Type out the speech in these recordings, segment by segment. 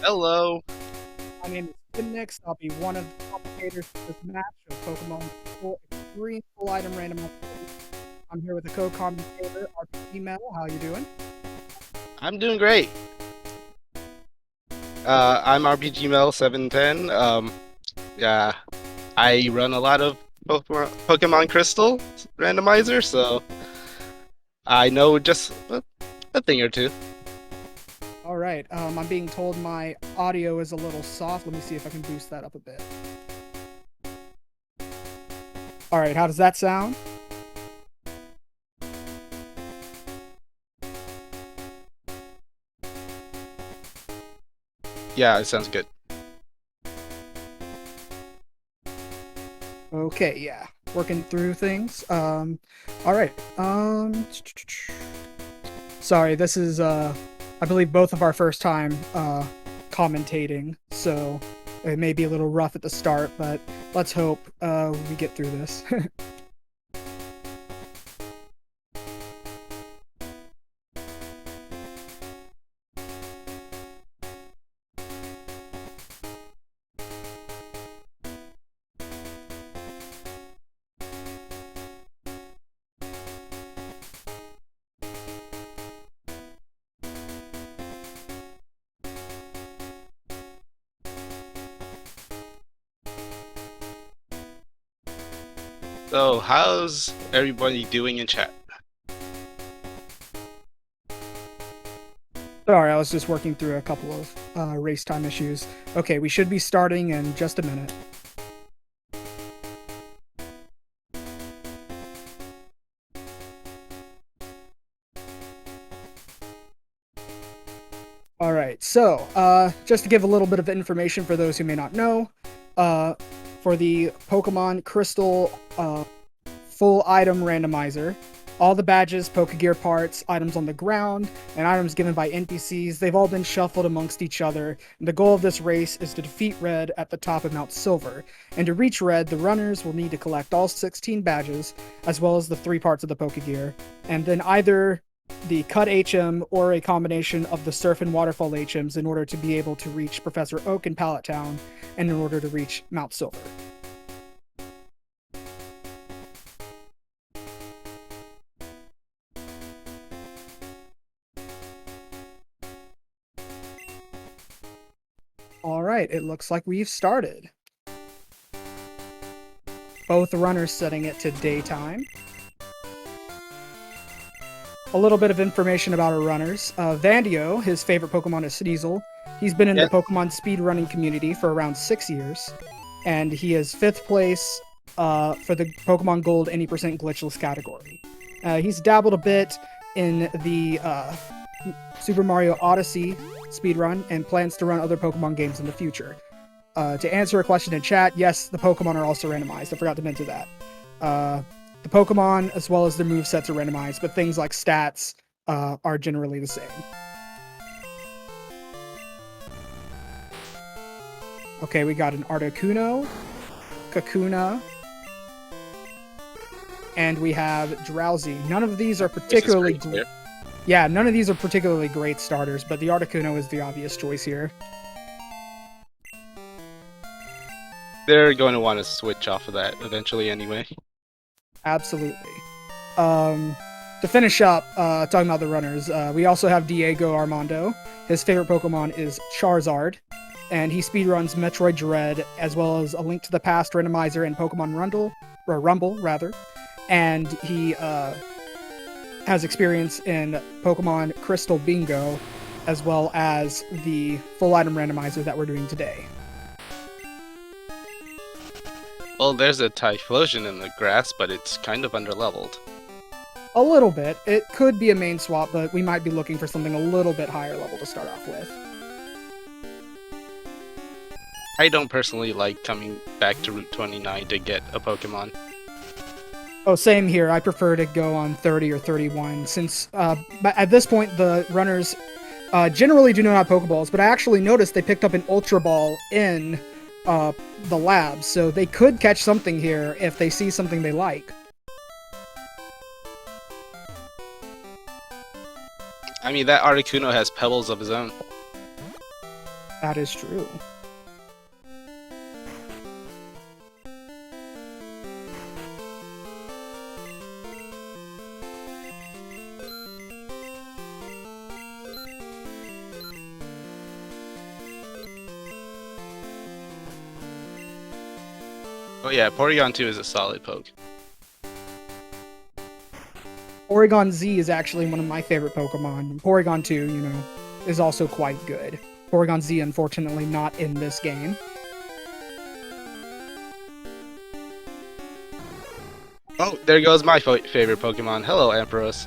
Hello. My name is Next. I'll be one of the commentators for this match of Pokemon Extreme Full Item Rando. I'm here with a co-commentator, RPG Metal. How you doing? I'm doing great. I'm RPGMel710. Yeah, I run a lot of Pokemon Crystal Randomizer, so I know just a thing or two. All right. I'm being told my audio is a little soft. Let me see if I can boost that up a bit. All right. How does that sound? Yeah, it sounds good. Okay. Yeah. Working through things. All right. Sorry. This is I believe both of our first time commentating, so it may be a little rough at the start, but let's hope we get through this. So, how's everybody doing in chat? Sorry, I was just working through a couple of race time issues. Okay, we should be starting in just a minute. All right, so just to give a little bit of information for those who may not know, for the Pokemon Crystal Full Item Randomizer, all the badges, Pokegear parts, items on the ground, and items given by NPCs, they've all been shuffled amongst each other. And the goal of this race is to defeat Red at the top of Mount Silver. And to reach Red, the runners will need to collect all 16 badges, as well as the 3 parts of the Pokegear. And then either the Cut HM or a combination of the Surf and Waterfall HMs in order to be able to reach Professor Oak in Pallet Town, and in order to reach Mount Silver. All right, it looks like we've started. Both runners setting it to daytime. A little bit of information about our runners. Vandio, his favorite Pokemon is Sneasel. He's been in the Pokemon speedrunning community for around 6 years, and he is 5th place for the Pokemon Gold any percent glitchless category. He's dabbled a bit in the Super Mario Odyssey speedrun and plans to run other Pokemon games in the future. To answer a question in chat, yes, the Pokemon are also randomized. I forgot to mention that. The Pokemon, as well as their movesets, are randomized, but things like stats are generally the same. Okay, we got an Articuno, Kakuna, and we have Drowsy. None of these are particularly none of these are particularly great starters, but the Articuno is the obvious choice here. They're going to want to switch off of that eventually anyway. Absolutely. To finish up, talking about the runners, we also have Diegoarmando. His favorite Pokemon is Charizard, and he speedruns Metroid Dread, as well as A Link to the Past Randomizer and Pokemon Rumble, rather. And he has experience in Pokemon Crystal Bingo, as well as the Full Item Randomizer that we're doing today. Well, there's a Typhlosion in the grass, but it's kind of underleveled. A little bit. It could be a main swap, but we might be looking for something a little bit higher level to start off with. I don't personally like coming back to Route 29 to get a Pokemon. Oh, same here. I prefer to go on 30 or 31, since at this point the runners generally do not have Pokeballs, but I actually noticed they picked up an Ultra Ball in the lab, so they could catch something here if they see something they like. I mean, that Articuno has pebbles of his own. That is true. Oh yeah, Porygon 2 is a solid poke. Porygon Z is actually one of my favorite Pokemon. Porygon 2, you know, is also quite good. Porygon Z, unfortunately, not in this game. Oh, there goes my favorite Pokemon. Hello, Ampharos.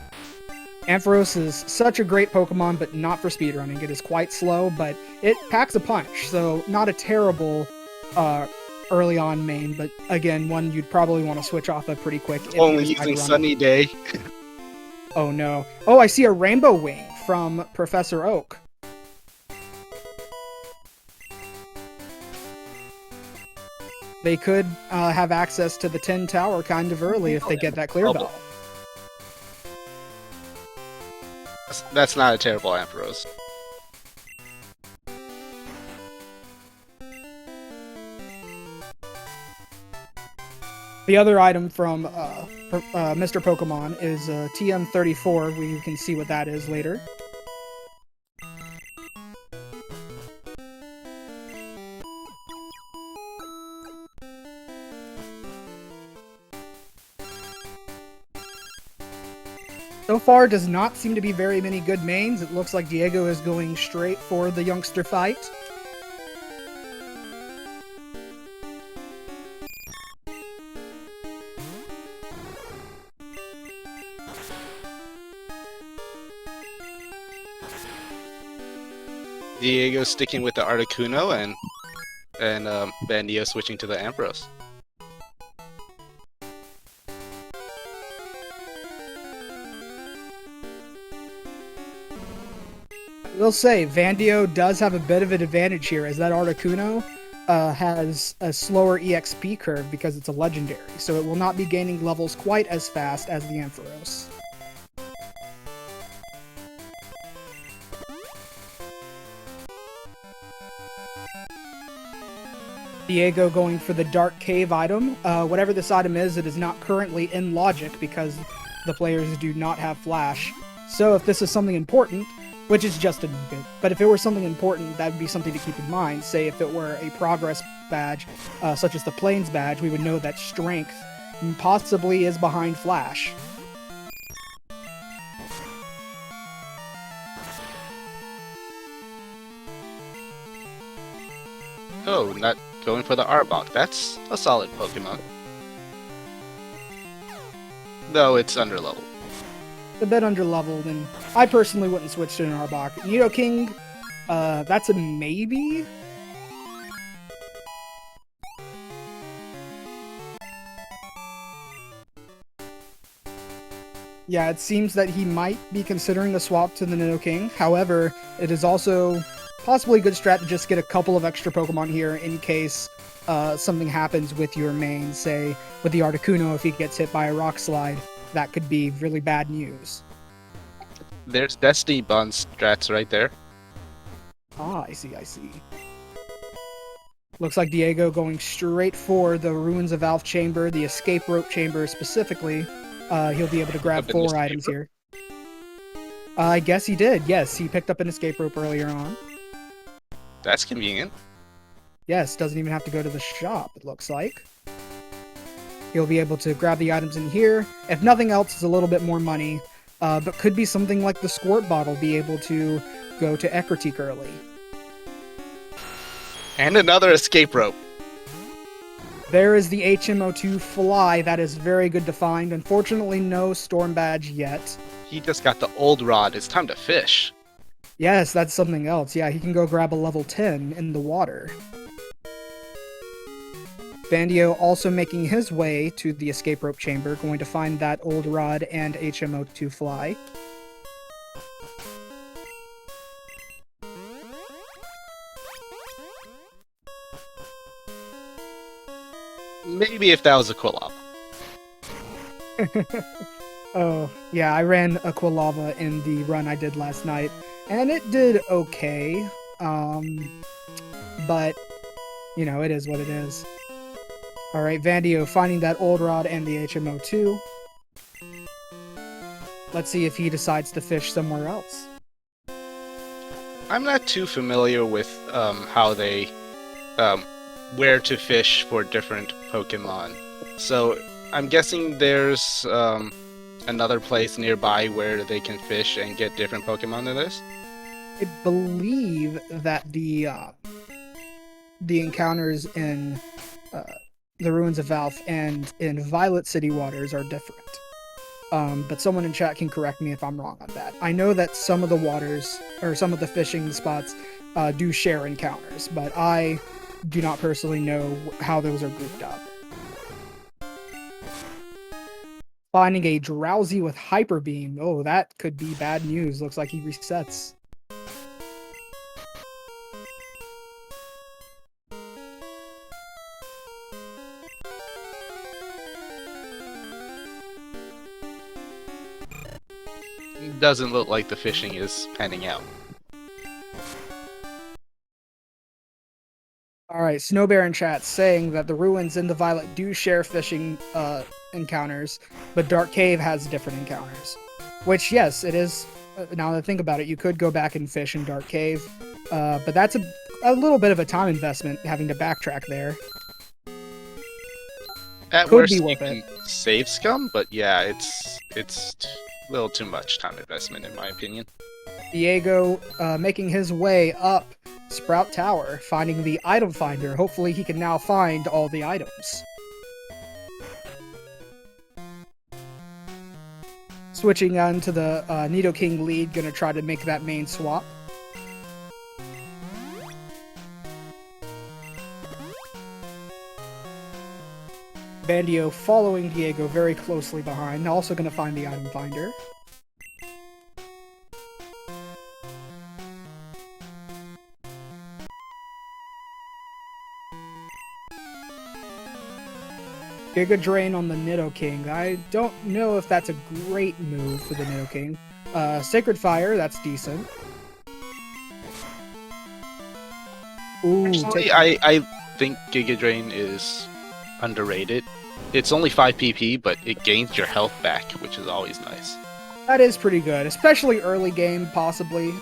Ampharos is such a great Pokemon, but not for speedrunning. It is quite slow, but it packs a punch, so not a terrible early on main, but again, one you'd probably want to switch off of pretty quick. Only using Sunny Day. Oh no. Oh, I see a Rainbow Wing from Professor Oak. They could have access to the 10 tower kind of early if they get that clear bell. That's not a terrible Ampharos. The other item from Mr. Pokemon is TM34. We can see what that is later. So far, does not seem to be very many good mains. It looks like Diego is going straight for the youngster fight. Diego sticking with the Articuno and Vandio switching to the Ampharos. I will say, Vandio does have a bit of an advantage here, as that Articuno has a slower EXP curve because it's a legendary, so it will not be gaining levels quite as fast as the Ampharos. Diego going for the Dark Cave item. Whatever this item is, it is not currently in Logic because the players do not have Flash. So if this is something important, which is just a bit, but if it were something important, that would be something to keep in mind. Say if it were a progress badge, such as the Plains badge, we would know that Strength possibly is behind Flash. Oh, not going for the Arbok. That's a solid Pokemon. Though it's underleveled. A bit underleveled, and I personally wouldn't switch to an Arbok. Nidoking, that's a maybe? Yeah, it seems that he might be considering a swap to the Nidoking. However, it is also possibly a good strat to just get a couple of extra Pokemon here in case something happens with your main. Say, with the Articuno, if he gets hit by a Rock Slide, that could be really bad news. There's Destiny Bond strats right there. Ah, I see, I see. Looks like Diego going straight for the Ruins of Alph Chamber, the Escape Rope Chamber specifically. He'll be able to grab 4 items here. I guess he did. Yes, he picked up an escape rope earlier on. That's convenient. Yes, doesn't even have to go to the shop, it looks like. He'll be able to grab the items in here. If nothing else, it's a little bit more money. But could be something like the Squirt Bottle, be able to go to Ekritik early. And another escape rope. There is the HMO2 Fly. That is very good to find. Unfortunately, no Storm Badge yet. He just got the old rod. It's time to fish. Yes, that's something else. Yeah, he can go grab a level 10 in the water. Vandio also making his way to the escape rope chamber, going to find that old rod and HMO2 Fly. Maybe if that was a Quilava. Oh, yeah, I ran a Quilava in the run I did last night, and it did okay. But you know, it is what it is. All right, Vandio finding that old rod and the HMO2. Let's see if he decides to fish somewhere else. I'm not too familiar with how they where to fish for different Pokemon. So I'm guessing there's another place nearby where they can fish and get different Pokemon than this. I believe that the encounters in the Ruins of Valve and in Violet City waters are different. But someone in chat can correct me if I'm wrong on that. I know that some of the waters, or some of the fishing spots, do share encounters, but I do not personally know how those are grouped up. Finding a Drowsy with Hyper Beam. Oh, that could be bad news. Looks like he resets. Doesn't look like the fishing is panning out. Alright, Snowbear in chat saying that the ruins in the Violet do share fishing encounters, but Dark Cave has different encounters. Which, yes, it is. Now that I think about it, you could go back and fish in Dark Cave, but that's a little bit of a time investment having to backtrack there. At Could worst, be you worth can save scum, but yeah, it's a little too much time investment in my opinion. Diego making his way up Sprout Tower, finding the item finder. Hopefully he can now find all the items. Switching on to the Nidoking lead, gonna try to make that main swap. Vandio following Diego very closely behind, also gonna find the item finder. Giga Drain on the Nidoking. I don't know if that's a great move for the Nidoking. Sacred Fire, that's decent. Ooh, Actually, I think Giga Drain is underrated. It's only 5 PP, but it gains your health back, which is always nice. that is pretty good, especially early game, possibly.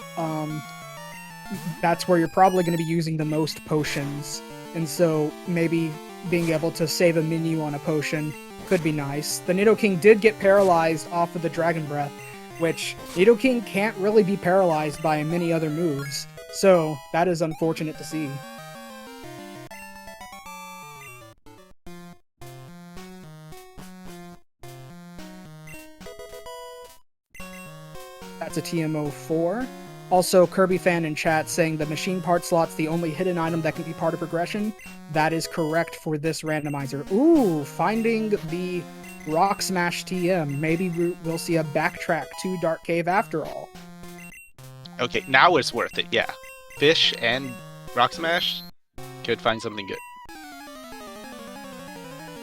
That's where you're probably going to be using the most potions, and so maybe being able to save a menu on a potion could be nice. The Nidoking did get paralyzed off of the Dragon Breath, which Nidoking can't really be paralyzed by many other moves, so that is unfortunate to see. That's a TMO4. Also, Kirby fan in chat saying the machine part slot's the only hidden item that can be part of progression. That is correct for this randomizer. Ooh, finding the Rock Smash TM. Maybe we'll see a backtrack to Dark Cave after all. Okay, now it's worth it, yeah. Fish and Rock Smash could find something good.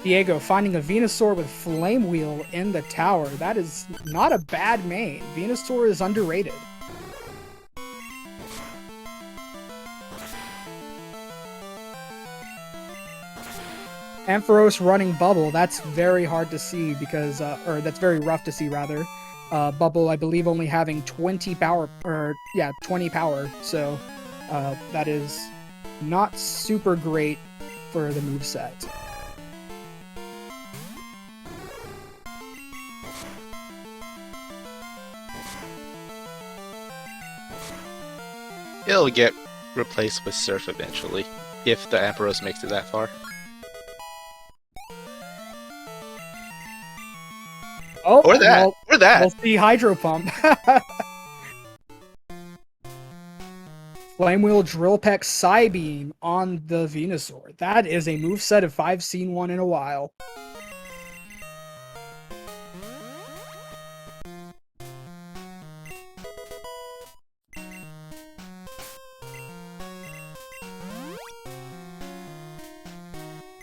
Diego finding a Venusaur with Flame Wheel in the tower. That is not a bad main. Venusaur is underrated. Ampharos running Bubble, that's very hard to see because, or that's very rough to see rather. Bubble, I believe, only having 20 power, or yeah, 20 power, so that is not super great for the moveset. It'll get replaced with Surf eventually, if the Ampharos makes it that far. Oh, Or that, well, or that! we'll see Hydro Pump. Flame Wheel Drill Peck Psybeam on the Venusaur. That is a moveset if I've seen one in a while.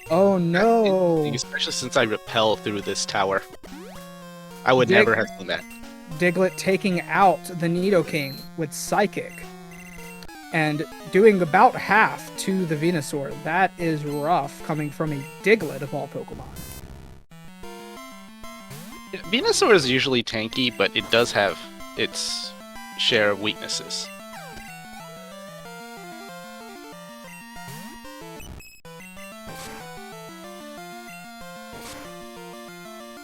Oh no! Especially since I repel through this tower. I would never have seen that. Diglett taking out the Nidoking with Psychic. and doing about half to the Venusaur. That is rough, coming from a Diglett of all Pokemon. Venusaur is usually tanky, but it does have its share of weaknesses.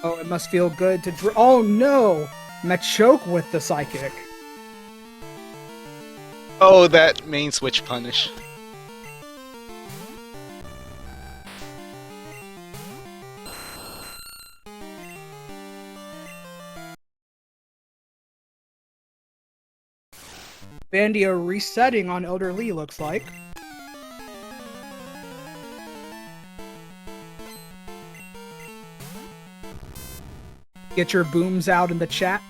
Oh, it must feel good to oh no! Machoke with the Psychic. Oh, that main switch punish. Vandio resetting on Elderly, looks like. Get your booms out in the chat.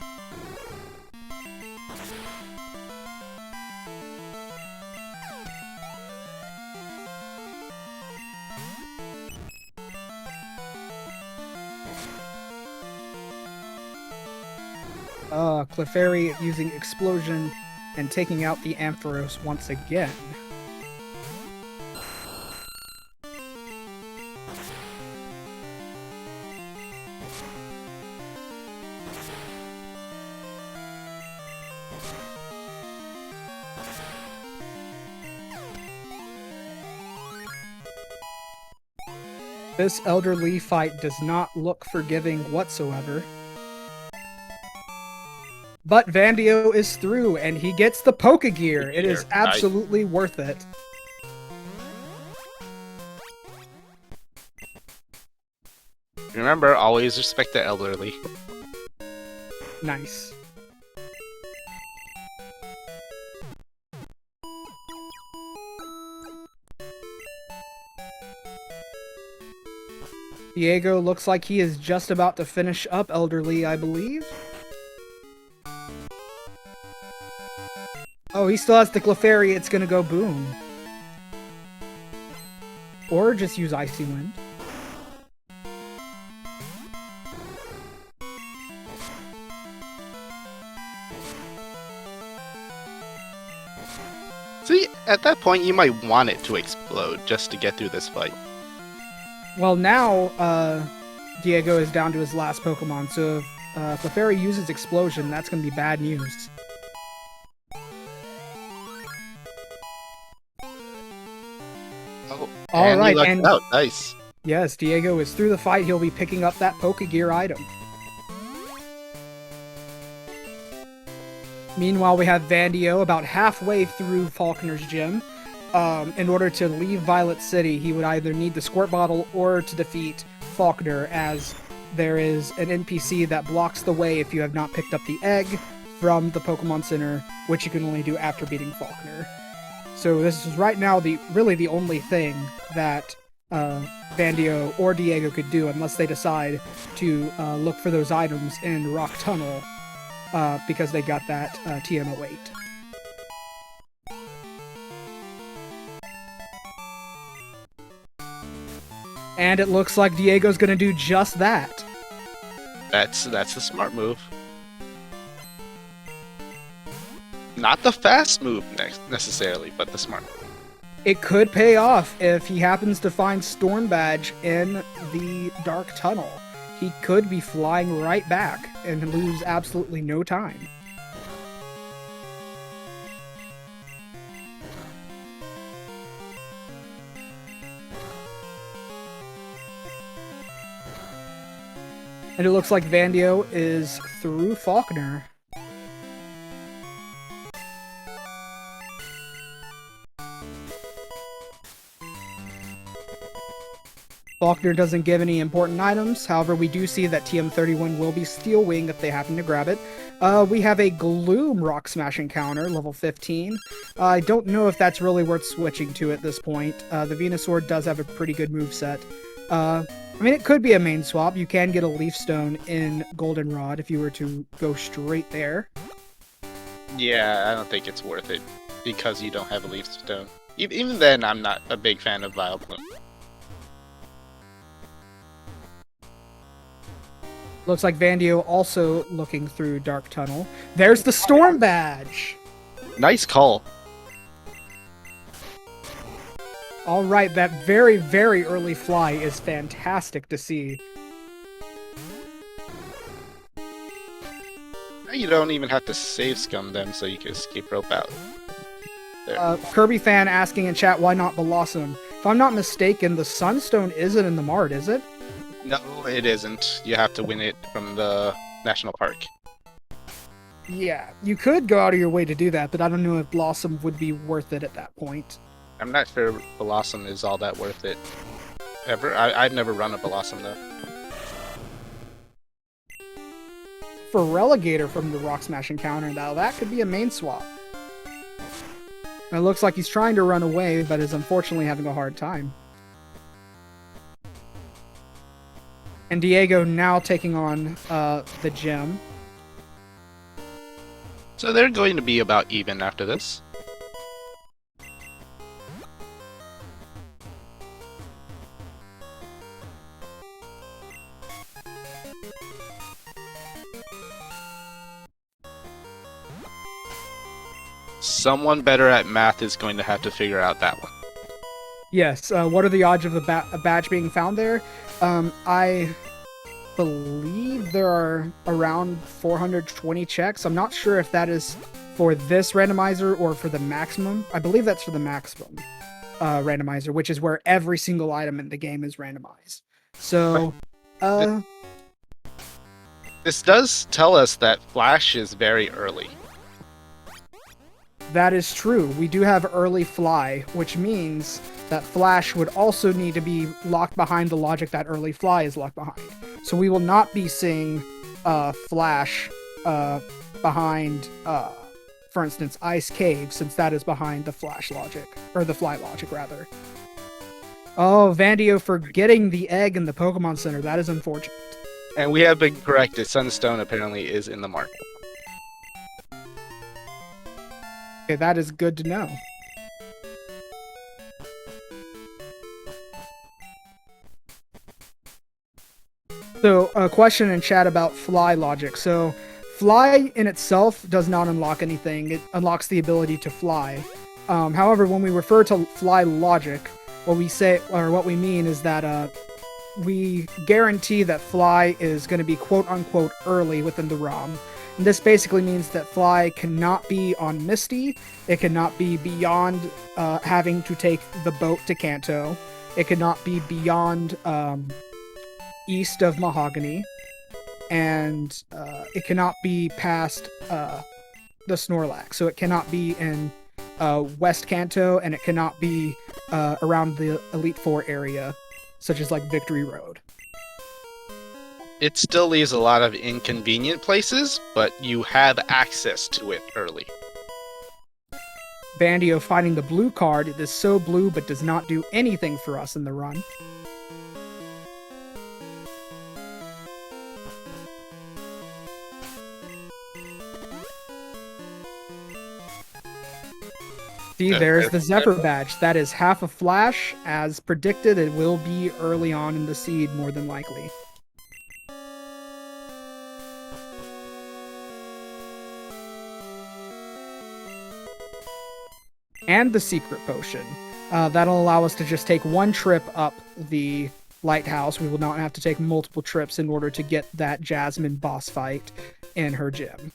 Clefairy using Explosion and taking out the Ampharos once again. This Elderly fight does not look forgiving whatsoever. But Vandio is through, and he gets the Pokegear. It is absolutely worth it. Remember, always respect the elderly. Nice. Diego looks like he is just about to finish up Elderly, I believe. Oh, he still has the Clefairy, it's gonna go boom. Or just use Icy Wind. See, at that point you might want it to explode just to get through this fight. Well, now, Diego is down to his last Pokemon, so if Clefairy uses Explosion, that's gonna be bad news. Oh, all right, and out. Nice. Yes, Diego is through the fight. He'll be picking up that Pokegear item. Meanwhile, we have Vandio about halfway through Falconer's Gym. In order to leave Violet City, he would either need the Squirt Bottle or to defeat Falconer, as there is an NPC that blocks the way if you have not picked up the egg from the Pokemon Center, which you can only do after beating Falconer. So this is right now really the only thing that Vandio or Diego could do, unless they decide to look for those items in Rock Tunnel, because they got that TM08. And it looks like Diego's gonna do just that. That's the smart move. Not the fast move necessarily, but the smart move. It could pay off if he happens to find Storm Badge in the Dark Tunnel. He could be flying right back and lose absolutely no time. And it looks like Vandio is through Falconer. Falconer doesn't give any important items, however we do see that TM31 will be Steel Wing if they happen to grab it. We have a Gloom Rock Smash encounter, level 15. I don't know if that's really worth switching to at this point. The Venusaur does have a pretty good moveset. I mean, it could be a main swap. You can get a Leaf Stone in Goldenrod if you were to go straight there. Yeah, I don't think it's worth it because you don't have a Leaf Stone. Even then, I'm not a big fan of Vileplume. Looks like Vandio also looking through Dark Tunnel. There's the Storm Badge! Nice call. All right, that very, very early fly is fantastic to see. Now you don't even have to save scum them, so you can escape rope out. There. Kirby fan asking in chat, why not Blossom? If I'm not mistaken, the Sunstone isn't in the Mart, is it? No, it isn't. You have to win it from the national park. Yeah, you could go out of your way to do that, but I don't know if Blossom would be worth it at that point. I'm not sure Blossom is all that worth it. Ever? I've never run a Blossom though. For Relegator from the Rock Smash encounter, now that could be a main swap. It looks like he's trying to run away, but is unfortunately having a hard time. And Diego now taking on the gym. So they're going to be about even after this. Someone better at math is going to have to figure out that one. Yes, what are the odds of a badge being found there? I believe there are around 420 checks. I'm not sure if that is for this randomizer or for the maximum. I believe that's for the maximum randomizer, which is where every single item in the game is randomized. So, this does tell us that Flash is very early. That is true. We do have early fly, which means that Flash would also need to be locked behind the logic that early fly is locked behind. So we will not be seeing Flash behind, for instance, Ice Cave, since that is behind the Flash logic, or the fly logic, rather. Oh, Vandio forgetting the egg in the Pokemon Center. That is unfortunate. And we have been corrected. Sunstone apparently is in the mark. Okay, that is good to know. So, a question in chat about fly logic. So, fly in itself does not unlock anything. It unlocks the ability to fly. However, when we refer to fly logic, what we say, or what we mean is that we guarantee that fly is going to be quote-unquote early within the ROM. And this basically means that fly cannot be on Misty, it cannot be beyond having to take the boat to Kanto, it cannot be beyond east of Mahogany, and it cannot be past the Snorlax. So it cannot be in West Kanto, and it cannot be around the Elite Four area, such as like Victory Road. It still leaves a lot of inconvenient places, but you have access to it early. Vandio finding the blue card. It is so blue, but does not do anything for us in the run. See, there's the Zephyr badge. That is half a flash. As predicted, it will be early on in the seed, more than likely. And the secret potion. That'll allow us to just take one trip up the lighthouse. We will not have to take multiple trips in order to get that Jasmine boss fight in her gym.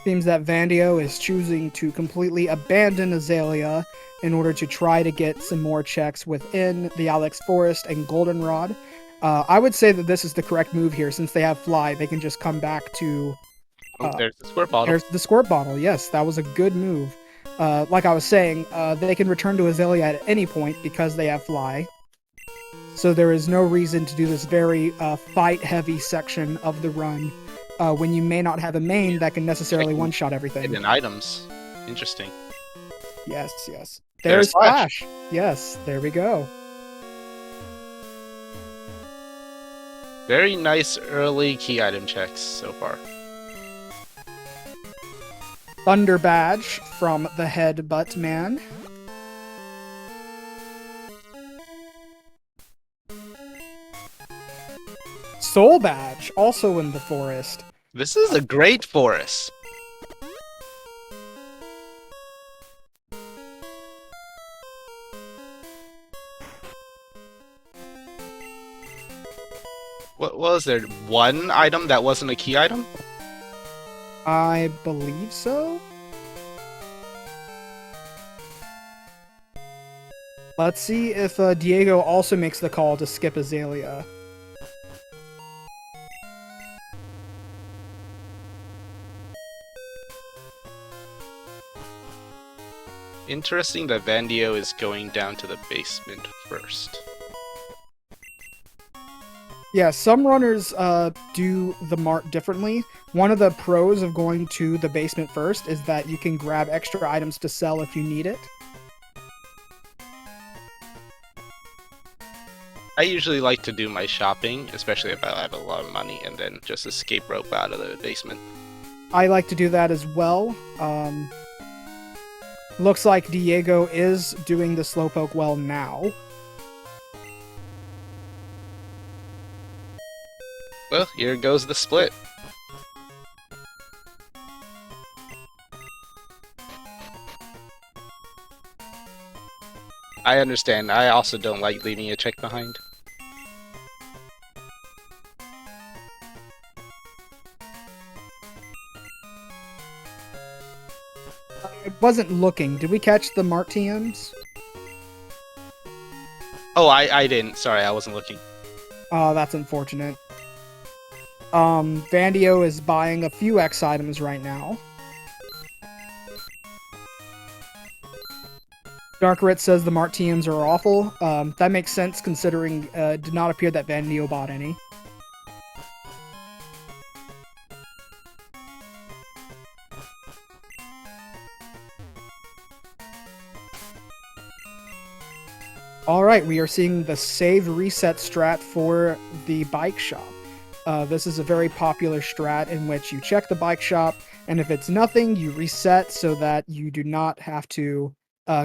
Seems that Vandio is choosing to completely abandon Azalea in order to try to get some more checks within the Alex Forest and Goldenrod. I would say that this is the correct move here. Since they have Fly, they can just come back to... there's the squirt bottle. There's the squirt bottle, yes. That was a good move. Like I was saying, they can return to Azalea at any point because they have Fly. So there is no reason to do this very fight-heavy section of the run when you may not have a main that can necessarily one-shot everything. Hidden items. Interesting. Yes, yes. There's Flash. Yes, there we go. Very nice early key item checks so far. Thunder Badge from the Headbutt Man. Soul Badge, also in the forest. This is a great forest. What was there? One item that wasn't a key item? I believe so. Let's see if Diego also makes the call to skip Azalea. Interesting that Vandio is going down to the basement first. Yeah, some runners do the mart differently. One of the pros of going to the basement first is that you can grab extra items to sell if you need it. I usually like to do my shopping, especially if I have a lot of money, and then just escape rope out of the basement. I like to do that as well. Looks like Diego is doing the slowpoke well now. Well, here goes the split. I understand. I also don't like leaving a check behind. I wasn't looking. Did we catch the mart TMs? Oh, I didn't. Sorry, I wasn't looking. Oh, that's unfortunate. Vandio is buying a few X items right now. Darkrit says the mart TMs are awful. That makes sense considering it did not appear that Vandio bought any. Alright, we are seeing the save reset strat for the bike shop. This is a very popular strat in which you check the bike shop, and if it's nothing, you reset so that you do not have to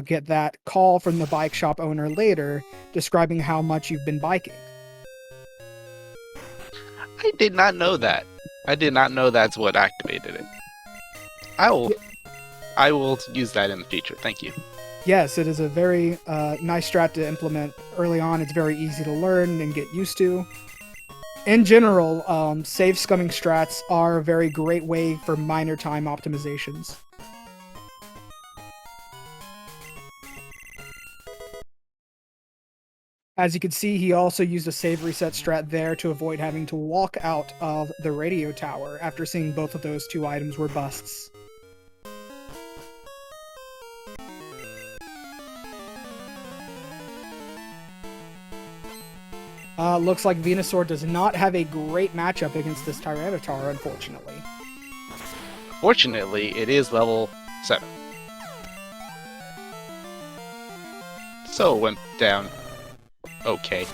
get that call from the bike shop owner later describing how much you've been biking. I did not know that. I did not know that's what activated it. I will use that in the future. Thank you. Yes, it is a very nice strat to implement early on. It's very easy to learn and get used to. In general, save scumming strats are a very great way for minor time optimizations. As you can see, he also used a save reset strat there to avoid having to walk out of the radio tower after seeing both of those two items were busts. Looks like Venusaur does not have a great matchup against this Tyranitar, unfortunately. Fortunately, it is level 7. So it went down okay.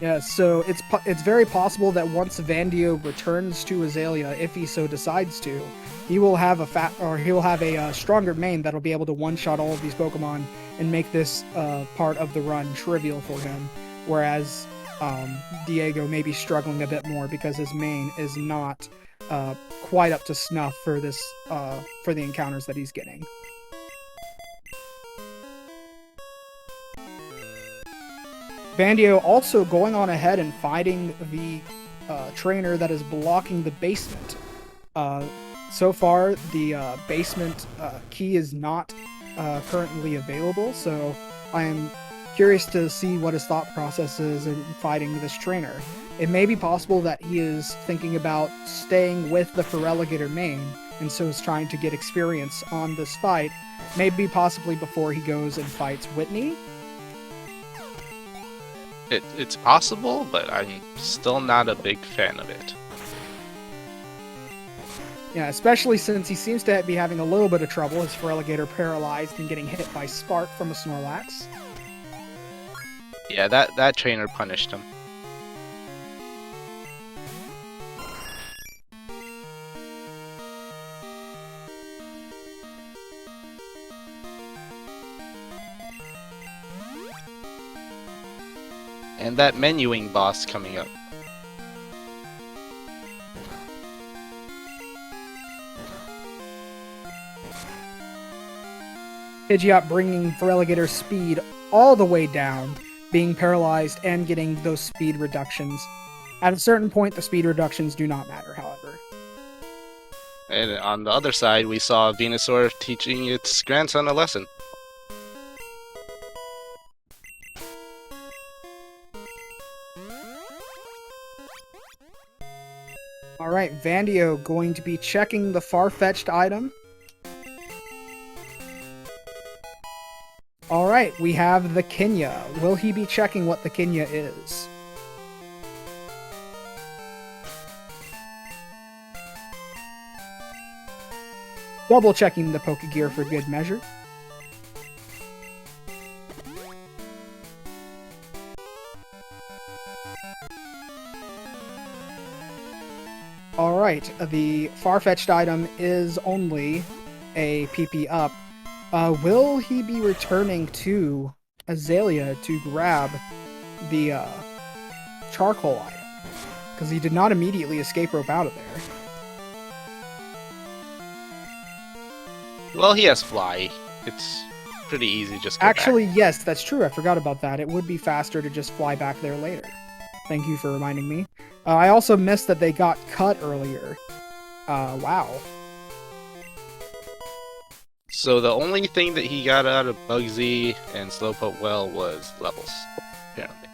Yeah, so it's very possible that once Vandio returns to Azalea, if he so decides to, he will have a stronger main that'll be able to one-shot all of these Pokemon and make this part of the run trivial for him. Whereas Diego may be struggling a bit more because his main is not quite up to snuff for this for the encounters that he's getting. Vandio also going on ahead and fighting the trainer that is blocking the basement. So far, the basement key is not currently available, so I am curious to see what his thought process is in fighting this trainer. It may be possible that he is thinking about staying with the Feraligatr main, and so is trying to get experience on this fight, maybe possibly before he goes and fights Whitney. It's possible, but I'm still not a big fan of it. Yeah, especially since he seems to be having a little bit of trouble. His Feraligatr paralyzed and getting hit by Spark from a Snorlax. Yeah, that trainer punished him. And that menuing boss coming up. Pidgeot bringing Feraligator's speed all the way down, being paralyzed and getting those speed reductions. At a certain point, the speed reductions do not matter, however. And on the other side, we saw Venusaur teaching its grandson a lesson. Alright, Vandio going to be checking the far-fetched item. Alright, we have the Kenya. Will he be checking what the Kenya is? Double checking the Pokegear for good measure. Alright, the far-fetched item is only a PP up. Will he be returning to Azalea to grab the charcoal item? Because he did not immediately escape rope out of there. Well, he has Fly. It's pretty easy just go Actually, back. yes, that's true. I forgot about that. It would be faster to just fly back there later. Thank you for reminding me. I also missed that they got cut earlier. Wow. So the only thing that he got out of Bugsy and Slowpoke Well was levels, apparently.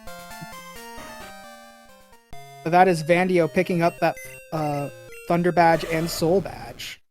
That is Vandio picking up that Thunder Badge and Soul Badge.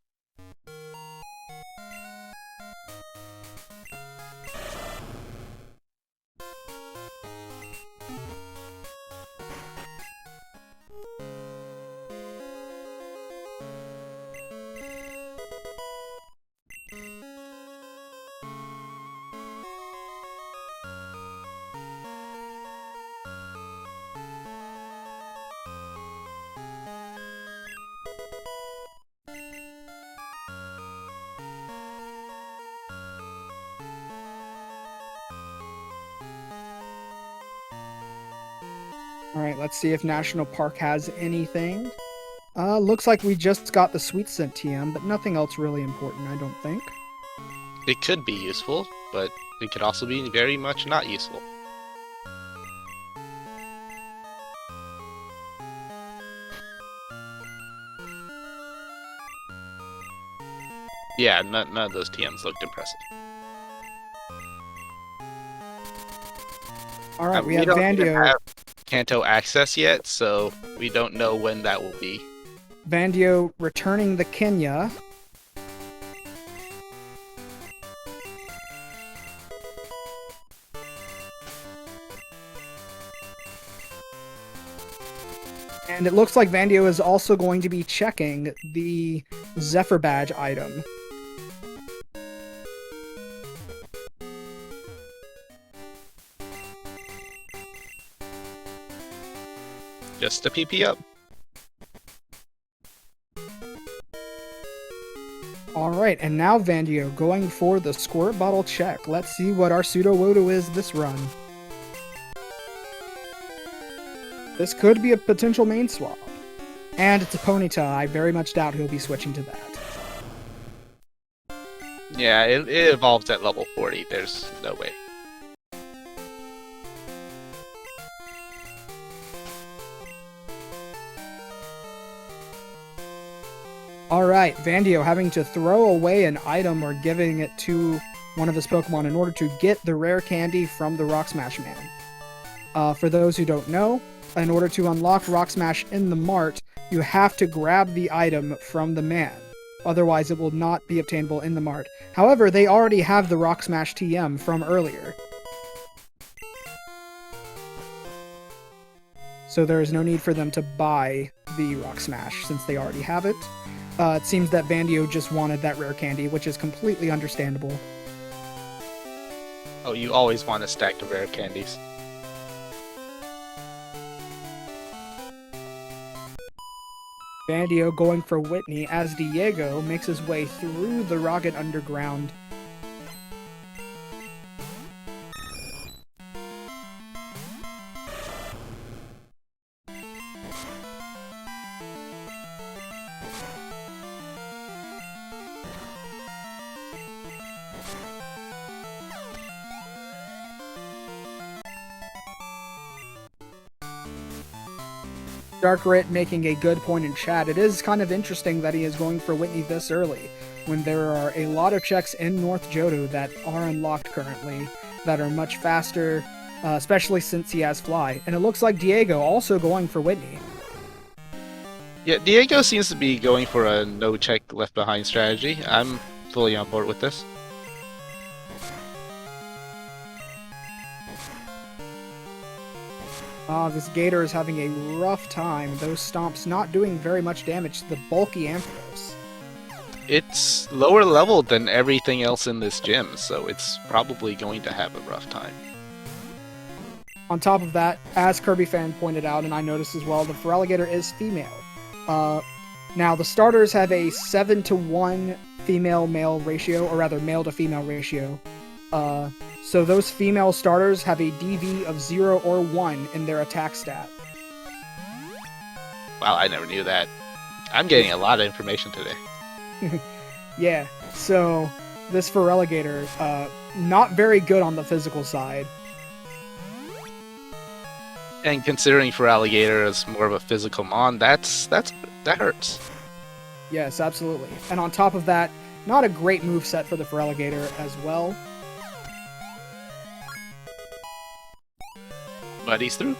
Alright, let's see if National Park has anything. Looks like we just got the Sweet Scent TM, but nothing else really important, I don't think. It could be useful, but it could also be very much not useful. Yeah, none of those TMs looked impressive. Alright, we have don't even Vandio. have Kanto access yet, so we don't know when that will be. Vandio returning the Kenya. And it looks like Vandio is also going to be checking the Zephyr Badge item. Just a PP up. Alright, and now Vandio going for the Squirt Bottle check. Let's see what our Sudowoodo is this run. This could be a potential main swap. And it's a Ponyta. I very much doubt he'll be switching to that. Yeah, it evolves at level 40. There's no way. Alright, Vandio having to throw away an item or giving it to one of his Pokemon in order to get the rare candy from the Rock Smash Man. For those who don't know, in order to unlock Rock Smash in the mart, you have to grab the item from the man. Otherwise, it will not be obtainable in the mart. However, they already have the Rock Smash TM from earlier. So there is no need for them to buy the Rock Smash since they already have it. It seems that Vandio just wanted that rare candy, which is completely understandable. Oh, you always want a stack of rare candies. Vandio going for Whitney as Diego makes his way through the rocket underground. Darkrit making a good point in chat. It is kind of interesting that he is going for Whitney this early, when there are a lot of checks in North Johto that are unlocked currently, that are much faster, especially since he has Fly. And it looks like Diego also going for Whitney. Yeah, Diego seems to be going for a no check left behind strategy. I'm fully on board with this. This Gator is having a rough time. Those stomps not doing very much damage to the bulky Ampharos. It's lower level than everything else in this gym, so it's probably going to have a rough time. On top of that, as Kirby Fan pointed out, and I noticed as well, the Feraligatr is female. Now, the starters have a 7-to-1 female-male ratio, or rather male-to-female ratio. So those female starters have a DV of 0 or 1 in their attack stat. Wow, I never knew that. I'm getting a lot of information today. Yeah, so this Feraligatr, not very good on the physical side. And considering Feraligatr is more of a physical mon, that hurts. Yes, absolutely. And on top of that, not a great moveset for the Feraligatr as well. But he's through.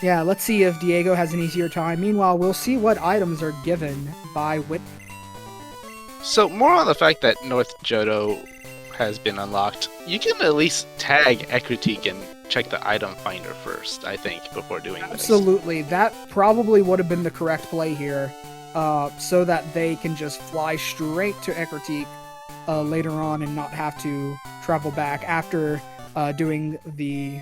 Yeah, let's see if Diego has an easier time. Meanwhile, we'll see what items are given by Whitney. So, more on the fact that North Johto has been unlocked, you can at least tag Ekritik and check the item finder first, I think, before doing this. Absolutely. That probably would have been the correct play here, so that they can just fly straight to Ekritik later on and not have to travel back after doing the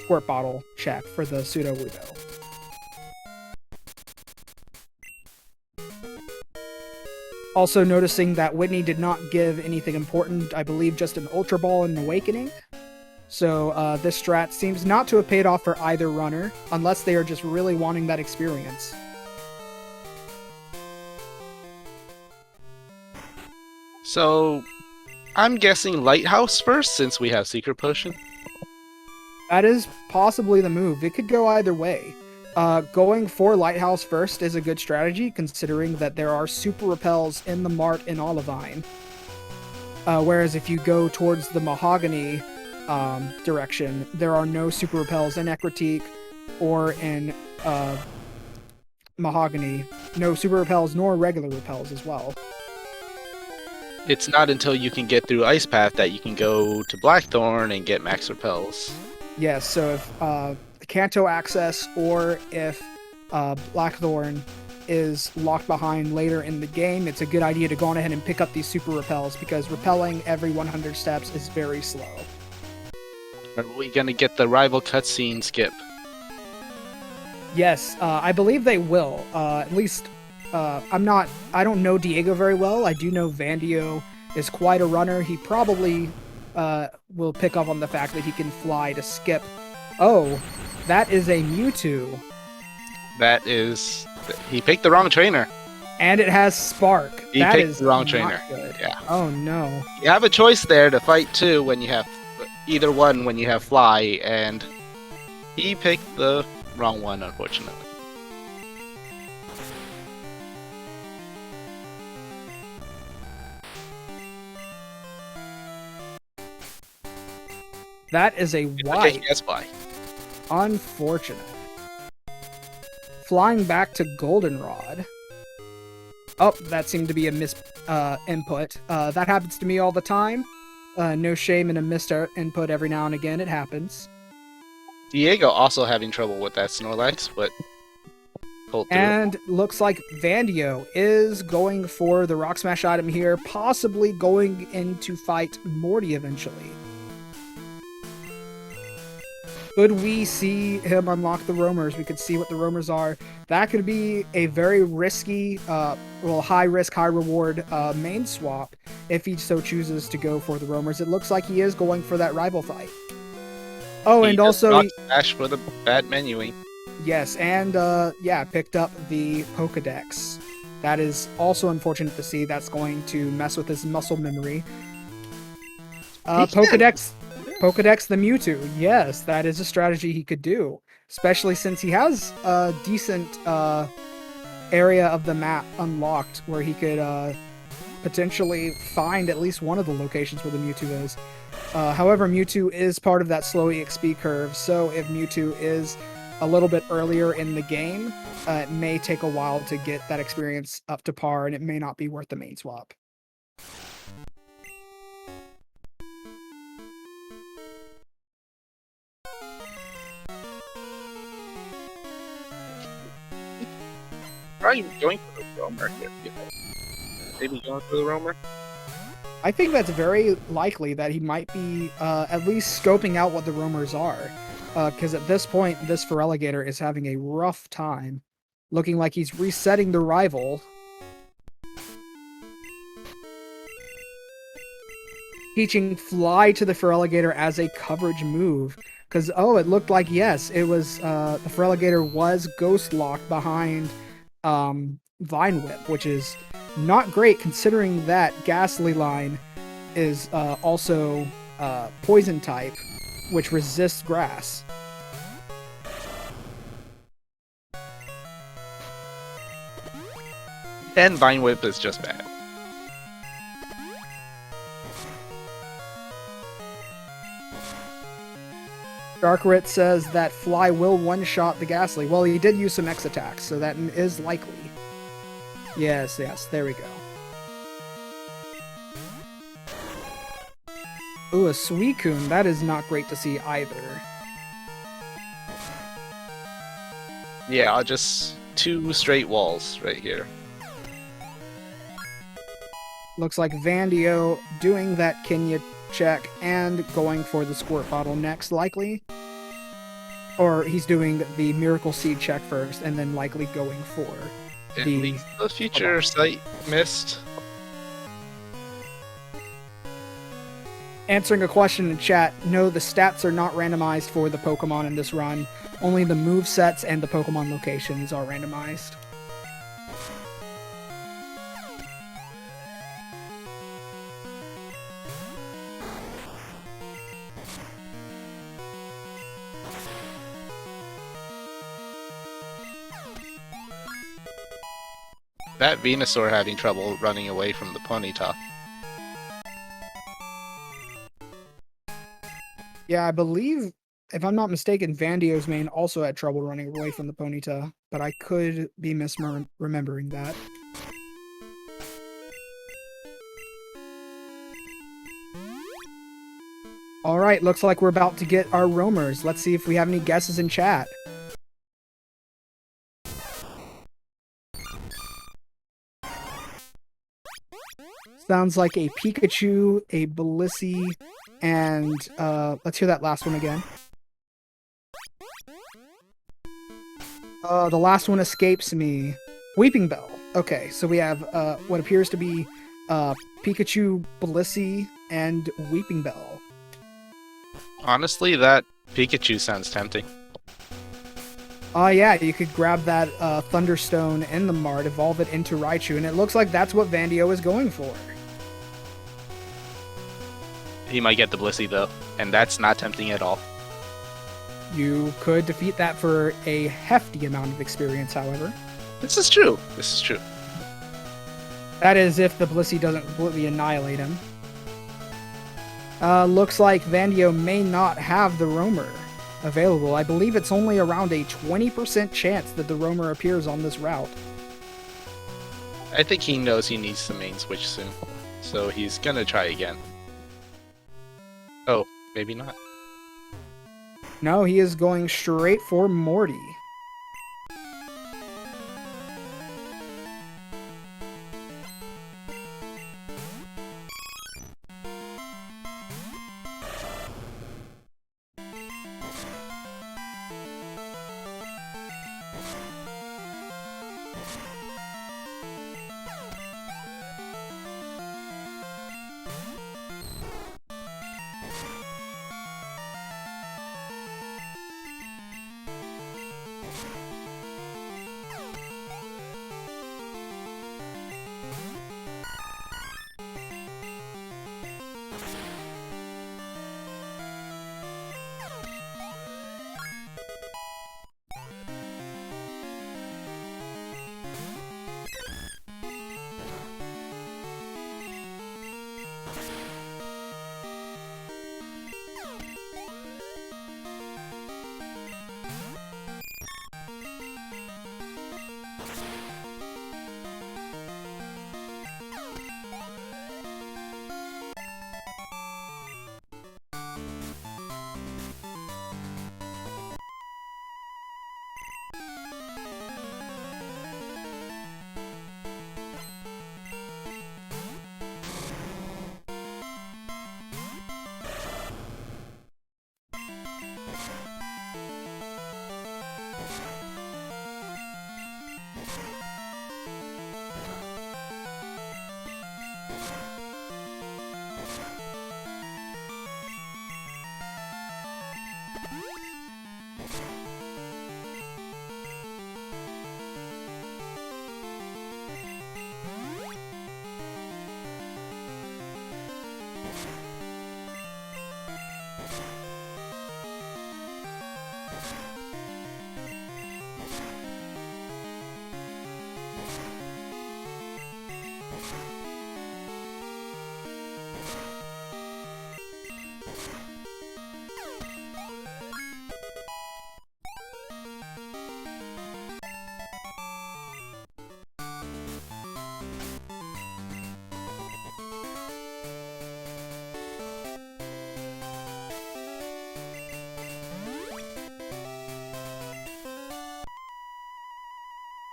squirt bottle check for the pseudo Wudo. Also noticing that Whitney did not give anything important, I believe just an Ultra Ball and an Awakening. So this strat seems not to have paid off for either runner, unless they are just really wanting that experience. So, I'm guessing Lighthouse first, since we have Secret Potion. That is possibly the move. It could go either way. Going for Lighthouse first is a good strategy, considering that there are super repels in the Mart in Olivine. Whereas if you go towards the Mahogany direction, there are no super repels in Ekritik or in Mahogany. No super repels nor regular repels as well. It's not until you can get through Ice Path that you can go to Blackthorn and get max repels. Yes, so if the Kanto access or if Blackthorn is locked behind later in the game, it's a good idea to go on ahead and pick up these super repels, because repelling every 100 steps is very slow. Are we gonna get the rival cutscene skip? Yes, I believe they will. At least, I don't know Diego very well. I do know Vandio is quite a runner. He probably will pick up on the fact that he can fly to skip. Oh, that is a Mewtwo. That is... He picked the wrong trainer. And it has Spark. He that picked is the wrong not trainer. Good. Yeah. Oh no. You have a choice there to fight two when you have... Either one when you have Fly, and he picked the wrong one, unfortunately. That is a white. Yes, Fly. Unfortunate. Flying back to Goldenrod. Oh, that seemed to be a input. That happens to me all the time. No shame in a missed input every now and again. It happens. Diego also having trouble with that Snorlax, but pulled through. And looks like Vandio is going for the Rock Smash item here, possibly going in to fight Morty eventually. Could we see him unlock the roamers? We could see what the roamers are. That could be a very risky, high risk, high reward main swap if he so chooses to go for the roamers. It looks like he is going for that rival fight. Oh, He and just also, got smashed for the bad menuing. yes, and picked up the Pokedex. That is also unfortunate to see. That's going to mess with his muscle memory. Pokedex the Mewtwo. Yes, that is a strategy he could do, especially since he has a decent area of the map unlocked where he could potentially find at least one of the locations where the Mewtwo is. However, Mewtwo is part of that slow EXP curve, so if Mewtwo is a little bit earlier in the game, it may take a while to get that experience up to par, and it may not be worth the main swap. Probably going for the roamer here. Maybe going for the roamer. I think that's very likely that he might be at least scoping out what the roamers are. Because at this point, this Feraligatr is having a rough time. Looking like he's resetting the rival. Teaching Fly to the Feraligatr as a coverage move. Because, it looked like, yes, it was, the Feraligatr was ghost locked behind Vine Whip, which is not great considering that Ghastly line is also poison type, which resists grass. And Vine Whip is just bad. Darkrit says that Fly will one-shot the Ghastly. Well, he did use some X attacks, so that is likely. Yes, there we go. Ooh, a Suicune. That is not great to see either. Yeah, just 2 straight walls right here. Looks like Vandio doing that Kenya check and going for the Squirt Bottle next, likely. Or he's doing the Miracle Seed check first, and then likely going for At least the future sight missed. Answering a question in chat, no, the stats are not randomized for the Pokemon in this run. Only the movesets and the Pokemon locations are randomized. That Venusaur having trouble running away from the Ponyta. Yeah, I believe, if I'm not mistaken, Vandio's main also had trouble running away from the Ponyta, but I could be misremembering that. Alright, looks like we're about to get our roamers. Let's see if we have any guesses in chat. Sounds like a Pikachu, a Blissey, and let's hear that last one again. The last one escapes me. Weeping Bell. Okay, so we have what appears to be Pikachu, Blissey, and Weeping Bell. Honestly, that Pikachu sounds tempting. Yeah, you could grab that Thunderstone in the Mart, evolve it into Raichu, and it looks like that's what Vandio is going for. He might get the Blissey though, and that's not tempting at all. You could defeat that for a hefty amount of experience, however. This is true. This is true. That is if the Blissey doesn't completely annihilate him. Looks like Vandio may not have the Roamer available. I believe it's only around a 20% chance that the Roamer appears on this route. I think he knows he needs the main switch soon, so he's gonna try again. Oh, maybe not. No, he is going straight for Morty.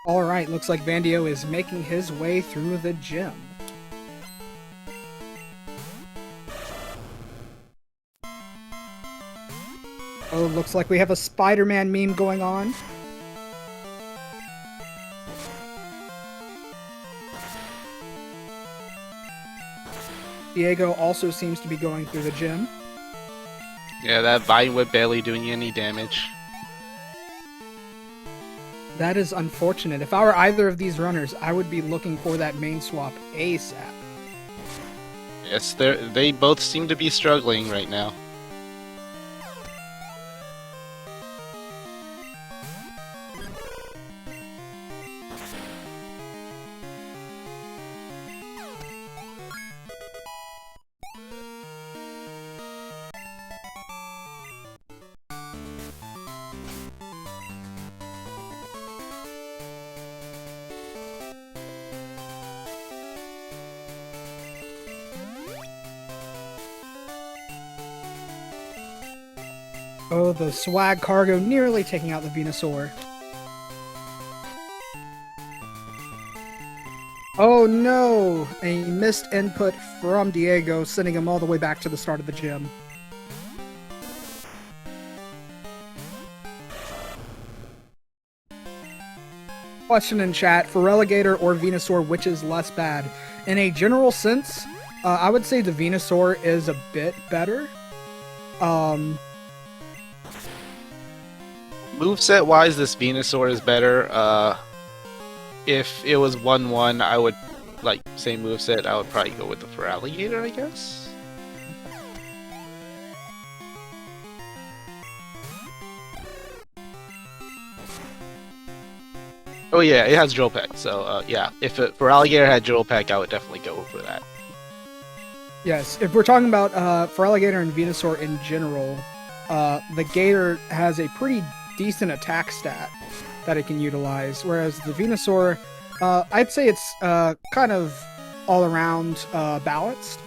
Alright, looks like Vandio is making his way through the gym. Oh, looks like we have a Spider-Man meme going on. Diego also seems to be going through the gym. Yeah, that Vine Whip barely doing any damage. That is unfortunate. If I were either of these runners, I would be looking for that main swap ASAP. Yes, they both seem to be struggling right now. Oh, the swag cargo nearly taking out the Venusaur. Oh no! A missed input from Diego, sending him all the way back to the start of the gym. Question in chat, for Relegator or Venusaur, which is less bad? In a general sense, I would say the Venusaur is a bit better. Moveset wise, this Venusaur is better. If it was 1-1, I would, like, same moveset, I would probably go with the Feraligatr, I guess? Oh yeah, it has Drill Peck, so yeah, if Feraligatr had Drill Peck, I would definitely go for that. Yes, if we're talking about Feraligatr and Venusaur in general, the Gator has a pretty decent attack stat that it can utilize, whereas the Venusaur, I'd say it's kind of all around balanced.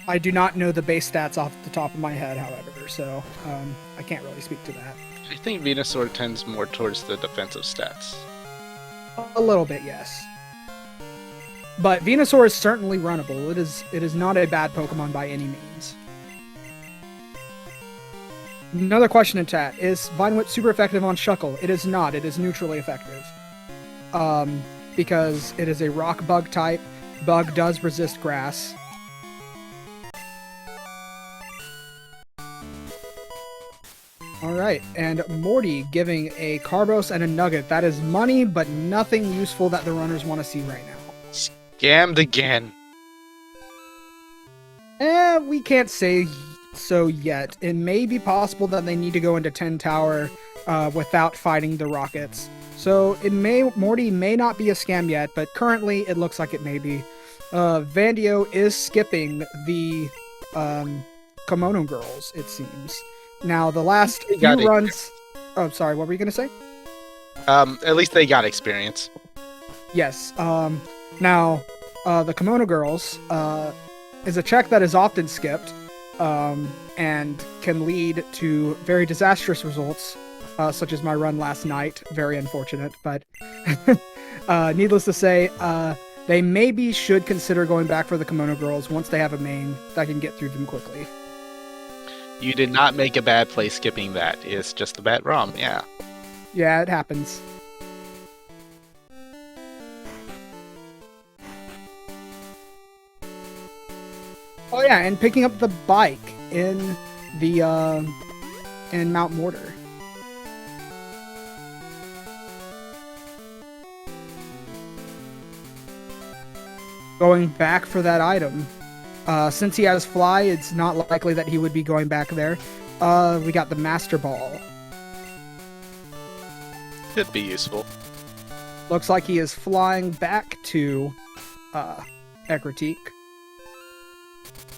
I do not know the base stats off the top of my head, however, so I can't really speak to that. I think Venusaur tends more towards the defensive stats. A little bit, yes. But Venusaur is certainly runnable. It is not a bad Pokemon by any means. Another question in chat. Is Vine Whip super effective on Shuckle? It is not. It is neutrally effective. Because it is a rock bug type. Bug does resist grass. Alright, and Morty giving a Carbos and a Nugget. That is money, but nothing useful that the runners want to see right now. Scammed again. We can't say so yet. It may be possible that they need to go into 10 Tower without fighting the Rockets. So Morty may not be a scam yet, but currently it looks like it may be. Vandio is skipping the Kimono Girls, it seems. Now, the last few runs... Oh, sorry, what were you going to say? At least they got experience. Yes. Now, the Kimono Girls is a check that is often skipped and can lead to very disastrous results, such as my run last night. Very unfortunate, but needless to say, they maybe should consider going back for the Kimono Girls once they have a main that can get through them quickly. You did not make a bad play skipping that. It's just a bad ROM, yeah. Yeah, it happens. Oh yeah, and picking up the bike in the in Mount Mortar. going back for that item. Since he has fly, it's not likely that he would be going back there. We got the Master Ball. Could be useful. Looks like he is flying back to Ekritique.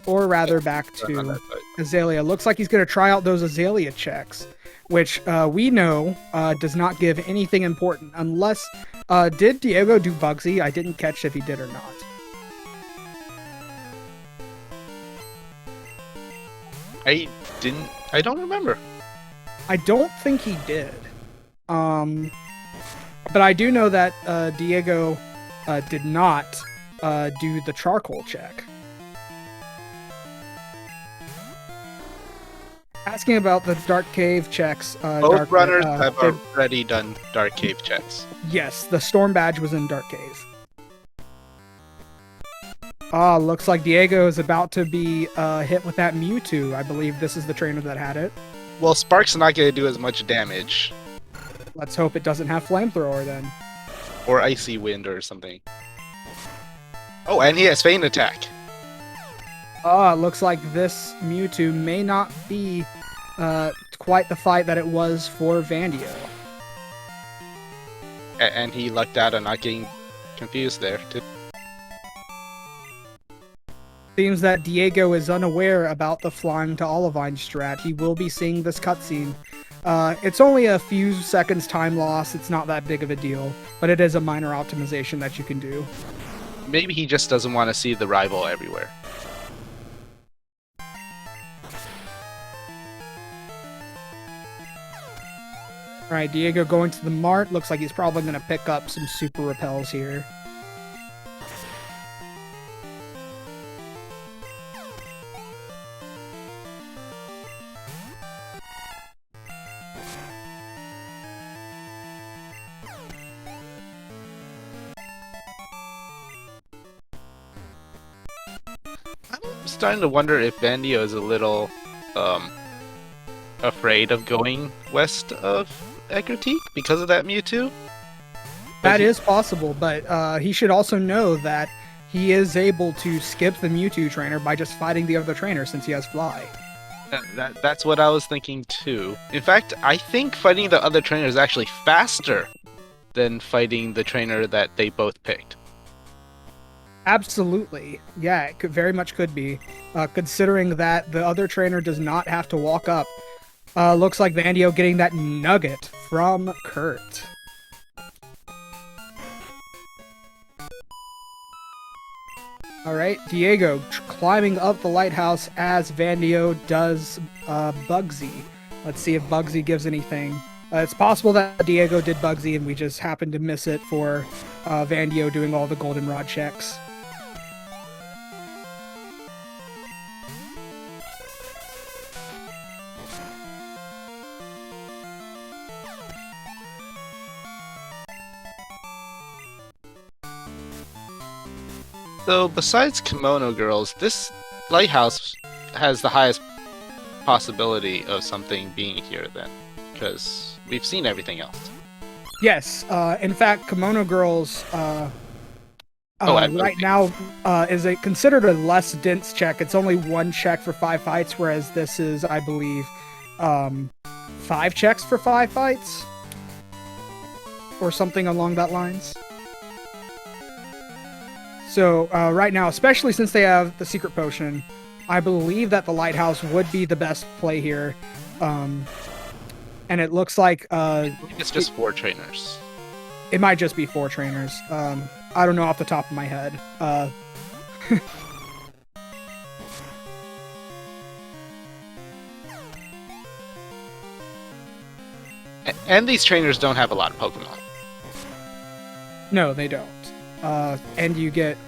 Or rather back to Azalea. Looks like he's going to try out those Azalea checks, which we know does not give anything important unless... did Diego do Bugsy? I didn't catch if he did or not. I don't remember. I don't think he did. But I do know that Diego did not do the charcoal check. Asking about the Dark Cave checks. Both runners have already done Dark Cave checks. Yes, the Storm Badge was in Dark Cave. Looks like Diego is about to be hit with that Mewtwo. I believe this is the trainer that had it. Well, Spark's not going to do as much damage. Let's hope it doesn't have Flamethrower then. Or Icy Wind or something. Oh, and he has Feint Attack. Looks like this Mewtwo may not be quite the fight that it was for Vandio. And he lucked out on not getting confused there, too. Seems that Diego is unaware about the flying to Olivine strat. He will be seeing this cutscene. It's only a few seconds time loss. It's not that big of a deal, but it is a minor optimization that you can do. Maybe he just doesn't want to see the rival everywhere. Alright, Diego going to the Mart. Looks like he's probably going to pick up some super repels here. I'm starting to wonder if Vandio is a little afraid of going west of Ekritique because of that Mewtwo. That is possible, but he should also know that he is able to skip the Mewtwo trainer by just fighting the other trainer since he has Fly. That's what I was thinking too. In fact, I think fighting the other trainer is actually faster than fighting the trainer that they both picked. Absolutely. Yeah, it very much could be. Considering that the other trainer does not have to walk up. Looks like Vandio getting that nugget from Kurt. Alright, Diego climbing up the lighthouse as Vandio does Bugsy. Let's see if Bugsy gives anything. It's possible that Diego did Bugsy and we just happened to miss it for Vandio doing all the goldenrod checks. So, besides Kimono Girls, this lighthouse has the highest possibility of something being here then, because we've seen everything else. Yes, in fact, Kimono Girls right now is considered a less dense check. It's only one check for 5 fights, whereas this is, I believe, 5 checks for 5 fights, or something along that lines. So right now, especially since they have the secret potion, I believe that the lighthouse would be the best play here. And it looks like I think it's just 4 trainers. It might just be 4 trainers. I don't know off the top of my head. And these trainers don't have a lot of Pokemon. No, they don't. And you get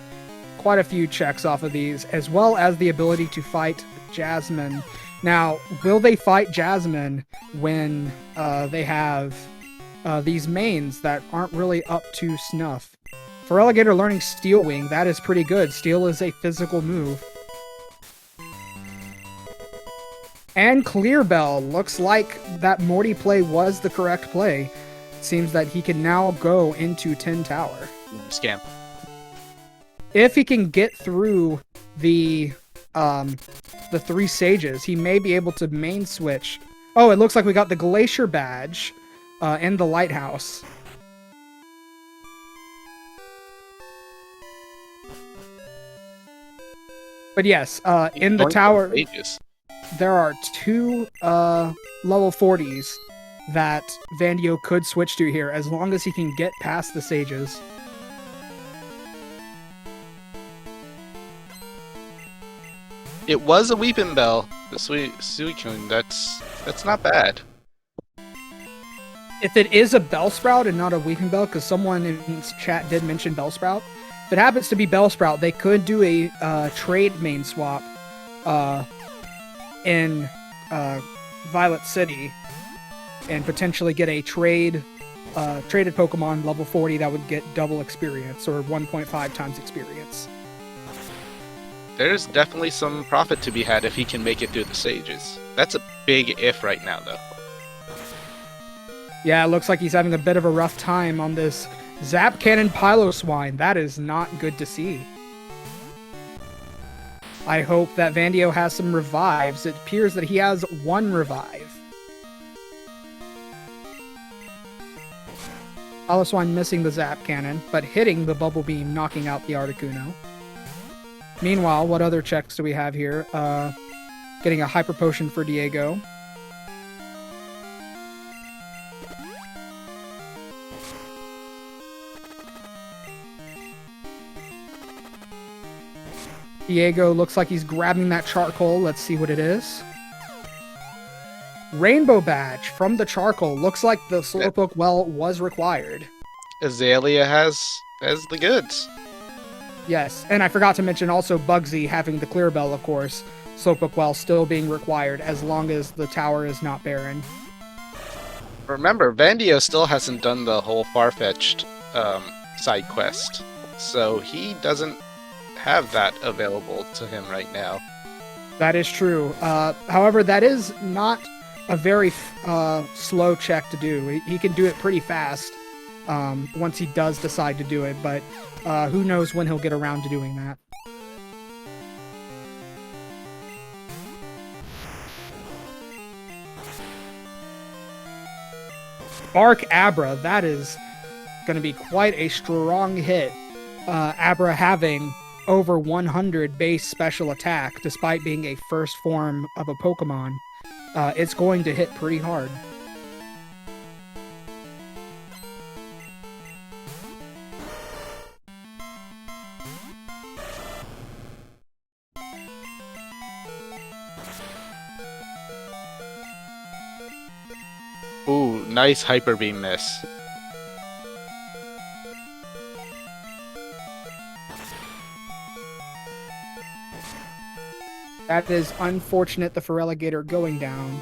quite a few checks off of these, as well as the ability to fight Jasmine. Now, will they fight Jasmine when they have these mains that aren't really up to snuff? For Alligator learning Steel Wing, that is pretty good. Steel is a physical move. And Clear Bell. Looks like that Morty play was the correct play. It seems that he can now go into Tin Tower. Scam. if he can get through the 3 sages, he may be able to main switch. Oh, it looks like we got the Glacier badge and the lighthouse. But yes, in the tower, there are 2 level 40s that Vandio could switch to here, as long as he can get past the sages. It was a Weeping Bell, the Suicune. That's not bad. If it is a Bellsprout and not a Weeping Bell, because someone in chat did mention Bellsprout, if it happens to be Bellsprout, they could do a trade main swap in Violet City and potentially get a traded Pokemon level 40 that would get double experience or 1.5 times experience. There's definitely some profit to be had if he can make it through the sages. That's a big if right now, though. Yeah, it looks like he's having a bit of a rough time on this Zap Cannon Piloswine. That is not good to see. I hope that Vandio has some revives. It appears that he has 1 revive. Piloswine missing the Zap Cannon, but hitting the Bubble Beam, knocking out the Articuno. Meanwhile, what other checks do we have here? Getting a Hyper Potion for Diego. Diego looks like he's grabbing that charcoal. Let's see what it is. Rainbow badge from the charcoal. Looks like the Slowpoke well was required. Azalea has the goods. Yes, and I forgot to mention also Bugsy having the clear bell, of course. Slowpoke well still being required as long as the tower is not barren. Remember, Vandio still hasn't done the whole Farfetch'd side quest, so he doesn't have that available to him right now. That is true. However, that is not a very slow check to do. He can do it pretty fast once he does decide to do it, but who knows when he'll get around to doing that. Bark Abra, that is going to be quite a strong hit. Abra having over 100 base special attack, despite being a first form of a Pokemon. It's going to hit pretty hard. Ooh, nice Hyper Beam miss. That is unfortunate, the Feraligatr going down.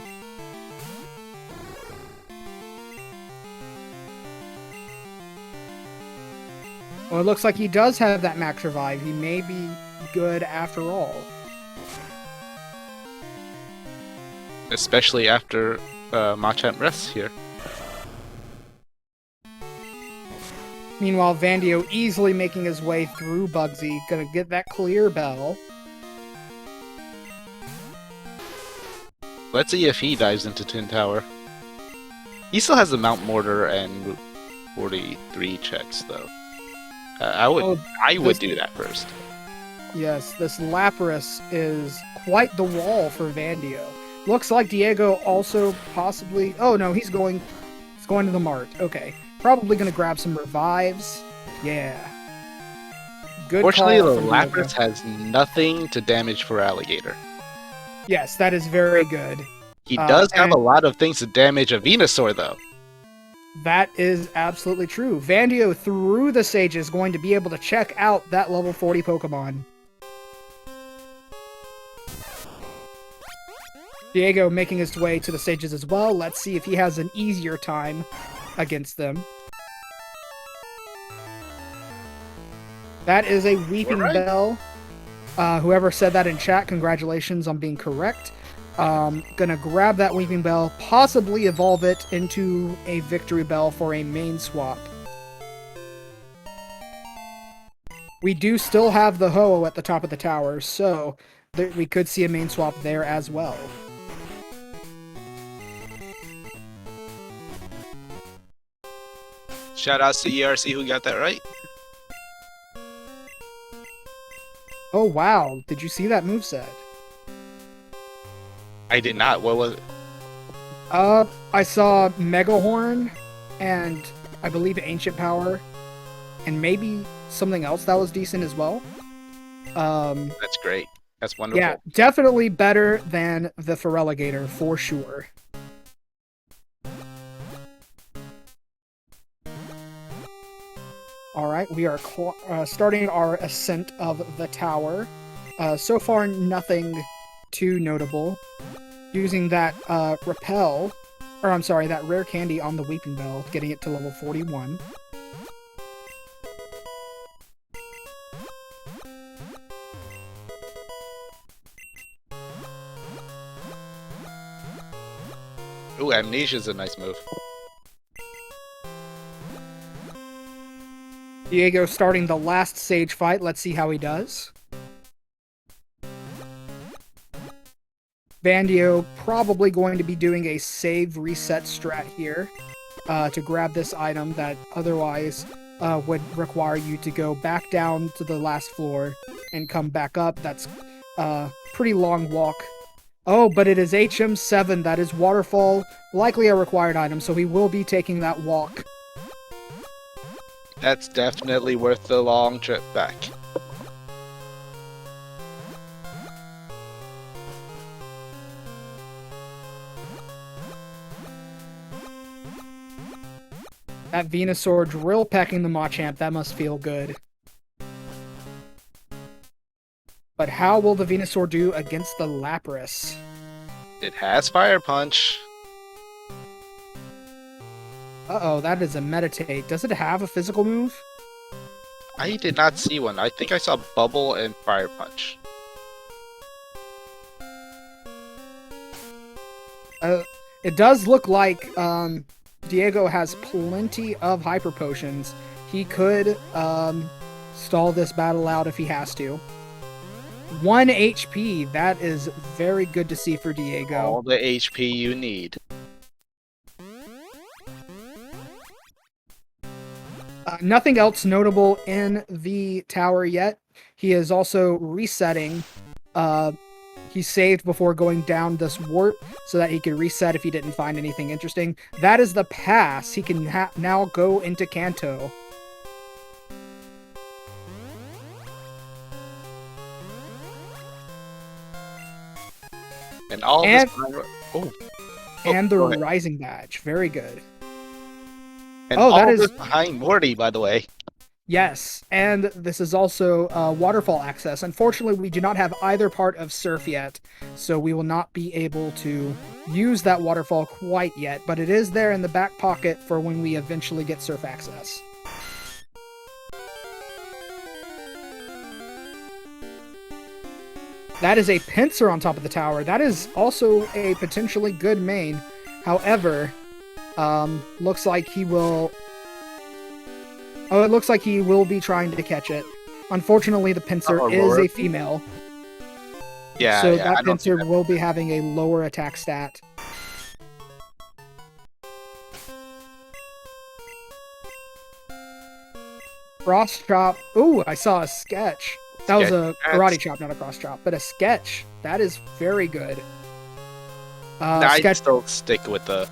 Well, it looks like he does have that max revive. He may be good after all. Especially after Machamp rests here. Meanwhile, Vandio easily making his way through Bugsy. Gonna get that clear bell. Let's see if he dives into Tin Tower. He still has the Mount Mortar and 43 checks, though. I would do that first. Yes, this Lapras is quite the wall for Vandio. Looks like Diego also possibly... Oh, no, he's going to the Mart. Okay. Probably going to grab some revives. Yeah. Good Fortunately, call the from Lapras Diego. has nothing to damage for Alligator. Yes, that is very good. He does have a lot of things to damage a Venusaur, though. That is absolutely true. Vandio, through the Sage, is going to be able to check out that level 40 Pokemon. Diego making his way to the Sages as well. Let's see if he has an easier time against them. That is a Weeping Bell. Whoever said that in chat, congratulations on being correct. Gonna grab that Weeping Bell, possibly evolve it into a Victory Bell for a main swap. We do still have the Ho at the top of the tower, so we could see a main swap there as well. Shout outs to ERC who got that right. Oh wow, did you see that moveset? I did not. What was it? I saw Mega Horn, and I believe Ancient Power, and maybe something else that was decent as well. That's great. That's wonderful. Yeah, definitely better than the Feraligator, for sure. Alright, we are starting our ascent of the tower. So far, nothing too notable. Using that repel, or I'm sorry, that rare candy on the Weeping Bell, getting it to level 41. Ooh, Amnesia's a nice move. Diego starting the last Sage fight. Let's see how he does. Vandio probably going to be doing a save reset strat here to grab this item that otherwise would require you to go back down to the last floor and come back up. That's a pretty long walk. Oh, but it is HM7. That is Waterfall. Likely a required item, so he will be taking that walk. That's definitely worth the long trip back. That Venusaur drill pecking the Machamp, that must feel good. But how will the Venusaur do against the Lapras? It has Fire Punch. Uh-oh, that is a Meditate. Does it have a physical move? I did not see one. I think I saw Bubble and Fire Punch. It does look like Diego has plenty of Hyper Potions. He could stall this battle out if he has to. 1 HP, that is very good to see for Diego. All the HP you need. Nothing else notable in the tower yet. He is also resetting. He saved before going down this warp so that he could reset if he didn't find anything interesting. That is the pass. He can now go into Kanto. And all and, this... and the Rising Badge. Very good. And all that is behind Morty, by the way. Yes, and this is also waterfall access. Unfortunately, we do not have either part of Surf yet, so we will not be able to use that waterfall quite yet, but it is there in the back pocket for when we eventually get Surf access. That is a Pinsir on top of the tower. That is also a potentially good main. However, looks like he will... Oh, it looks like he will be trying to catch it. Unfortunately, the Pinsir is a female. Yeah, so that Pinsir will be having a lower attack stat. Cross Chop. Ooh, I saw a Sketch. That was a Karate Chop, not a Cross Chop, but a Sketch. That is very good. I'd still stick with the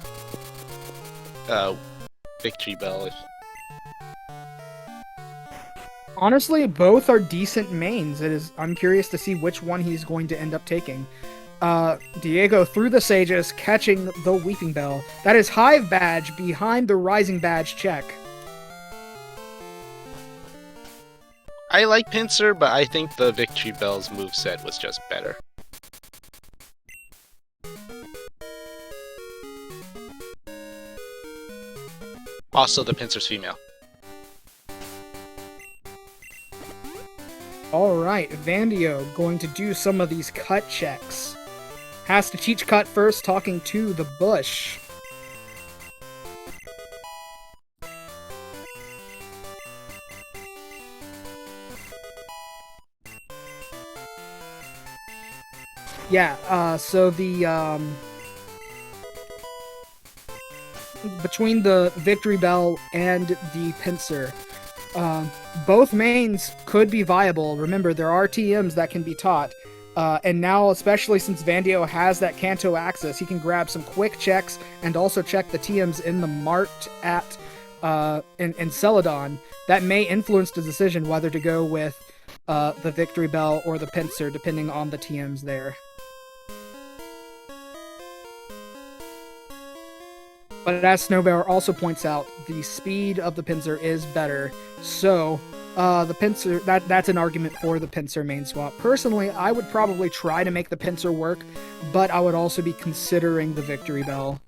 Victory Bell. Honestly, both are decent mains. I'm curious to see which one he's going to end up taking. Diego through the Sages, catching the Weeping Bell. That is Hive Badge behind the Rising Badge check. I like Pinsir, but I think the Victory Bell's moveset was just better. Also, the Pinsir's female. Alright, Vandio going to do some of these cut checks. Has to teach cut first, talking to the bush. Yeah, so the between the Victory Bell and the Pincer, um, both mains could be viable. Remember, there are TMs that can be taught. And now, especially since Vandio has that Kanto access, he can grab some quick checks and also check the TMs in the Mart at in Celadon. That may influence the decision whether to go with the Victory Bell or the Pincer, depending on the TMs there. But as Snowbear also points out, the speed of the Pincer is better. So, the Pincer, that's an argument for the Pincer main swap. Personally, I would probably try to make the Pincer work, but I would also be considering the Victory Bell.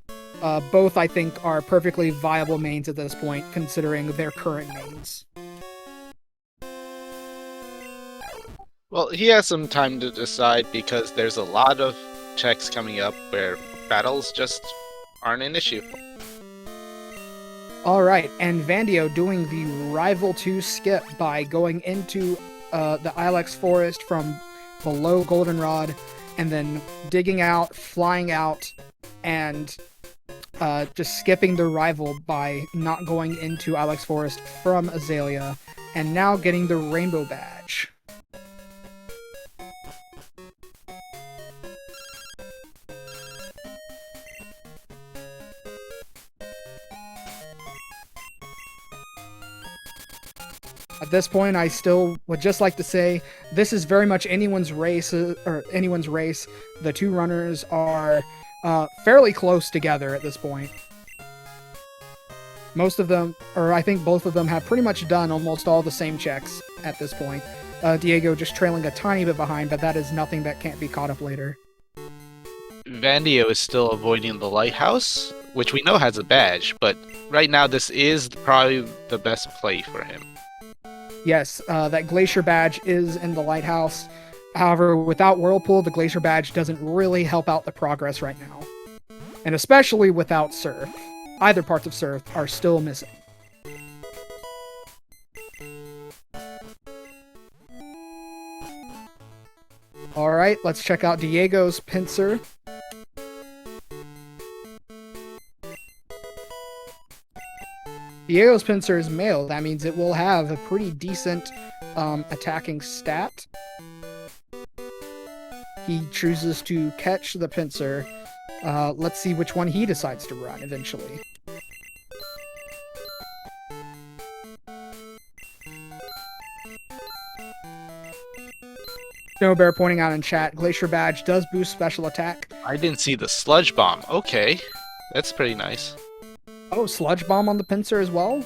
Both, I think, are perfectly viable mains at this point, considering their current mains. Well, he has some time to decide because there's a lot of checks coming up where battles just aren't an issue. Alright, and Vandio doing the Rival 2 skip by going into the Ilex Forest from below Goldenrod, and then digging out, flying out, and just skipping the Rival by not going into Ilex Forest from Azalea, and now getting the Rainbow Badge. At this point, I still would just like to say this is very much anyone's race, The two runners are fairly close together at this point. Most of them, or I think both of them, have pretty much done almost all the same checks at this point. Diego just trailing a tiny bit behind, but that is nothing that can't be caught up later. Vandio is still avoiding the lighthouse, which we know has a badge, but right now this is probably the best play for him. Yes, that Glacier Badge is in the lighthouse. However, without Whirlpool, the Glacier Badge doesn't really help out the progress right now. And especially without Surf. Either parts of Surf are still missing. Alright, let's check out Diego's Pincer. Diego's Pincer is male. That means it will have a pretty decent attacking stat. He chooses to catch the Pincer. Let's see which one he decides to run eventually. Snowbear pointing out in chat, Glacier Badge does boost special attack. I didn't see the Sludge Bomb. Okay, that's pretty nice. Oh, Sludge Bomb on the Pincer as well?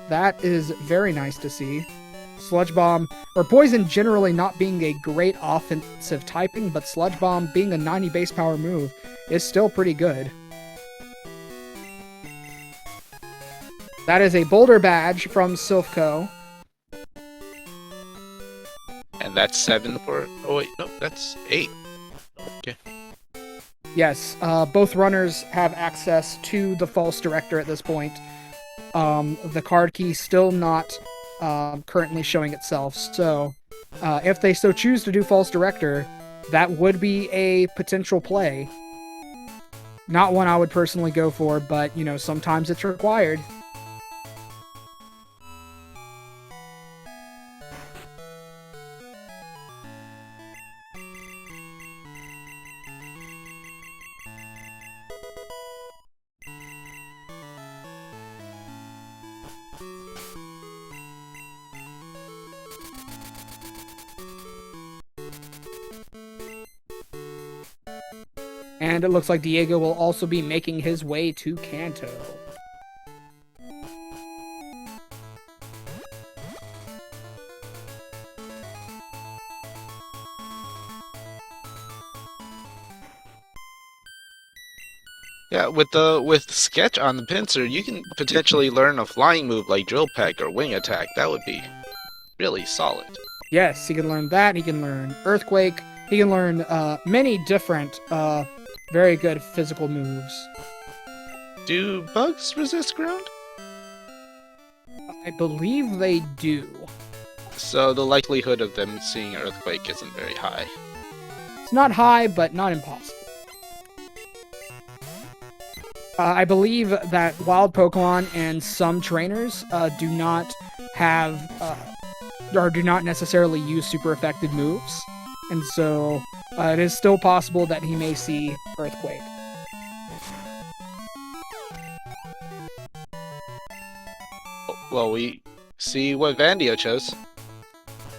That is very nice to see. Sludge Bomb, or Poison generally not being a great offensive typing, but Sludge Bomb being a 90 base power move is still pretty good. That is a Boulder Badge from Silphco. And that's 7 for... Oh wait, no, that's 8. Okay. Yes, both runners have access to the False Director at this point. The card key still not currently showing itself, so if they so choose to do False Director, that would be a potential play. Not one I would personally go for, but, you know, sometimes it's required. And it looks like Diego will also be making his way to Kanto. Yeah, with Sketch on the Pincer, you can potentially learn a flying move like Drill Peck or Wing Attack. That would be really solid. Yes, he can learn that. He can learn Earthquake. He can learn many different very good physical moves. Do bugs resist ground? I believe they do. So the likelihood of them seeing Earthquake isn't very high. It's not high, but not impossible. I believe that wild Pokemon and some trainers do not have or do not necessarily use super effective moves, and so it is still possible that he may see Earthquake. Well, we see what Vandio chose.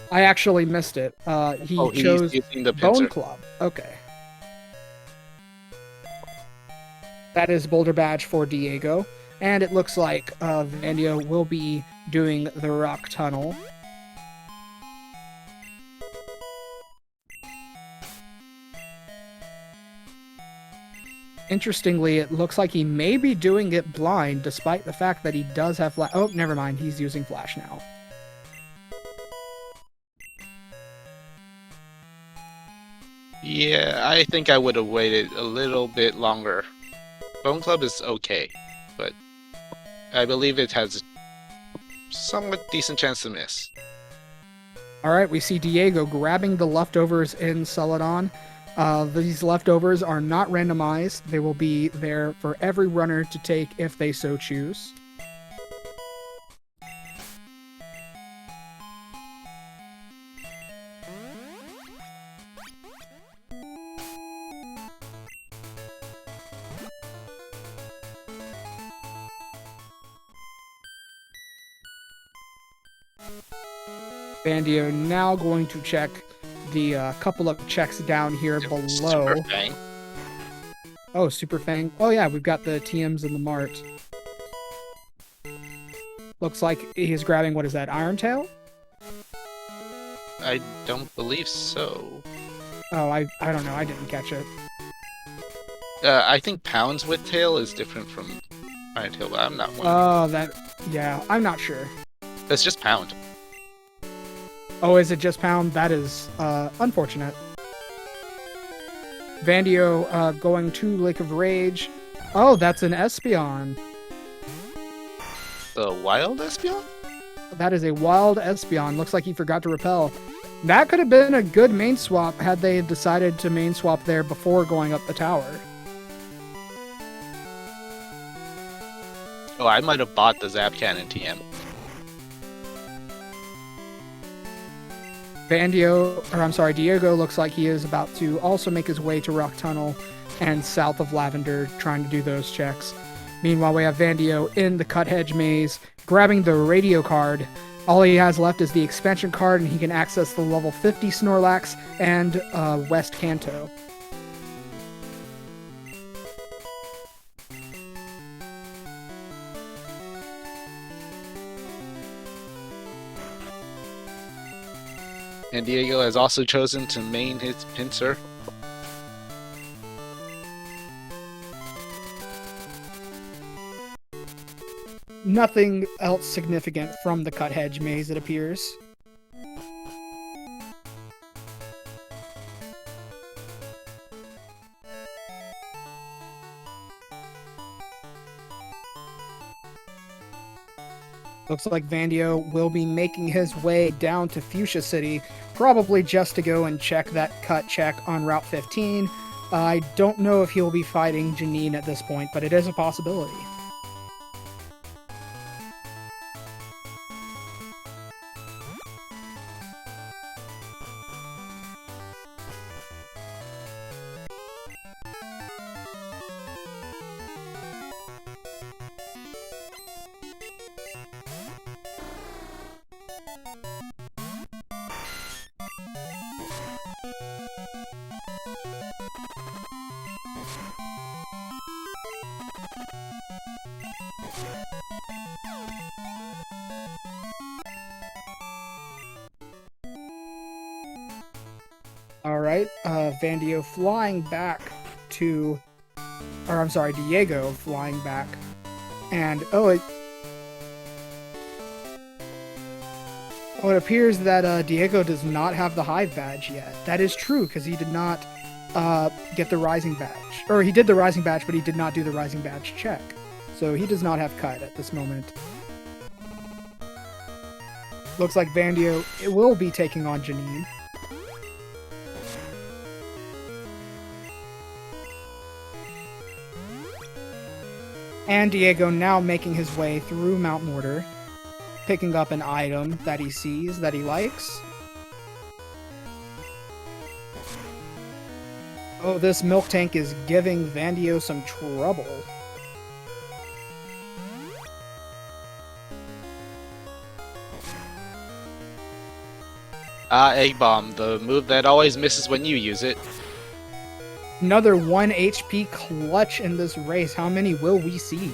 I actually missed it. He chose he's using the Bone pincer. Club. Okay. That is Boulder Badge for Diego. And it looks like Vandio will be doing the Rock Tunnel. Interestingly, it looks like he may be doing it blind, despite the fact that he does have flash. Oh, never mind. He's using flash now. Yeah, I think I would have waited a little bit longer. Bone Club is okay, but I believe it has a somewhat decent chance to miss. Alright, we see Diego grabbing the leftovers in Celadon. These leftovers are not randomized. They will be there for every runner to take if they so choose. Vandio now going to check the couple of checks down here below. Super Fang. Oh, Super Fang. Oh yeah, we've got the TMs in the mart. Looks like he's grabbing, what is that, Iron Tail? I don't believe so. Oh, I don't know. I didn't catch it. I think Pounds with Tail is different from Iron Tail, but I'm not one. Oh, yeah, I'm not sure. It's just Pound. Oh, is it just Pound? That is unfortunate. Vandio going to Lake of Rage. Oh, that's an Espeon. The Wild Espeon? That is a wild Espeon. Looks like he forgot to repel. That could have been a good main swap had they decided to main swap there before going up the tower. Oh, I might have bought the Zap Cannon TM. Diego looks like he is about to also make his way to Rock Tunnel and south of Lavender, trying to do those checks. Meanwhile, we have Vandio in the Cut Hedge Maze, grabbing the radio card. All he has left is the expansion card, and he can access the level 50 Snorlax and West Kanto. And Diego has also chosen to main his pincer. Nothing else significant from the Cut Hedge Maze, it appears. Looks like Vandio will be making his way down to Fuchsia City, probably just to go and check that cut check on Route 15. I don't know if he'll be fighting Janine at this point, but it is a possibility. Alright, Vandio flying back to... Or, I'm sorry, Diego flying back. And, it appears that Diego does not have the Hive Badge yet. That is true, because he did not get the Rising Badge. Or, he did the Rising Badge, but he did not do the Rising Badge check. So, he does not have Cut at this moment. Looks like Vandio will be taking on Janine. And Diego now making his way through Mount Mortar, picking up an item that he sees that he likes. Oh, this milk tank is giving Vandio some trouble. Egg Bomb, the move that always misses when you use it. Another 1 HP clutch in this race. How many will we see?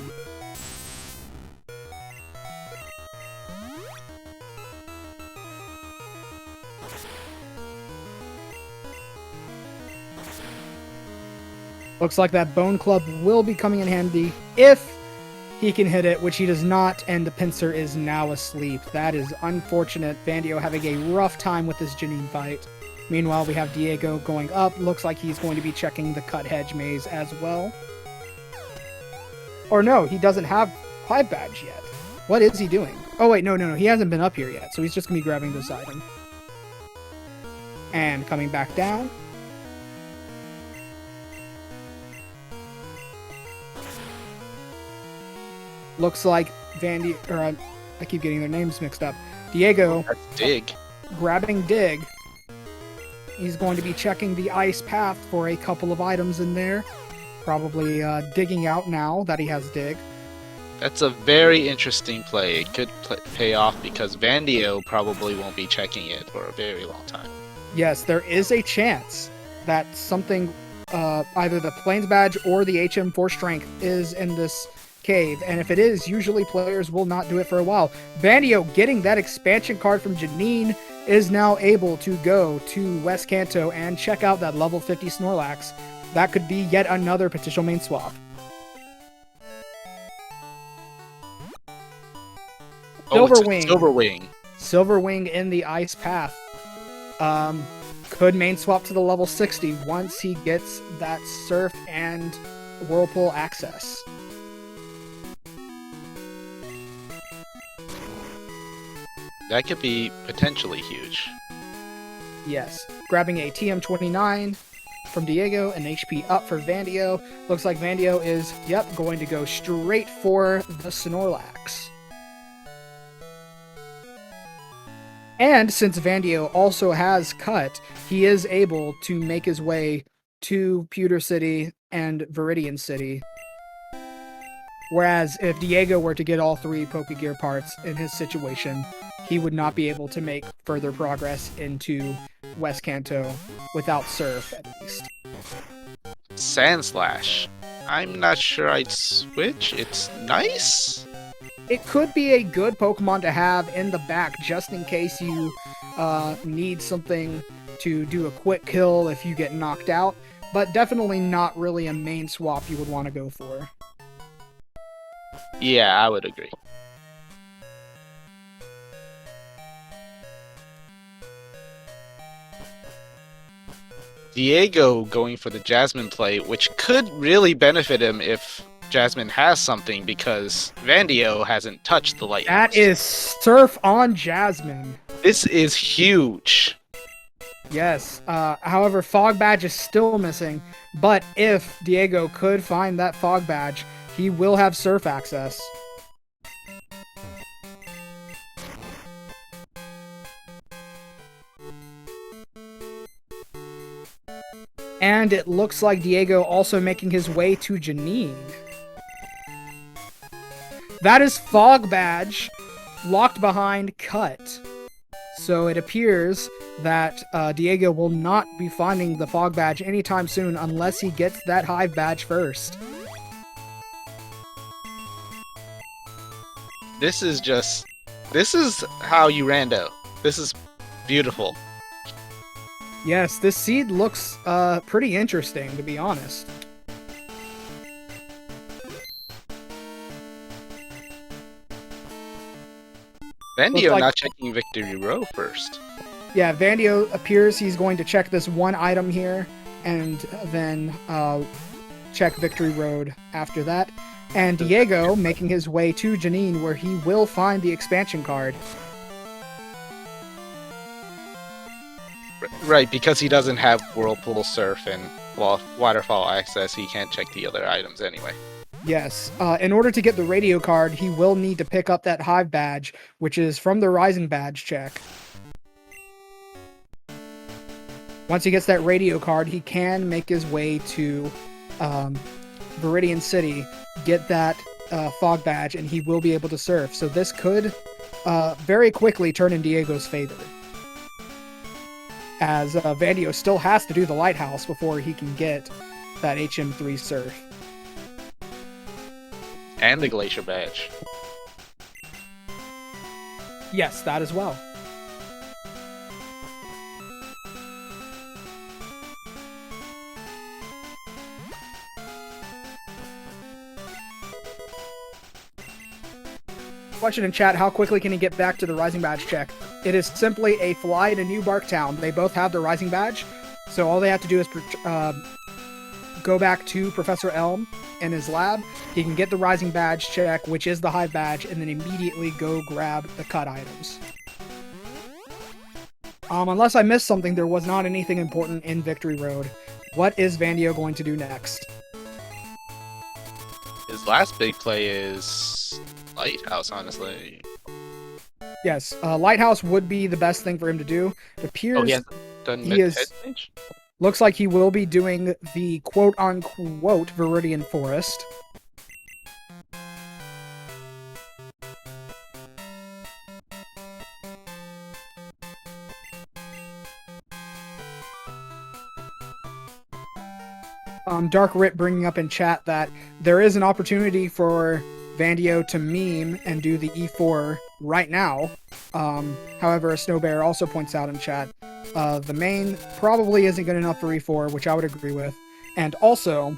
Looks like that Bone Club will be coming in handy if he can hit it, which he does not, and the pincer is now asleep. That is unfortunate. Vandio having a rough time with this Janine fight. Meanwhile, we have Diego going up. Looks like he's going to be checking the cut hedge maze as well. Or no, he doesn't have Hive Badge yet. What is he doing? Oh wait, no. He hasn't been up here yet, so he's just going to be grabbing this item. And coming back down. Looks like Vandy, or I keep getting their names mixed up. Diego. That's Dig. Grabbing Dig. He's going to be checking the ice path for a couple of items in there. Probably digging out now that he has Dig. That's a very interesting play. It could pay off because Vandio probably won't be checking it for a very long time. Yes, there is a chance that something, either the Plains Badge or the HM4 Strength is in this cave, and if it is, usually players will not do it for a while. Vandio getting that expansion card from Janine is now able to go to West Kanto and check out that level 50 Snorlax. That could be yet another potential main swap. Silverwing. Silverwing in the ice path. Could main swap to the level 60 once he gets that Surf and Whirlpool access. That could be potentially huge. Yes. Grabbing a TM29 from Diego, an HP up for Vandio. Looks like Vandio is, going to go straight for the Snorlax. And since Vandio also has Cut, he is able to make his way to Pewter City and Viridian City. Whereas if Diego were to get all 3 Pokegear parts in his situation, he would not be able to make further progress into West Kanto without Surf, at least. Sandslash. I'm not sure I'd switch. It's nice. It could be a good Pokemon to have in the back just in case you need something to do a quick kill if you get knocked out, but definitely not really a main swap you would want to go for. Yeah, I would agree. Diego going for the Jasmine play, which could really benefit him if Jasmine has something, because Vandio hasn't touched the light. That is Surf on Jasmine. This is huge. Yes. However, Fog Badge is still missing, but if Diego could find that Fog Badge, he will have Surf access. And it looks like Diego also making his way to Janine. That is Fog Badge locked behind Cut. So it appears that Diego will not be finding the Fog Badge anytime soon unless he gets that Hive Badge first. This is how you rando. This is beautiful. Yes, this seed looks pretty interesting, to be honest. Vandio not checking Victory Row first. Yeah, Vandio appears he's going to check this one item here, and then check Victory Road after that. And Diego making his way to Janine, where he will find the expansion card. Right, because he doesn't have Whirlpool, Surf, and Waterfall access, he can't check the other items anyway. Yes. In order to get the radio card, he will need to pick up that hive badge, which is from the rising badge check. Once he gets that radio card, he can make his way to Viridian City, get that fog badge, and he will be able to surf. So this could very quickly turn in Diego's favor, as Vandio still has to do the lighthouse before he can get that HM3 surf. And the glacier badge. Yes, that as well. Question in chat, how quickly can he get back to the Rising Badge check? It is simply a fly to New Bark Town. They both have the Rising Badge, so all they have to do is go back to Professor Elm in his lab. He can get the Rising Badge check, which is the Hive Badge, and then immediately go grab the cut items. Unless I missed something, there was not anything important in Victory Road. What is Vandio going to do next? His last big play is Lighthouse, honestly. Yes, Lighthouse would be the best thing for him to do. It appears looks like he will be doing the quote-unquote Viridian Forest. Dark Rit bringing up in chat that there is an opportunity for Vandio to meme and do the E4 right now. However, a Snow Bear also points out in chat the main probably isn't good enough for E4, which I would agree with. And also,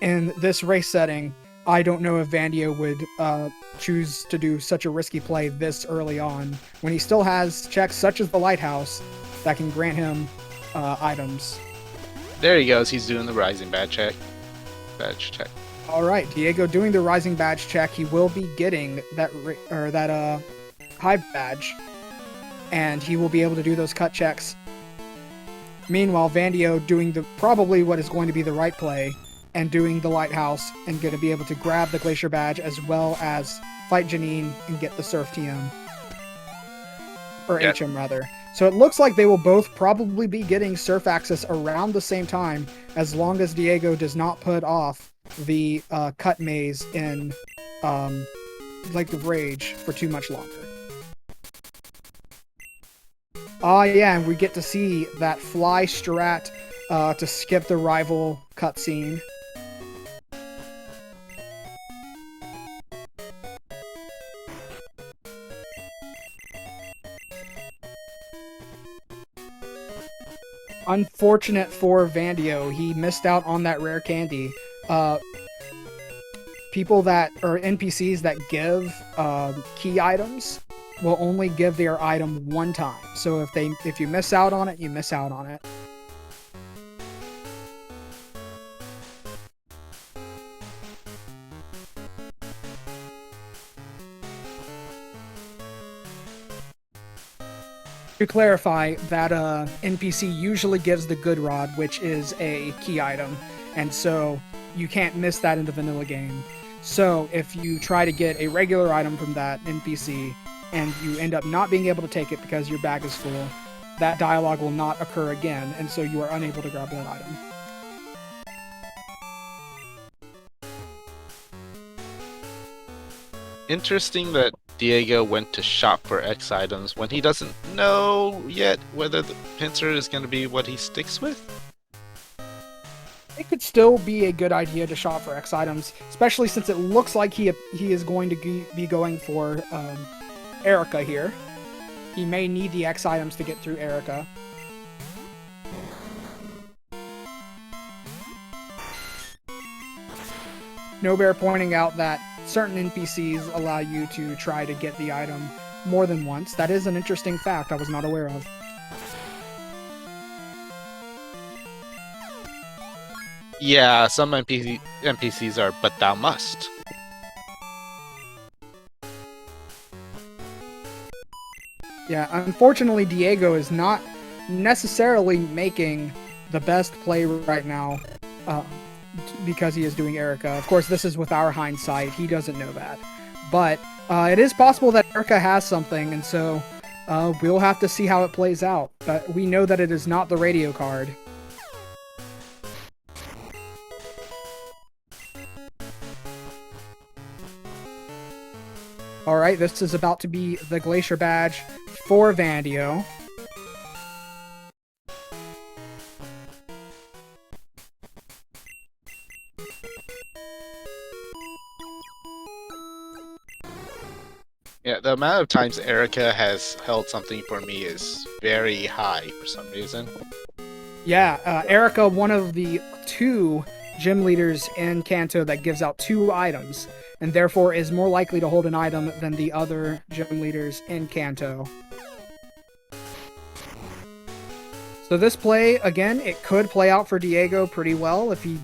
in this race setting, I don't know if Vandio would choose to do such a risky play this early on, when he still has checks such as the Lighthouse that can grant him items. There he goes. He's doing the Rising Badge check. All right, Diego doing the Rising Badge check. He will be getting that Hive Badge, and he will be able to do those cut checks. Meanwhile, Vandio doing probably what is going to be the right play, and doing the Lighthouse, and going to be able to grab the Glacier Badge as well as fight Janine and get the Surf TM. Or HM, rather. So it looks like they will both probably be getting Surf Access around the same time, as long as Diego does not put off the cut maze in Lake of Rage for too much longer. Yeah, and we get to see that fly strat to skip the rival cutscene. Unfortunate for Vandio, he missed out on that rare candy. People that are NPCs that give key items will only give their item one time. So if you miss out on it, you miss out on it. To clarify, that NPC usually gives the Good Rod, which is a key item, and so you can't miss that in the vanilla game. So if you try to get a regular item from that NPC and you end up not being able to take it because your bag is full, that dialogue will not occur again, and so you are unable to grab that item. Interesting that Diego went to shop for X items when he doesn't know yet whether the pincer is going to be what he sticks with. It could still be a good idea to shop for X items, especially since it looks like he is going to be going for Erica here. He may need the X items to get through Erica. No Bear pointing out that certain NPCs allow you to try to get the item more than once. That is an interesting fact I was not aware of. Yeah, some NPCs are, but thou must. Yeah, unfortunately, Diego is not necessarily making the best play right now. because he is doing Erica. Of course, this is with our hindsight. He doesn't know that. But it is possible that Erica has something, and so we'll have to see how it plays out. But we know that it is not the radio card. Alright, this is about to be the Glacier Badge for Vandio. Yeah, the amount of times Erica has held something for me is very high for some reason. Yeah, Erica, one of the 2 gym leaders in Kanto that gives out 2 items, and therefore is more likely to hold an item than the other gym leaders in Kanto. So this play, again, it could play out for Diego pretty well if he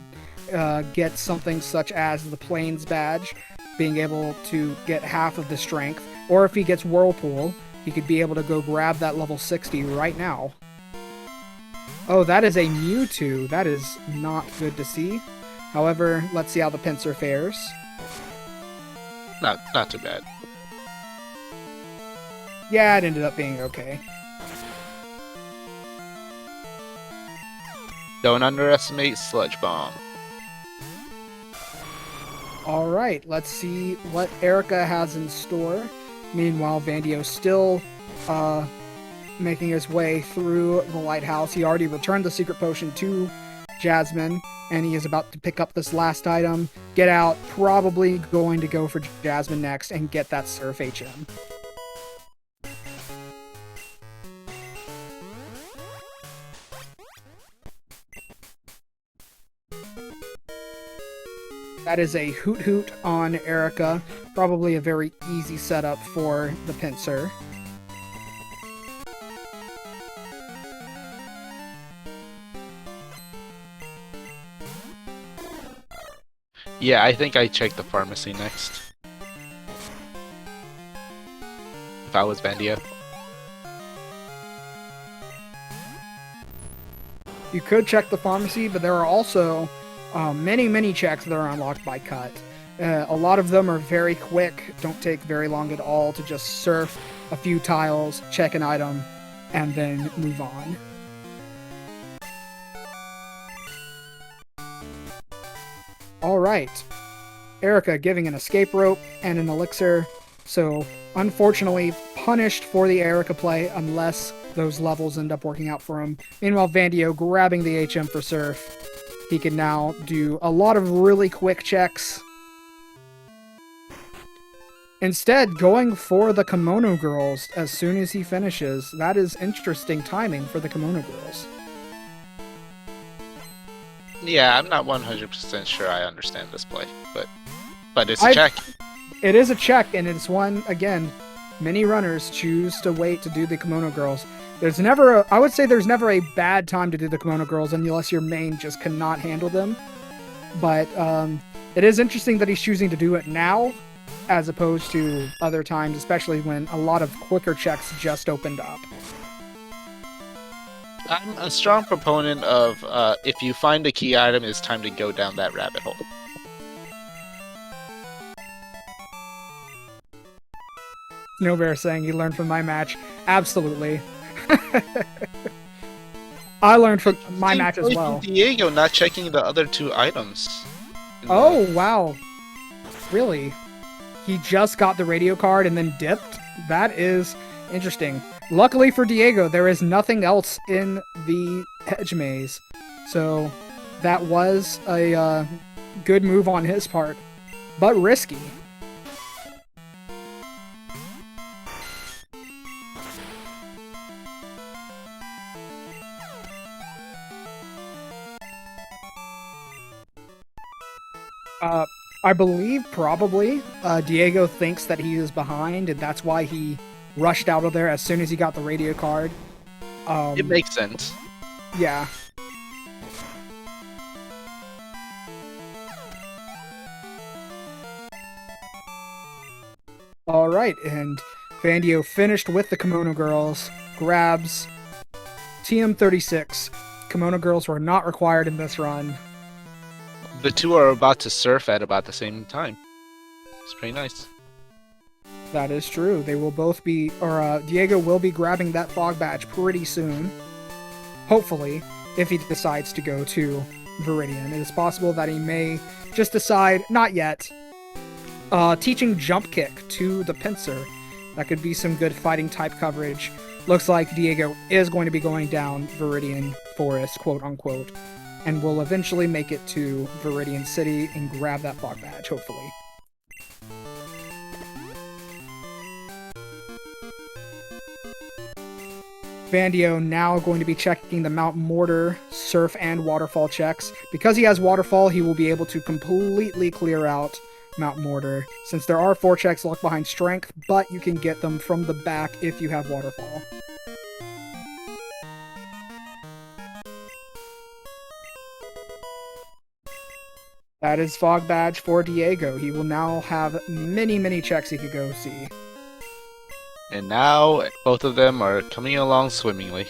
gets something such as the Plains Badge, being able to get half of the strength, or if he gets Whirlpool, he could be able to go grab that level 60 right now. Oh, that is a Mewtwo. That is not good to see. However, let's see how the pincer fares. Not too bad. Yeah, it ended up being okay. Don't underestimate Sludge Bomb. Alright, let's see what Erica has in store. Meanwhile, Vandio's still making his way through the lighthouse. He already returned the secret potion to Jasmine, and he is about to pick up this last item, get out, probably going to go for Jasmine next and get that Surf HM. That is a Hoot Hoot on Erica. Probably a very easy setup for the pincer. Yeah, I think I check the pharmacy next. If I was Vandio. You could check the pharmacy, but there are also many checks that are unlocked by cut. A lot of them are very quick, don't take very long at all to just surf a few tiles, check an item, and then move on. Alright, Erica giving an escape rope and an elixir, so unfortunately punished for the Erica play unless those levels end up working out for him. Meanwhile, Vandio grabbing the HM for Surf. He can now do a lot of really quick checks. Instead, going for the Kimono Girls as soon as he finishes. That is interesting timing for the Kimono Girls. Yeah, I'm not 100% sure I understand this play, but it's a check. It is a check, and it's one, again, many runners choose to wait to do the Kimono Girls. There's never I would say there's never a bad time to do the Kimono Girls unless your main just cannot handle them. But it is interesting that he's choosing to do it now as opposed to other times, especially when a lot of quicker checks just opened up. I'm a strong proponent of if you find a key item, it's time to go down that rabbit hole. Snowbear saying he learned from my match. Absolutely. I learned from my match as well. Diego not checking the other 2 items. Oh, wow. Really? He just got the radio card and then dipped? That is interesting. Luckily for Diego, there is nothing else in the hedge maze. So that was a good move on his part, but risky. I believe probably Diego thinks that he is behind, and that's why he rushed out of there as soon as he got the radio card. It makes sense. Yeah. Alright, and Vandio finished with the Kimono Girls, grabs TM36. Kimono Girls were not required in this run. the two are about to surf at about the same time. It's pretty nice. That is true. They will both be, or Diego will be grabbing that fog badge pretty soon. Hopefully, if he decides to go to Viridian. It is possible that he may just decide, not yet, teaching jump kick to the pincer. That could be some good fighting type coverage. Looks like Diego is going to be going down Viridian Forest, quote unquote, and will eventually make it to Viridian City and grab that fog badge, hopefully. Vandio now going to be checking the Mount Mortar, Surf, and Waterfall checks. Because he has Waterfall, he will be able to completely clear out Mount Mortar, since there are 4 checks locked behind Strength, but you can get them from the back if you have Waterfall. That is Fog Badge for Diego. He will now have many, many checks he could go see. And now both of them are coming along swimmingly.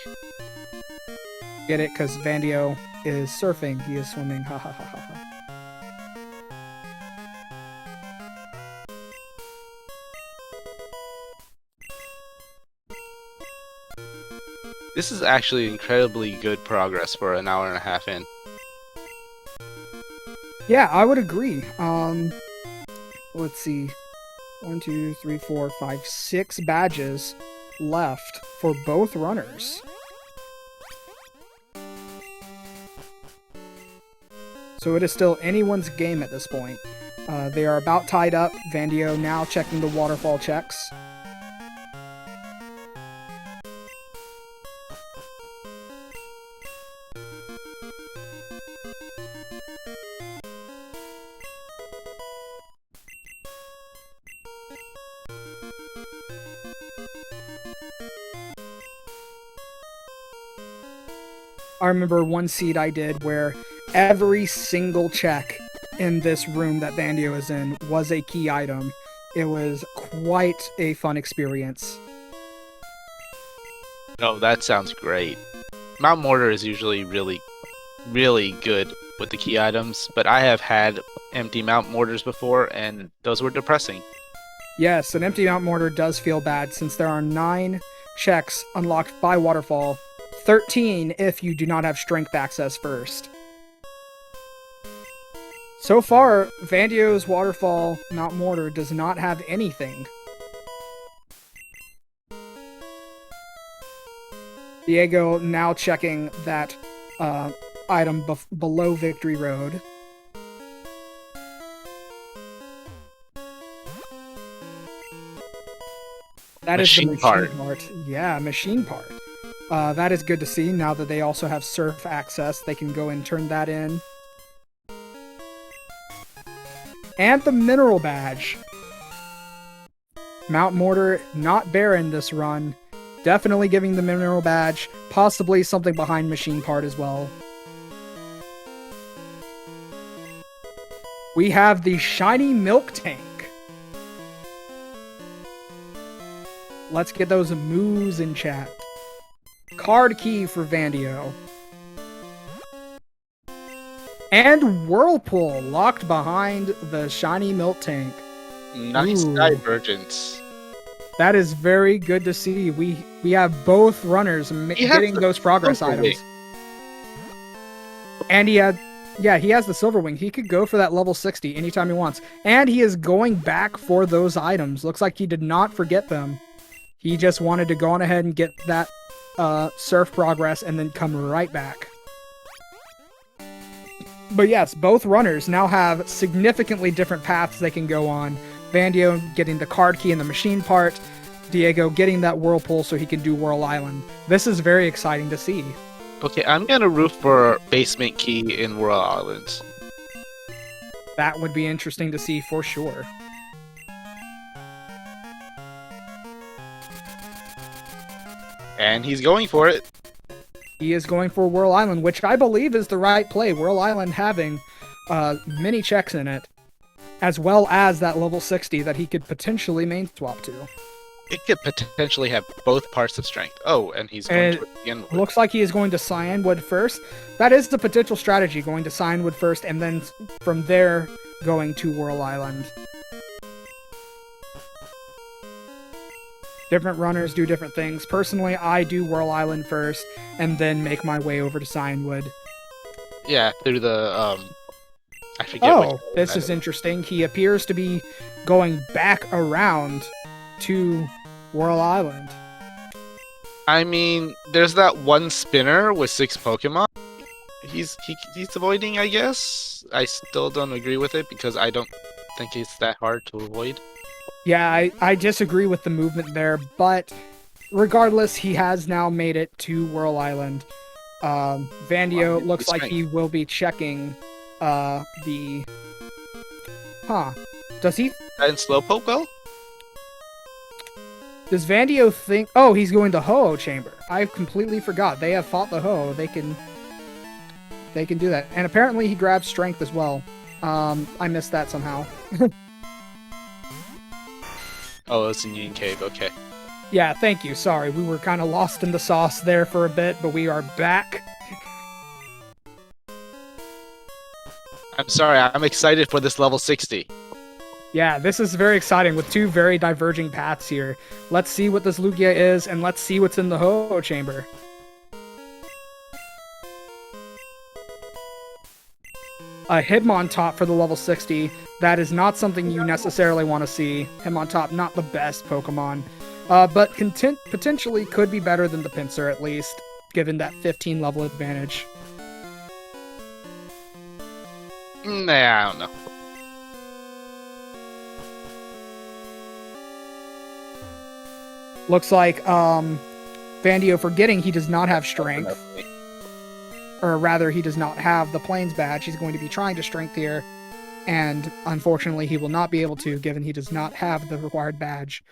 Get it? Because Vandio is surfing. He is swimming. Ha ha ha ha ha. This is actually incredibly good progress for an hour and a half in. Yeah, I would agree. Let's see. 1, 2, 3, 4, 5, 6 badges left for both runners. So it is still anyone's game at this point. They are about tied up. Vandio now checking the waterfall checks. I remember one seed I did where every single check in this room that Vandio is in was a key item. It was quite a fun experience. Oh, that sounds great. Mount Mortar is usually really good with the key items, but I have had empty Mount Mortars before, and those were depressing. Yes, an empty Mount Mortar does feel bad since there are 9 checks unlocked by Waterfall, 13 if you do not have Strength access first. So far, Vandio's Waterfall Mount Mortar does not have anything. Diego now checking that item below Victory Road. That is the machine part. Yeah, machine part. That is good to see. Now that they also have surf access, they can go and turn that in. And the mineral badge. Mount Mortar not barren this run. Definitely giving the mineral badge. Possibly something behind machine part as well. We have the shiny milk tank. Let's get those moves in chat. Card key for Vandio. And Whirlpool locked behind the shiny milk tank. Nice divergence. That is very good to see. We have both runners getting those progress items. And he has the Silver Wing. He could go for that level 60 anytime he wants. And he is going back for those items. Looks like he did not forget them. He just wanted to go on ahead and get that surf progress and then come right back. But yes, both runners now have significantly different paths they can go on. Vandio getting the card key and the machine part. Diego getting that Whirlpool so he can do Whirl Island. This is very exciting to see. Okay, I'm gonna root for basement key in Whirl Island. That would be interesting to see for sure. And he's going for it. He is going for Whirl Island, which I believe is the right play. Whirl Island having many checks in it, as well as that level 60 that he could potentially main swap to. It could potentially have both parts of strength. Oh, and he's going And to begin with. looks like he is going to Cyanwood first. That is the potential strategy, going to Cyanwood first, and then from there going to Whirl Island. Different runners do different things. Personally, I do Whirl Island first, and then make my way over to Cyanwood. Yeah, through the I forget. Oh, this is interesting. He appears to be going back around to Whirl Island. I mean, there's that one spinner with 6 Pokemon. He's avoiding, I guess. I still don't agree with it because I don't think it's that hard to avoid. Yeah, I disagree with the movement there, but regardless, he has now made it to Whirl Island. Vandio looks like he will be checking the... Huh. Does he... And Slowpoke well? Does Vandio think... Oh, he's going to Ho-Oh Chamber. I completely forgot. They have fought the Ho-Oh. They can do that. And apparently he grabs Strength as well. I missed that somehow. Oh, it's in Union Cave. Okay. Yeah, thank you. Sorry, we were kind of lost in the sauce there for a bit, but we are back. I'm sorry. I'm excited for this level 60. Yeah, this is very exciting with two very diverging paths here. Let's see what this Lugia is, and let's see what's in the Ho-Oh Chamber. A Hitmontop for the level 60. That is not something you necessarily want to see. Hitmontop, not the best Pokemon. But potentially could be better than the Pinsir at least, given that 15 level advantage. Nah, I don't know. Looks like Vandio forgetting he does not have Strength. Or rather, he does not have the Plains badge. He's going to be trying to Strength here. And unfortunately, he will not be able to, given he does not have the required badge.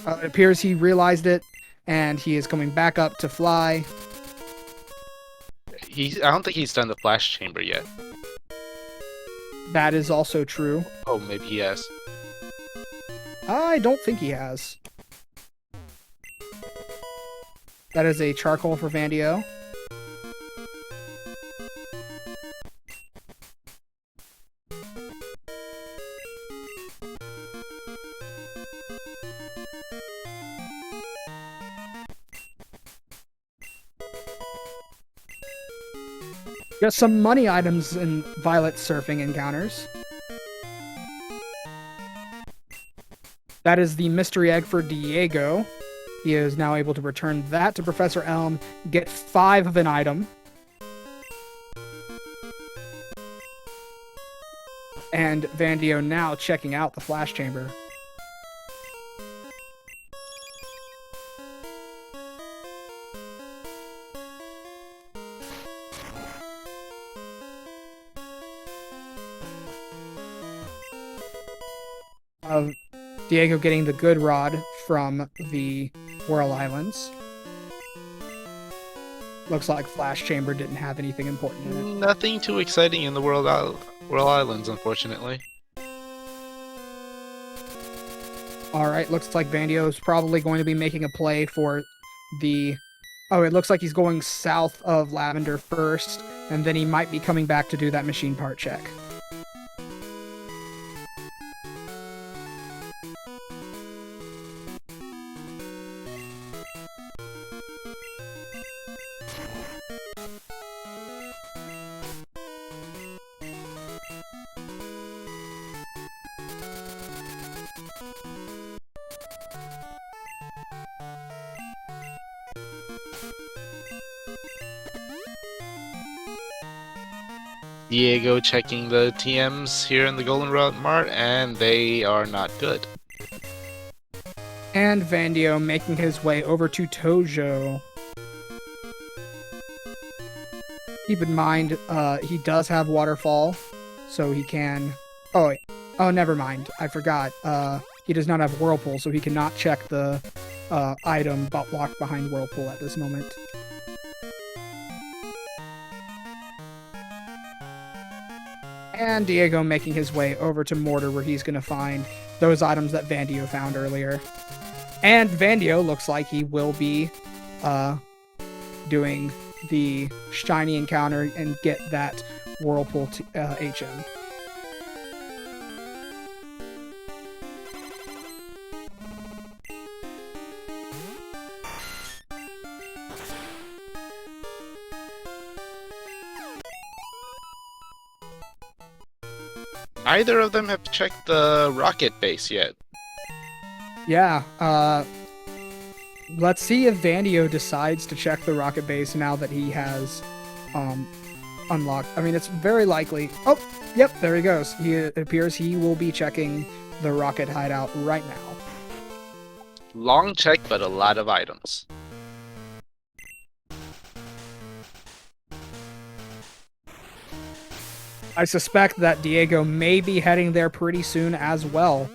It appears he realized it, and he is coming back up to fly. I don't think he's done the Flash Chamber yet. That is also true. Oh, maybe he has. I don't think he has. That is a Charcoal for Vandio. Got some money items in Violet Surfing encounters. That is the Mystery Egg for Diego. He is now able to return that to Professor Elm, get 5 of an item. And Vandio now checking out the Flash Chamber. Diego getting the good rod from the Whirl Islands. Looks like Flash Chamber didn't have anything important in it. Nothing too exciting in the Whirl Islands, unfortunately. Alright, looks like Vandio is probably going to be making a play for the... Oh, it looks like he's going south of Lavender first, and then he might be coming back to do that machine part check. Diego checking the TMs here in the Goldenrod Mart, and they are not good. And Vandio making his way over to Tojo. Keep in mind, he does have Waterfall, so he can... Oh, wait. Oh, never mind. I forgot. He does not have Whirlpool, so he cannot check the item blocked behind Whirlpool at this moment. And Diego making his way over to Mortar, where he's going to find those items that Vandio found earlier. And Vandio looks like he will be doing the shiny encounter and get that Whirlpool HM. Neither of them have checked the rocket base yet. Yeah, let's see if Vandio decides to check the rocket base now that he has unlocked. I mean, it's very likely. Oh, yep, there he goes. It appears he will be checking the rocket hideout right now. Long check, but a lot of items. I suspect that Diego may be heading there pretty soon as well.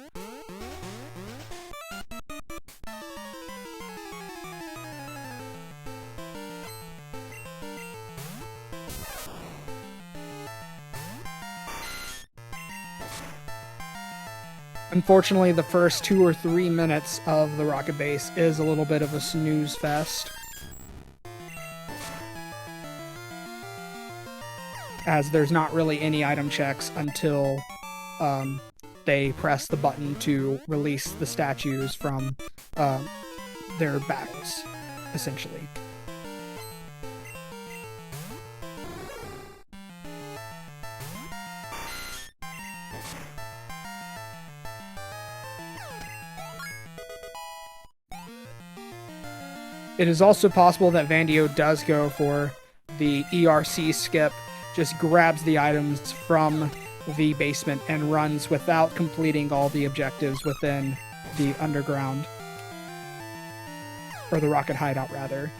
Unfortunately, the first 2 or 3 minutes of the rocket base is a little bit of a snooze fest, as there's not really any item checks until they press the button to release the statues from their battles, essentially. It is also possible that Vandio does go for the ERC skip, just grabs the items from the basement and runs without completing all the objectives within the underground, or the rocket hideout rather.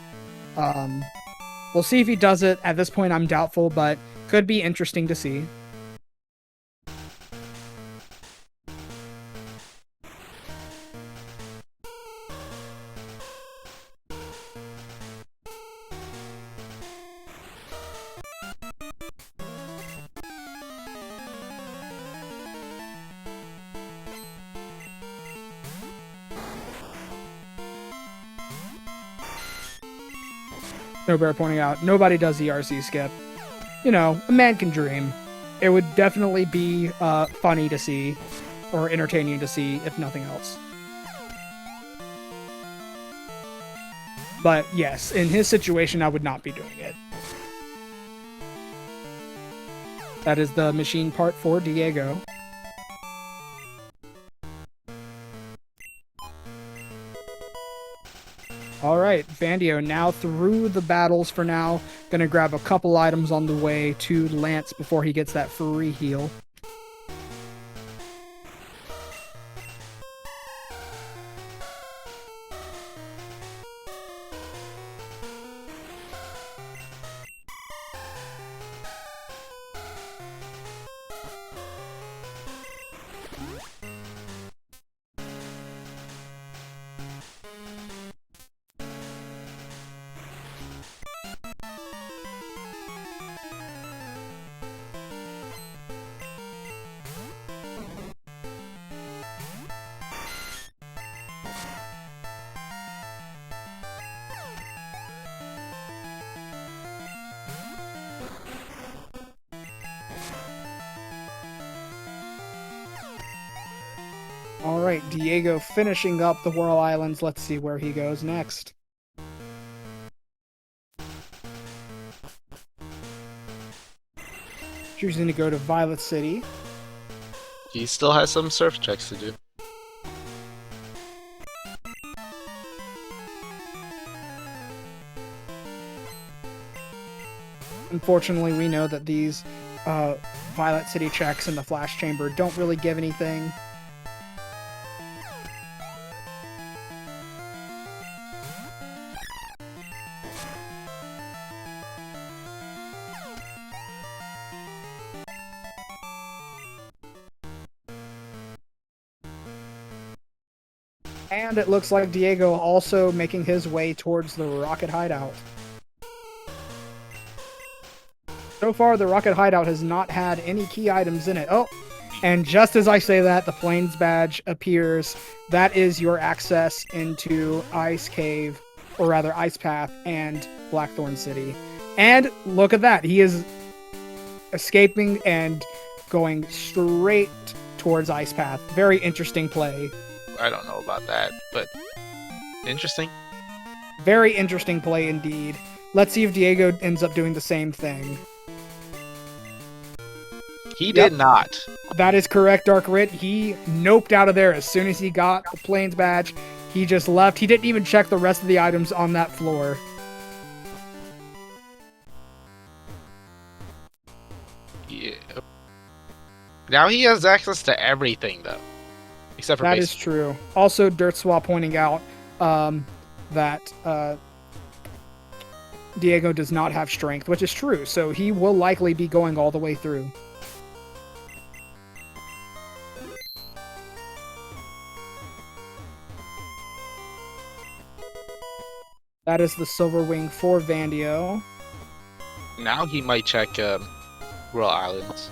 We'll see if he does it. At this point I'm doubtful, but could be interesting to see. No Bear pointing out, nobody does ERC skip. You know, a man can dream. It would definitely be funny to see, or entertaining to see, if nothing else. But yes, in his situation, I would not be doing it. That is the machine part for Diego. Alright, Vandio now through the battles for now. Gonna grab a couple items on the way to Lance before he gets that free heal. Alright, Diego finishing up the Whirl Islands. Let's see where he goes next. Choosing to go to Violet City. He still has some surf checks to do. Unfortunately, we know that these Violet City checks in the Flash Chamber don't really give anything. And it looks like Diego also making his way towards the rocket hideout. So far, the rocket hideout has not had any key items in it. Oh, And just as I say that, the Plains badge appears. That is your access into Ice Cave, or rather Ice Path and Blackthorn City. And look at that. He is escaping and going straight towards Ice Path. Very interesting play. I don't know about that, but interesting. Very interesting play indeed. Let's see if Diego ends up doing the same thing. He did not. That is correct, Dark Rit. He noped out of there as soon as he got the Plains badge. He just left. He didn't even check the rest of the items on that floor. Yeah. Now he has access to everything, though. Except for That basic. is true. Also, Dirtswa pointing out that Diego does not have strength, which is true. So he will likely be going all the way through. That is the Silver Wing for Vandio. Now he might check Royal Islands.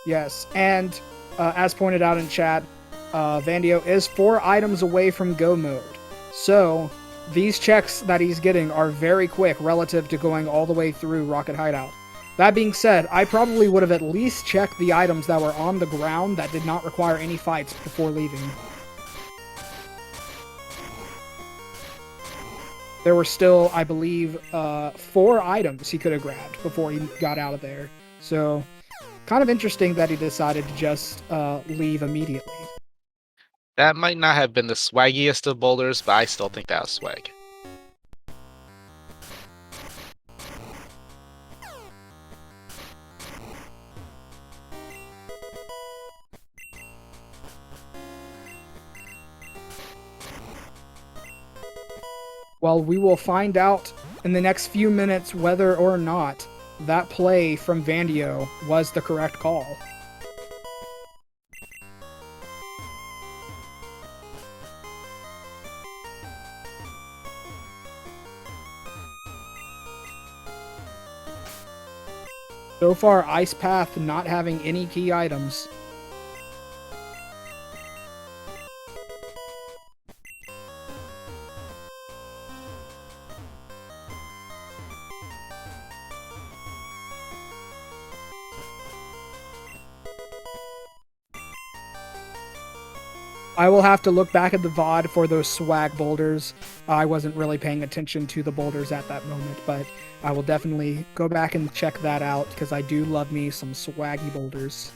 Yes, and as pointed out in chat, Vandio is 4 items away from go mode. So these checks that he's getting are very quick relative to going all the way through Rocket Hideout. That being said, I probably would have at least checked the items that were on the ground that did not require any fights before leaving. There were still, I believe, 4 items he could have grabbed before he got out of there. So, kind of interesting that he decided to just leave immediately. That might not have been the swaggiest of boulders, but I still think that was swag. Well, we will find out in the next few minutes whether or not that play from Vandio was the correct call. So far, Ice Path not having any key items. I will have to look back at the VOD for those swag boulders. I wasn't really paying attention to the boulders at that moment, but I will definitely go back and check that out because I do love me some swaggy boulders.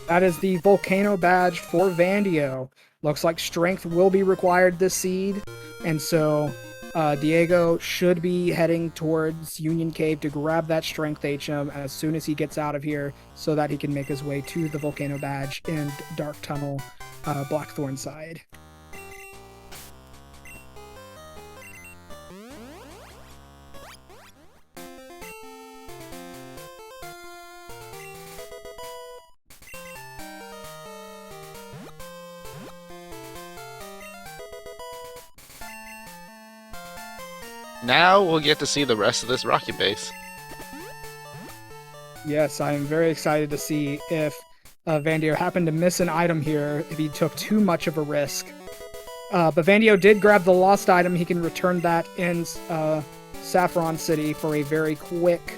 That is the Volcano badge for Vandio. Looks like strength will be required this seed, and so Diego should be heading towards Union Cave to grab that strength HM as soon as he gets out of here so that he can make his way to the Volcano badge and Dark Tunnel Blackthorn side. Now we'll get to see the rest of this rocket base. Yes, I am very excited to see if Vandio happened to miss an item here, if he took too much of a risk. But Vandio did grab the lost item. He can return that in Saffron City for a very quick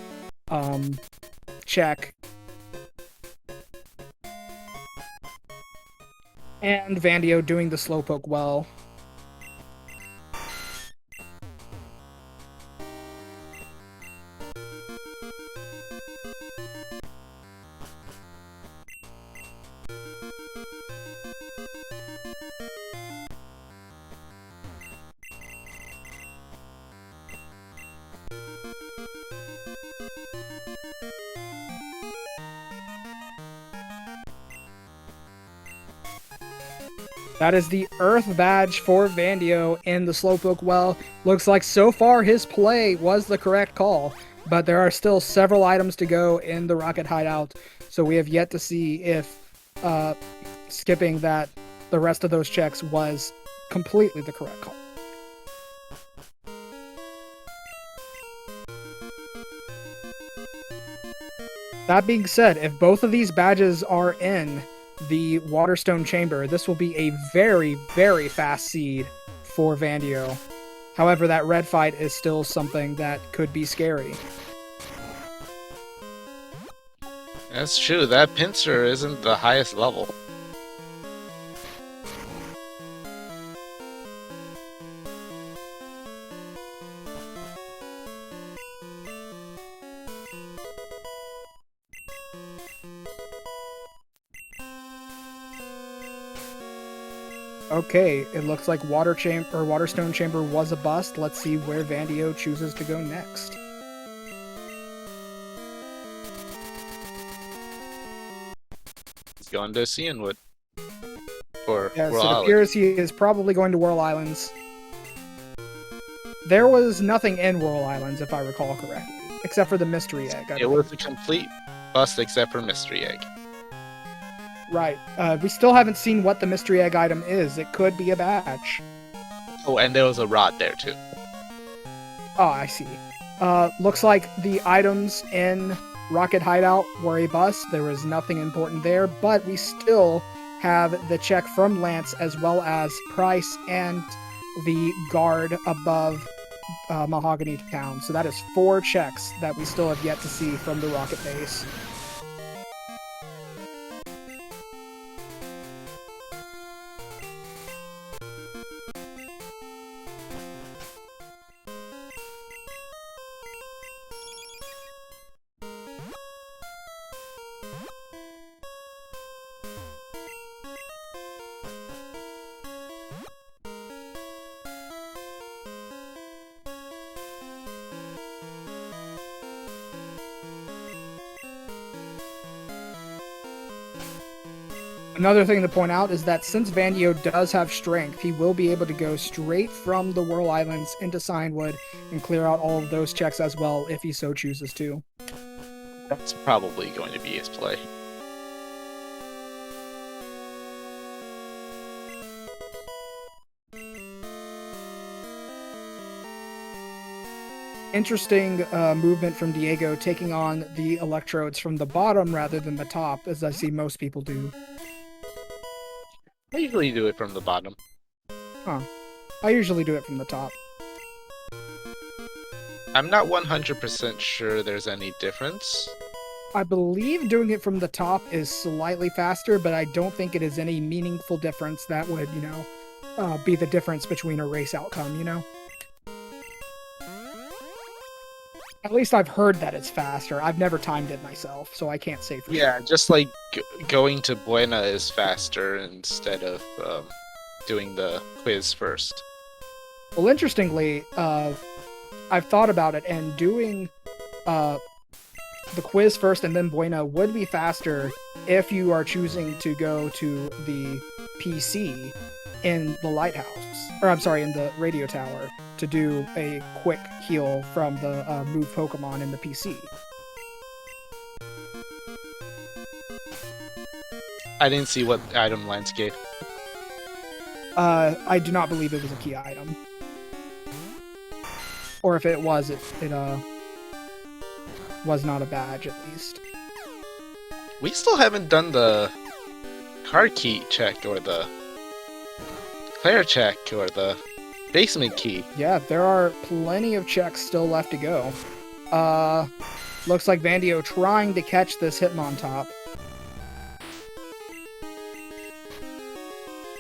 check. And Vandio doing the slowpoke well. That is the Earth badge for Vandio in the Slowpoke well. Looks like so far his play was the correct call, but there are still several items to go in the Rocket Hideout, so we have yet to see if skipping the rest of those checks was completely the correct call. That being said, if both of these badges are in the Waterstone Chamber, this will be a very, very fast seed for Vandio. However, that red fight is still something that could be scary. That's true. That pincer isn't the highest level. Okay, it looks like Waterstone Chamber was a bust. Let's see where Vandio chooses to go next. He's going to Cianwood. Or Yes, Whirl it Island. appears he is probably going to Whirl Islands. There was nothing in Whirl Islands, if I recall correctly, except for the mystery egg. It was a complete bust except for mystery egg. Right. We still haven't seen what the mystery egg item is. It could be a badge. Oh, and there was a rod there too. Oh, I see. Looks like the items in Rocket Hideout were a bust. There was nothing important there, but we still have the check from Lance as well as Price and the guard above Mahogany Town. So that is 4 checks that we still have yet to see from the Rocket Base. Another thing to point out is that since Vandio does have strength, he will be able to go straight from the Whirl Islands into Signwood and clear out all of those checks as well if he so chooses to. That's probably going to be his play. Interesting movement from Diego, taking on the electrodes from the bottom rather than the top, as I see most people do. I usually do it from the bottom. Huh. I usually do it from the top. I'm not 100% sure there's any difference. I believe doing it from the top is slightly faster, but I don't think it is any meaningful difference that would, be the difference between a race outcome, At least I've heard that it's faster. I've never timed it myself, so I can't say for sure. Yeah, just like going to Buena is faster instead of doing the quiz first. Well, interestingly, I've thought about it, and doing the quiz first and then Buena would be faster if you are choosing to go to the PC in the lighthouse, or I'm sorry, in the radio tower, to do a quick heal from the move Pokemon in the PC. I didn't see what item landscape. I do not believe it was a key item. Or if it was, it was not a badge, at least. We still haven't done the card key check or the player check or the basement key. Yeah, there are plenty of checks still left to go. Looks like Vandio trying to catch this Hitmontop.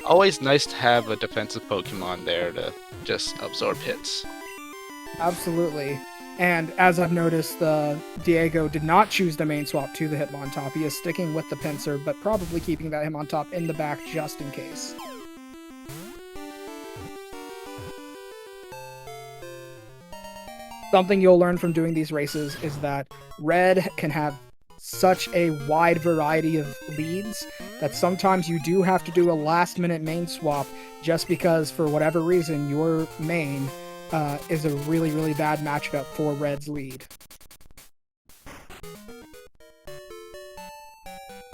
Always nice to have a defensive Pokemon there to just absorb hits. Absolutely. And as I've noticed, Diego did not choose the main swap to the Hitmontop. He is sticking with the Pinsir, but probably keeping that Hitmontop in the back just in case. Something you'll learn from doing these races is that Red can have such a wide variety of leads that sometimes you do have to do a last-minute main swap just because, for whatever reason, your main is a really, really bad matchup for Red's lead.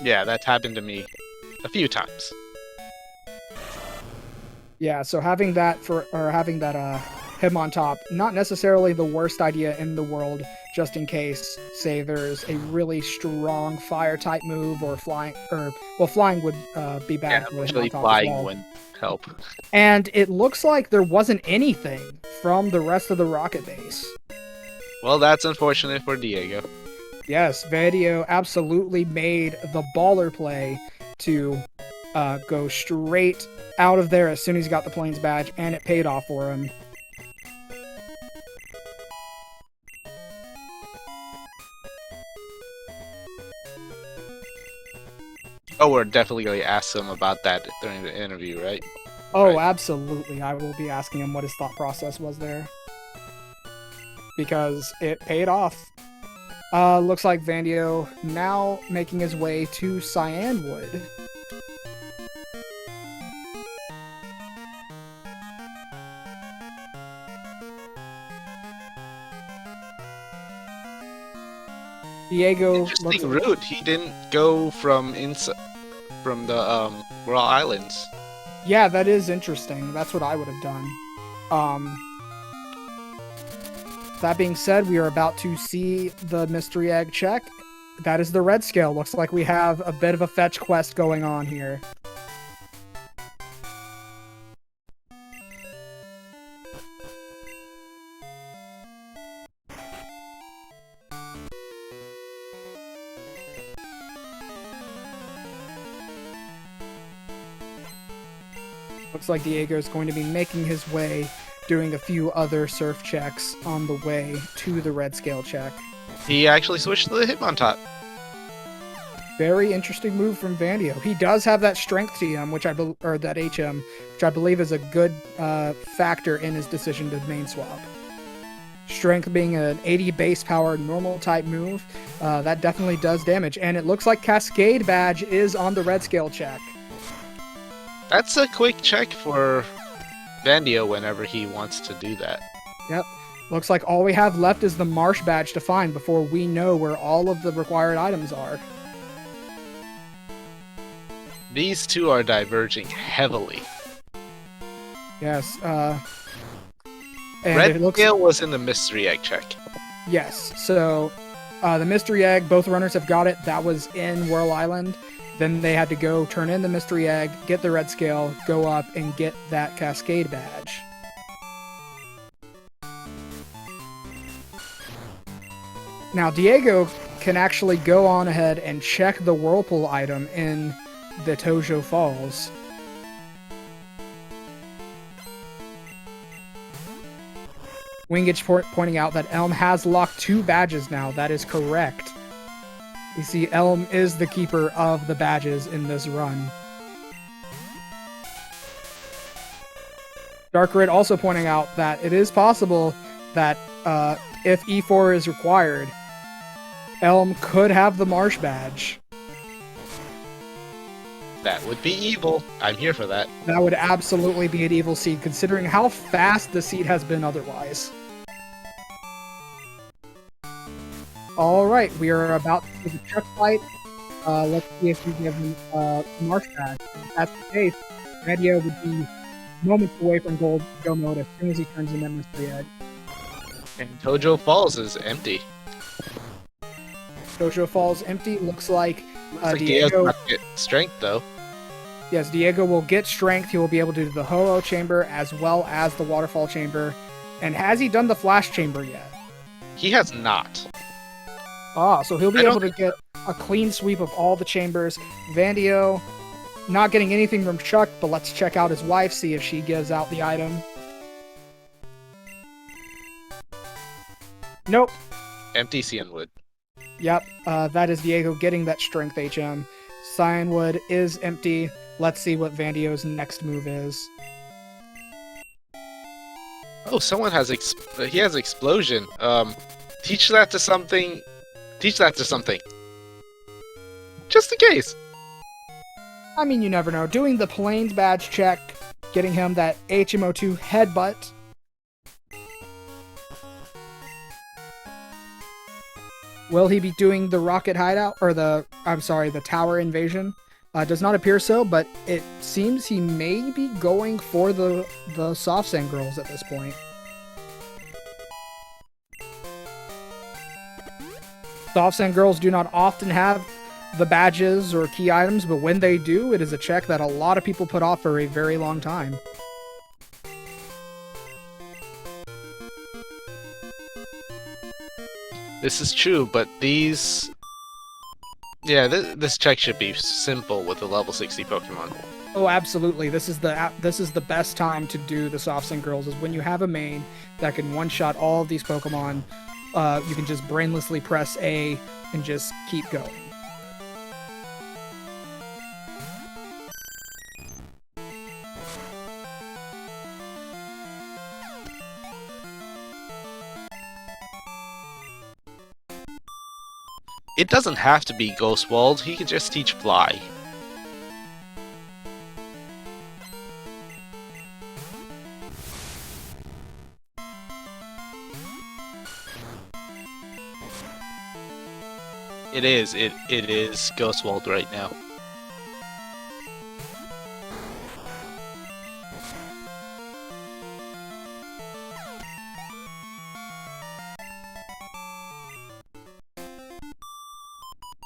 Yeah, that's happened to me a few times. Yeah, so having that him on top, not necessarily the worst idea in the world, just in case, say, there's a really strong fire type move or flying, flying would be bad. Yeah, usually flying wouldn't help. And it looks like there wasn't anything from the rest of the rocket base. Well, that's unfortunate for Diego. Yes, Vandio absolutely made the baller play to go straight out of there as soon as he got the planes badge, and it paid off for him. Oh, we're definitely going to ask him about that during the interview, right? Oh, right. Absolutely. I will be asking him what his thought process was there. Because it paid off. Looks like Vandio now making his way to Cyanwood. Diego Interesting route. He didn't go from the Royal Islands. Yeah, that is interesting. That's what I would have done. That being said, we are about to see the mystery egg check. That is the red scale. Looks like we have a bit of a fetch quest going on here. Looks like Diego is going to be making his way, doing a few other surf checks on the way to the red scale check. He actually switched to the Hitmontop. Very interesting move from Vandio. He does have that strength TM, or that HM, which I believe is a good factor in his decision to main swap. Strength being an 80 base power normal type move, that definitely does damage. And it looks like Cascade Badge is on the red scale check. That's a quick check for Vandio whenever he wants to do that. Yep. Looks like all we have left is the Marsh Badge to find before we know where all of the required items are. These two are diverging heavily. Yes, Red Scale was in the mystery egg check. Yes, so the mystery egg, both runners have got it. That was in Whirl Island. Then they had to go turn in the mystery egg, get the red scale, go up, and get that Cascade Badge. Now, Diego can actually go on ahead and check the Whirlpool item in the Tojo Falls. Wingage pointing out that Elm has locked 2 badges now. That is correct. You see, Elm is the keeper of the badges in this run. Dark Red also pointing out that it is possible that if E4 is required, Elm could have the Marsh Badge. That would be evil. I'm here for that. That would absolutely be an evil seed, considering how fast the seed has been otherwise. Alright, we are about to do the truck fight. Let's see if we give him Marsh Badge. If that's the case, Vandio would be moments away from go mode as soon as he turns in that mystery egg. And Tojo Falls is empty. Tojo Falls empty. Looks like Diego not get strength though. Yes, Diego will get strength. He will be able to do the Ho-Oh chamber as well as the waterfall chamber. And has he done the flash chamber yet? He has not. Ah, so he'll be able to get a clean sweep of all the chambers. Vandio not getting anything from Chuck, but let's check out his wife, see if she gives out the item. Nope. Empty Cianwood. Yep, that is Diego getting that strength HM. Cyanwood is empty. Let's see what Vandio's next move is. Oh, someone has he has explosion. Teach that to something. Teach that to something. just in case. I mean, you never know. Doing the planes badge check, getting him that HMO2 headbutt. Will he be doing the rocket hideout, or the tower invasion? Does not appear so, but it seems he may be going for the soft sand girls at this point. Soft sand girls do not often have the badges or key items, but when they do, it is a check that a lot of people put off for a very long time. This is true, but these... Yeah, this check should be simple with a level 60 Pokemon. Oh, absolutely. This is the best time to do the soft sand girls, is when you have a main that can one-shot all of these Pokemon. You can just brainlessly press A and just keep going. It doesn't have to be Ghost Walled, he could just teach Fly. It is Ghost Walled right now.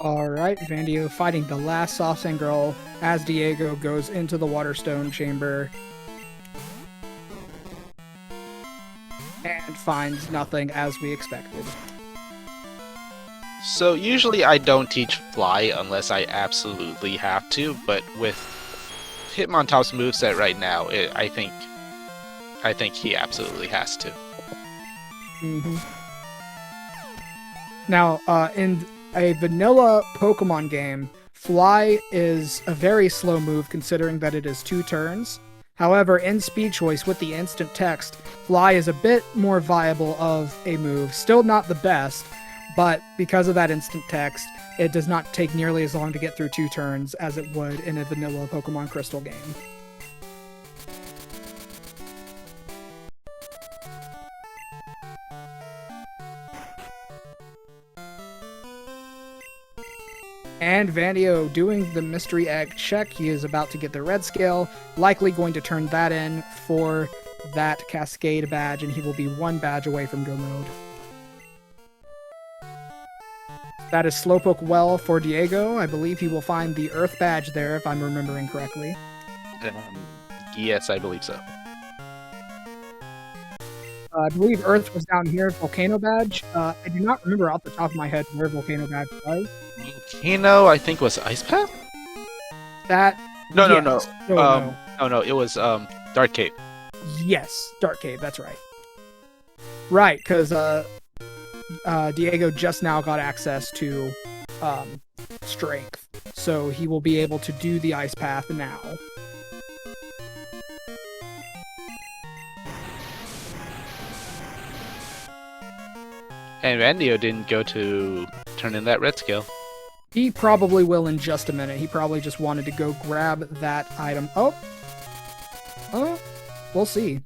Alright, Vandio fighting the last soft sand girl as Diego goes into the Waterstone Chamber and finds nothing as we expected. So usually I don't teach Fly unless I absolutely have to, but with Hitmontop's moveset right now, I think he absolutely has to. Mm-hmm. Now, in a vanilla Pokemon game, Fly is a very slow move considering that it is 2 turns. However, in Speed Choice with the instant text, Fly is a bit more viable of a move. Still not the best, but because of that instant text, it does not take nearly as long to get through 2 turns as it would in a vanilla Pokemon Crystal game. And Vandio doing the mystery egg check. He is about to get the red scale, likely going to turn that in for that Cascade badge, and he will be 1 badge away from go mode. That is Slowpoke well for Diego. I believe he will find the Earth badge there, if I'm remembering correctly. Yes, I believe so. I believe Earth was down here, Volcano badge. I do not remember off the top of my head where Volcano badge was. Volcano, I think, was Ice Path? That... No, yes. No, it was Dark Cave. Yes, Dark Cave, that's right. Right, because Diego just now got access to Strength, so he will be able to do the Ice Path now. And Vandio didn't go to turn in that red scale. He probably will in just a minute. He probably just wanted to go grab that item. Oh, we'll see.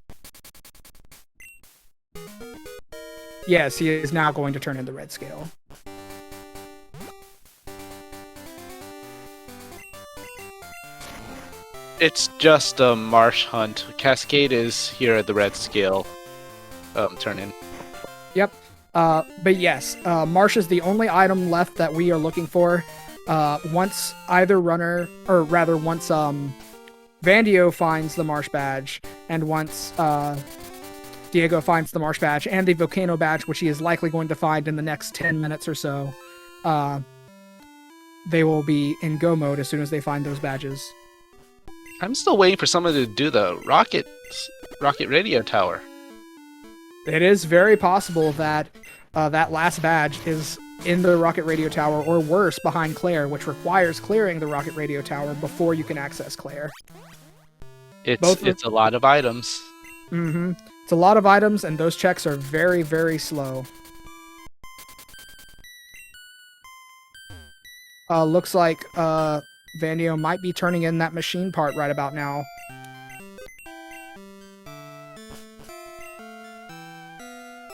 Yes, he is now going to turn in the red scale. It's just a marsh hunt. Cascade is here at the red scale. Turn in. Yep. But yes, Marsh is the only item left that we are looking for. Once either runner, or rather once Vandio finds the Marsh badge, and once Diego finds the Marsh badge and the Volcano badge, which he is likely going to find in the next 10 minutes or so, they will be in go mode as soon as they find those badges. I'm still waiting for someone to do the rocket radio tower. It is very possible that that last badge is in the Rocket Radio Tower, or worse, behind Claire, which requires clearing the Rocket Radio Tower before you can access Claire. It's a lot of items. Mm-hmm. It's a lot of items, and those checks are very, very slow. Looks like Vandio might be turning in that machine part right about now.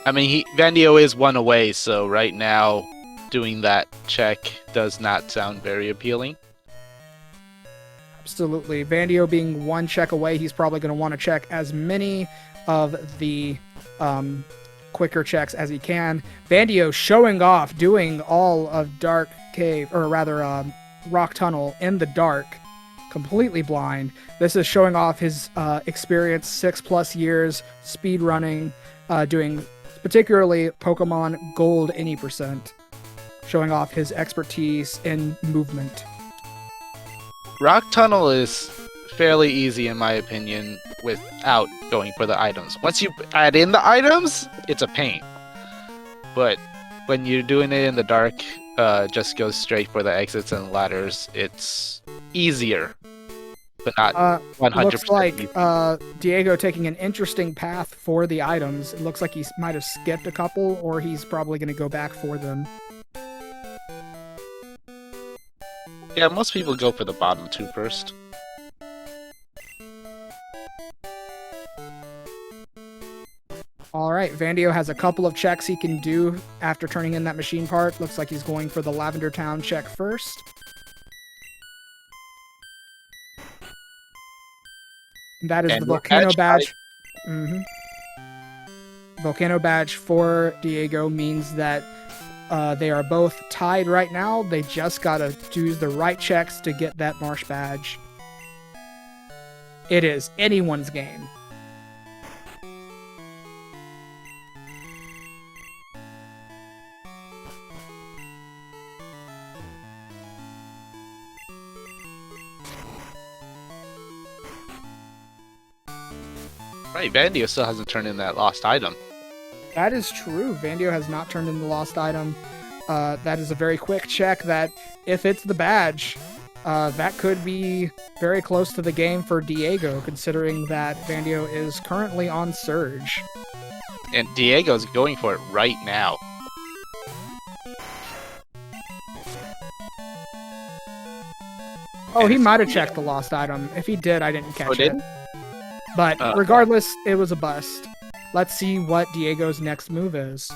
I mean, Vandio is one away, so right now doing that check does not sound very appealing. Absolutely. Vandio being one check away, he's probably going to want to check as many of the quicker checks as he can. Vandio showing off, doing all of Dark Cave, or rather Rock Tunnel in the dark, completely blind. This is showing off his experience, 6+ years speed running, doing particularly Pokemon Gold any percent, showing off his expertise in movement. Rock Tunnel is fairly easy in my opinion without going for the items. Once you add in the items, it's a pain. But when you're doing it in the dark, just go straight for the exits and ladders. It's easier, but not 100%. Looks like Diego taking an interesting path for the items. It looks like he might have skipped a couple, or he's probably going to go back for them. Yeah, most people go for the bottom two first. Alright, Vandio has a couple of checks he can do after turning in that machine part. Looks like he's going for the Lavender Town check first. And that is And the Volcano badge. Mm-hmm. Volcano badge for Diego means that they are both tied right now. They just gotta choose the right checks to get that Marsh badge. It is anyone's game. Right, Vandio still hasn't turned in that lost item. That is true. Vandio has not turned in the lost item. That is a very quick check that, if it's the badge, that could be very close to the game for Diego, considering that Vandio is currently on Surge. And Diego's going for it right now. Oh, he might have checked the lost item. If he did, I didn't catch it. Did? But regardless, it was a bust. Let's see what Diego's next move is.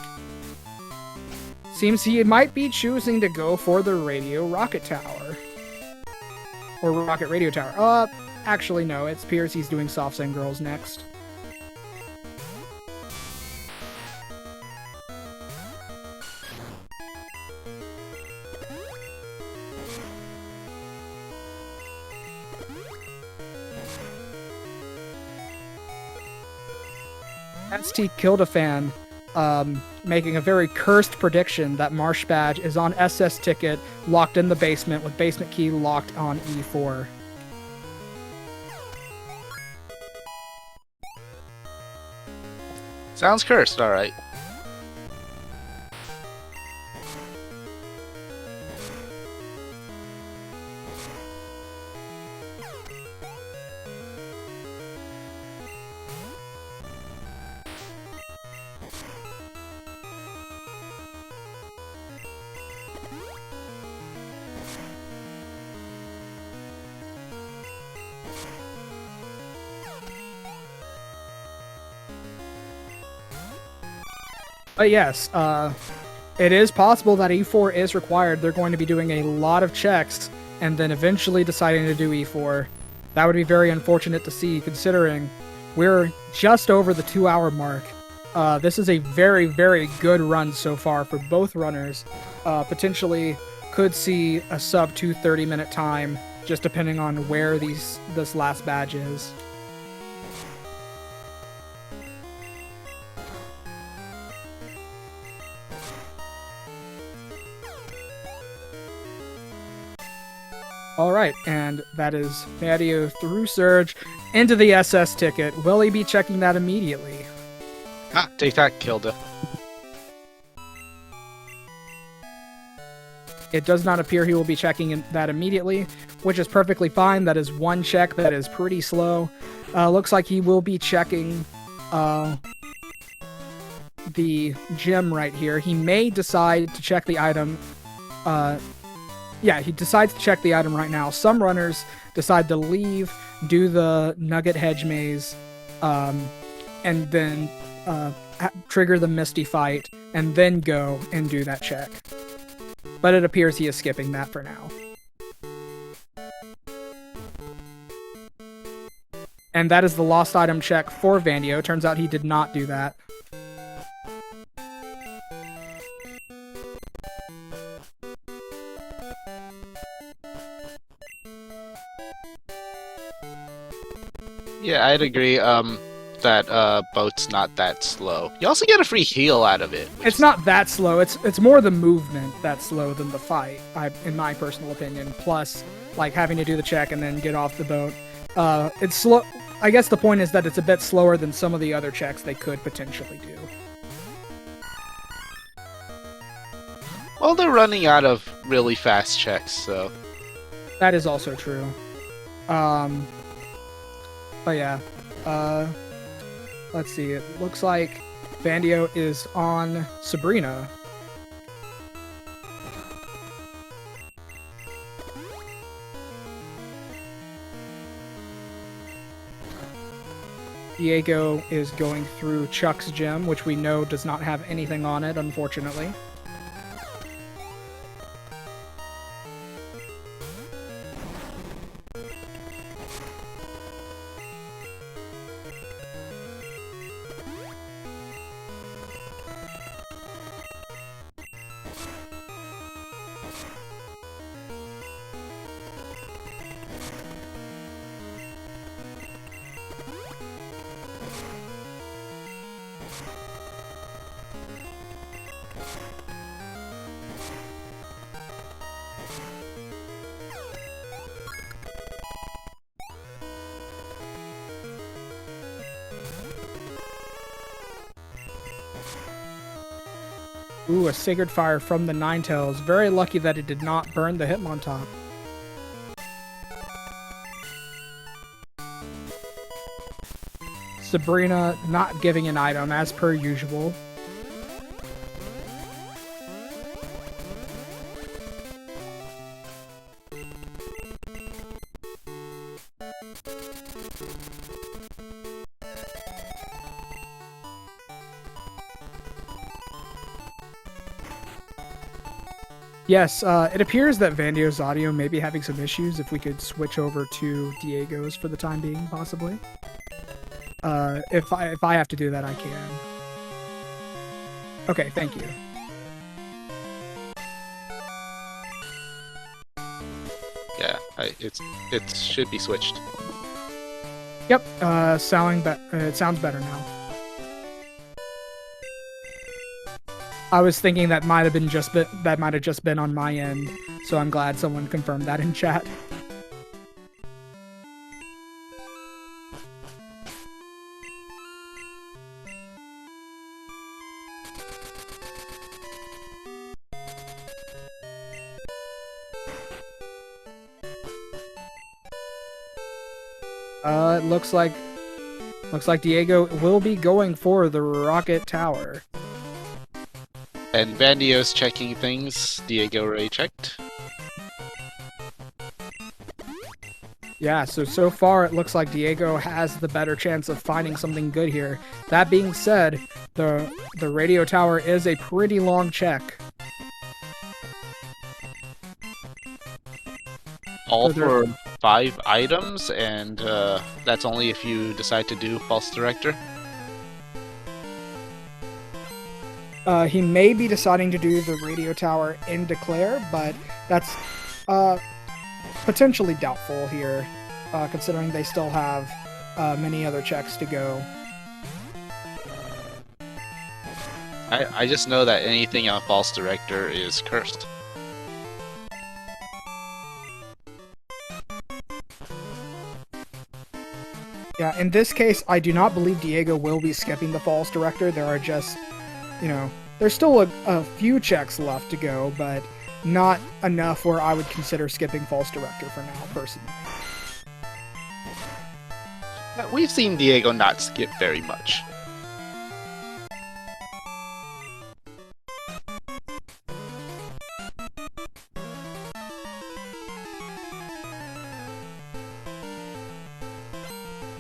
Seems he might be choosing to go for the Radio Rocket Tower. Or Rocket Radio Tower. Actually no, it appears he's doing Soft Sand Girls next. ST Kildafan making a very cursed prediction that Marsh Badge is on SS Ticket, locked in the basement, with basement key locked on E4. Sounds cursed, alright. But yes, it is possible that E4 is required. They're going to be doing a lot of checks and then eventually deciding to do E4. That would be very unfortunate to see, considering we're just over the 2-hour mark. This is a very, very good run so far for both runners. Potentially could see a sub 2:30-minute time, just depending on where this last badge is. Alright, and that is Vandio through Surge into the SS Ticket. Will he be checking that immediately? Ah, take that, Kilda. It does not appear he will be checking that immediately, which is perfectly fine. That is one check that is pretty slow. Looks like he will be checking the gem right here. He may decide to check the item yeah, he decides to check the item right now. Some runners decide to leave, do the nugget hedge maze, and then trigger the Misty fight, and then go and do that check. But it appears he is skipping that for now. And that is the lost item check for Vandio. Turns out he did not do that. Yeah, I'd agree. That boat's not that slow. You also get a free heal out of it. It's not that slow. It's more the movement that's slow than the fight, in my personal opinion. Plus, like having to do the check and then get off the boat. It's slow. I guess the point is that it's a bit slower than some of the other checks they could potentially do. Well, they're running out of really fast checks, so that is also true. But yeah. Let's see. It looks like Vandio is on Sabrina. Diego is going through Chuck's gem, which we know does not have anything on it, unfortunately. Ooh, a Sacred Fire from the Ninetales. Very lucky that it did not burn the Hitmontop. Sabrina not giving an item as per usual. Yes, it appears that Vandio's audio may be having some issues. If we could switch over to Diego's for the time being, possibly. If I have to do that, I can. Okay, thank you. yeah, it should be switched. Yep, it sounds better now. I was thinking that might have just been on my end, so I'm glad someone confirmed that in chat. It looks like Diego will be going for the rocket tower. And Vandio's checking things. Diego already checked. Yeah, so far it looks like Diego has the better chance of finding something good here. That being said, the radio tower is a pretty long check. All for 5 items, and that's only if you decide to do False Director. He may be deciding to do the radio tower in Declare, but that's potentially doubtful here, considering they still have many other checks to go. I just know that anything on False Director is cursed. Yeah, in this case, I do not believe Diego will be skipping the False Director. There are just, there's still a few checks left to go, but not enough where I would consider skipping False Director for now, personally. We've seen Diego not skip very much.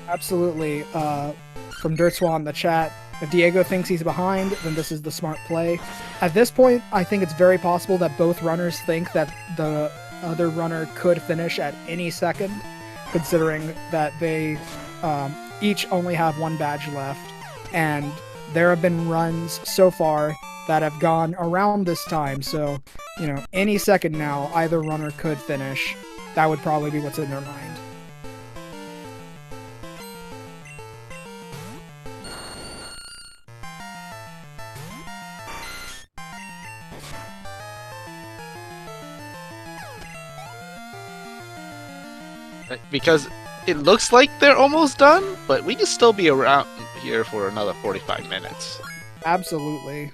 Absolutely. From Dirtswa in the chat, if Diego thinks he's behind, then this is the smart play. At this point, I think it's very possible that both runners think that the other runner could finish at any second, considering that they each only have one badge left. And there have been runs so far that have gone around this time, so, you know, any second now, either runner could finish. That would probably be what's in their mind. Because it looks like they're almost done, but we can still be around here for another 45 minutes. Absolutely.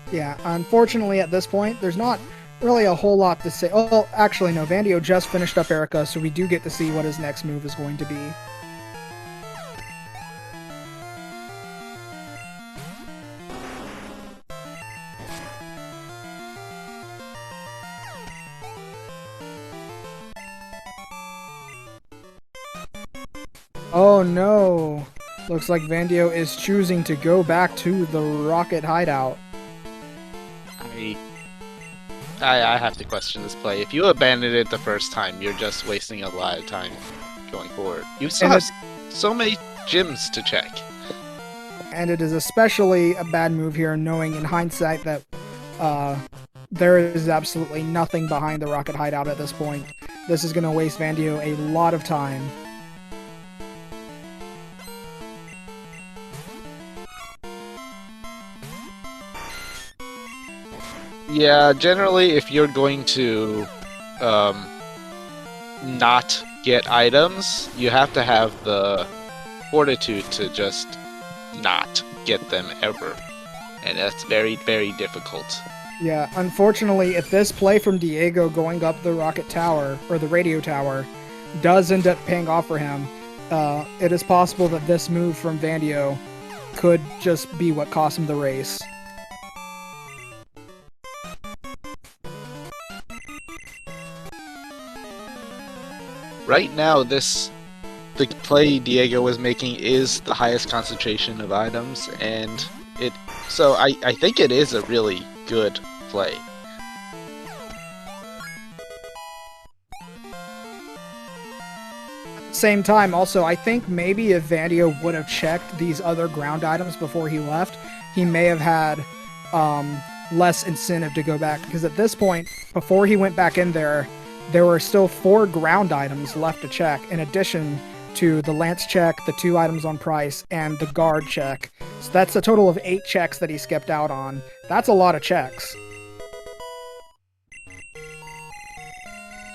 Yeah, unfortunately at this point, there's not really a whole lot to say. Oh, actually, no, Vandio just finished up Erica, so we do get to see what his next move is going to be. Oh no! Looks like Vandio is choosing to go back to the rocket hideout. I have to question this play. If you abandoned it the first time, you're just wasting a lot of time going forward. You still have so many gyms to check. And it is especially a bad move here, knowing in hindsight that there is absolutely nothing behind the rocket hideout at this point. This is going to waste Vandio a lot of time. Yeah, generally, if you're going to not get items, you have to have the fortitude to just not get them ever. And that's very, very difficult. Yeah, unfortunately, if this play from Diego going up the rocket tower, or the radio tower, does end up paying off for him, it is possible that this move from Vandio could just be what cost him the race. Right now, the play Diego was making is the highest concentration of items, and so I think it is a really good play. Same time, also, I think maybe if Vandio would have checked these other ground items before he left, he may have had less incentive to go back, because at this point, before he went back in there were still 4 ground items left to check, in addition to the lance check, the 2 items on price, and the guard check. So that's a total of 8 checks that he skipped out on. That's a lot of checks.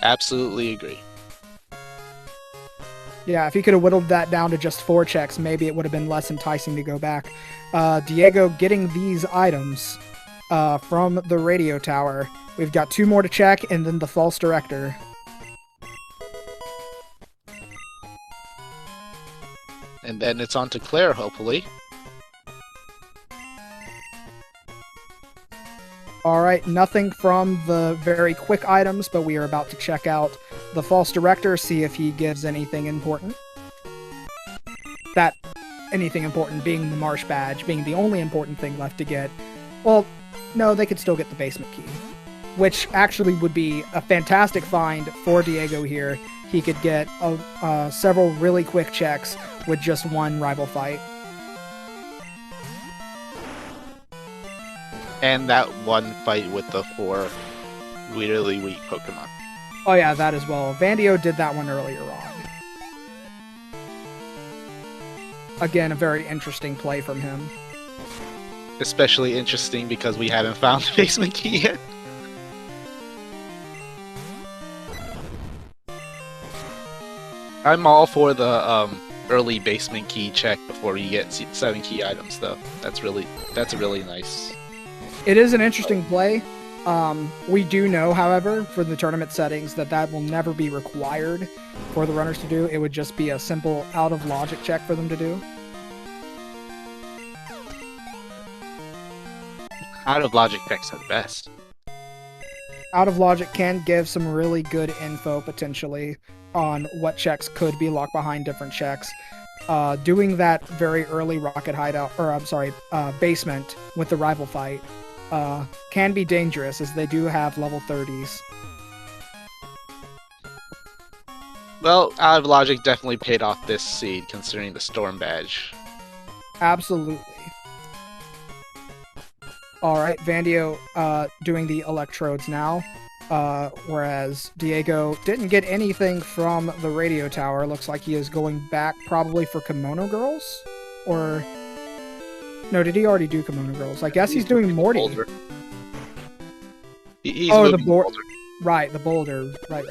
Absolutely agree. Yeah, if he could have whittled that down to just 4 checks, maybe it would have been less enticing to go back. Diego getting these items from the radio tower. We've got 2 more to check, and then the false director. And then it's on to Claire, hopefully. Alright, nothing from the very quick items, but we are about to check out the false director, see if he gives anything important. That anything important being the Marsh badge, being the only important thing left to get. Well, no, they could still get the basement key, which actually would be a fantastic find for Diego here. He could get several really quick checks with just 1 rival fight. And that one fight with the 4 really weak Pokemon. Oh yeah, that as well. Vandio did that one earlier on. Again, a very interesting play from him. Especially interesting because we haven't found the basement key yet. I'm all for the early basement key check before you get 7 key items, though. That's a really nice. It is an interesting play. We do know, however, for the tournament settings, that will never be required for the runners to do. It would just be a simple out of logic check for them to do. Out of logic checks are the best. Out of logic can give some really good info potentially on what checks could be locked behind different checks. Doing that very early rocket hideout, or I'm sorry, basement with the rival fight can be dangerous, as they do have level 30s. Well, out of logic definitely paid off this seed, considering the storm badge. Absolutely. All right, Vandio doing the electrodes now, whereas Diego didn't get anything from the radio tower. Looks like he is going back probably for Kimono Girls, or no? Did he already do Kimono Girls? I guess he's doing Morty. Boulder. He's the boulder. Right, the boulder. Right.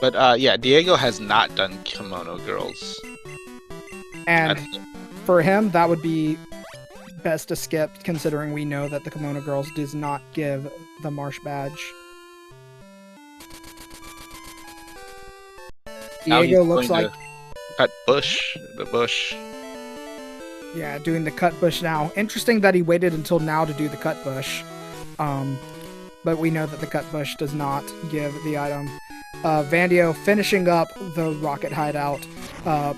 But yeah, Diego has not done Kimono Girls. And for him, that would be best to skip, considering we know that the Kimono Girls does not give the Marsh badge. Diego looks like cut the bush. Yeah, doing the cut bush now. Interesting that he waited until now to do the cut bush. But we know that the cut bush does not give the item. Vandio finishing up the rocket hideout,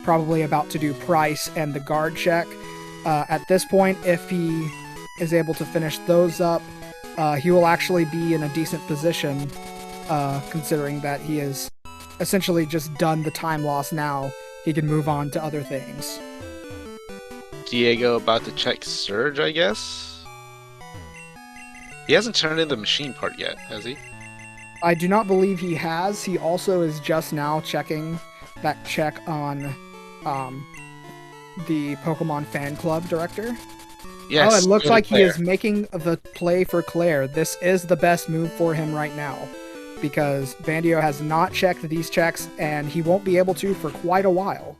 probably about to do price and the guard check. At this point, if he is able to finish those up, he will actually be in a decent position, considering that he has essentially just done the time loss now. He can move on to other things. Diego about to check Surge, I guess? He hasn't turned in the machine part yet, has he? I do not believe he has. He also is just now checking that check on the Pokemon Fan Club director. Yes. Oh, it looks like he is making the play for Claire. This is the best move for him right now, because Vandio has not checked these checks, and he won't be able to for quite a while.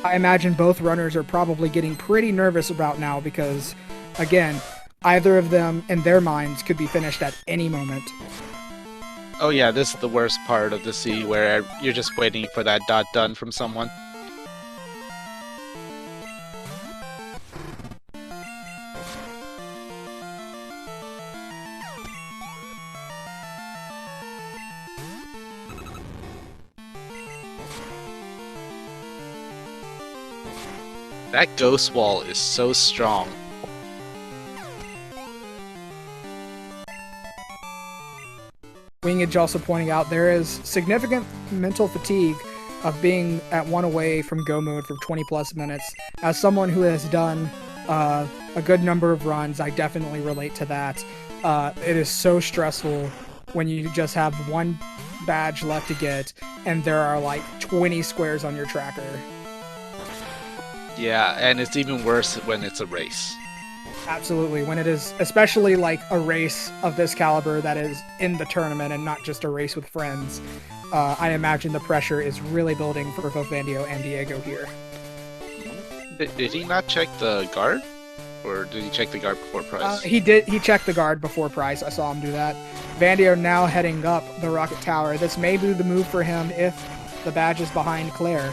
I imagine both runners are probably getting pretty nervous about now, because, again, either of them in their minds could be finished at any moment. Oh yeah, this is the worst part of the sea, where you're just waiting for that dot done from someone. That ghost wall is so strong. Wingage also pointing out there is significant mental fatigue of being at one away from go mode for 20 plus minutes. As someone who has done a good number of runs, I definitely relate to that. It is so stressful when you just have one badge left to get and there are like 20 squares on your tracker. Yeah, and it's even worse when it's a race. Absolutely, when it is especially like a race of this caliber that is in the tournament and not just a race with friends. I imagine the pressure is really building for both Vandio and Diego here. Did he not check the guard? Or did he check the guard before price? He did. He checked the guard before price. I saw him do that. Vandio now heading up the rocket tower. This may be the move for him if the badge is behind Claire.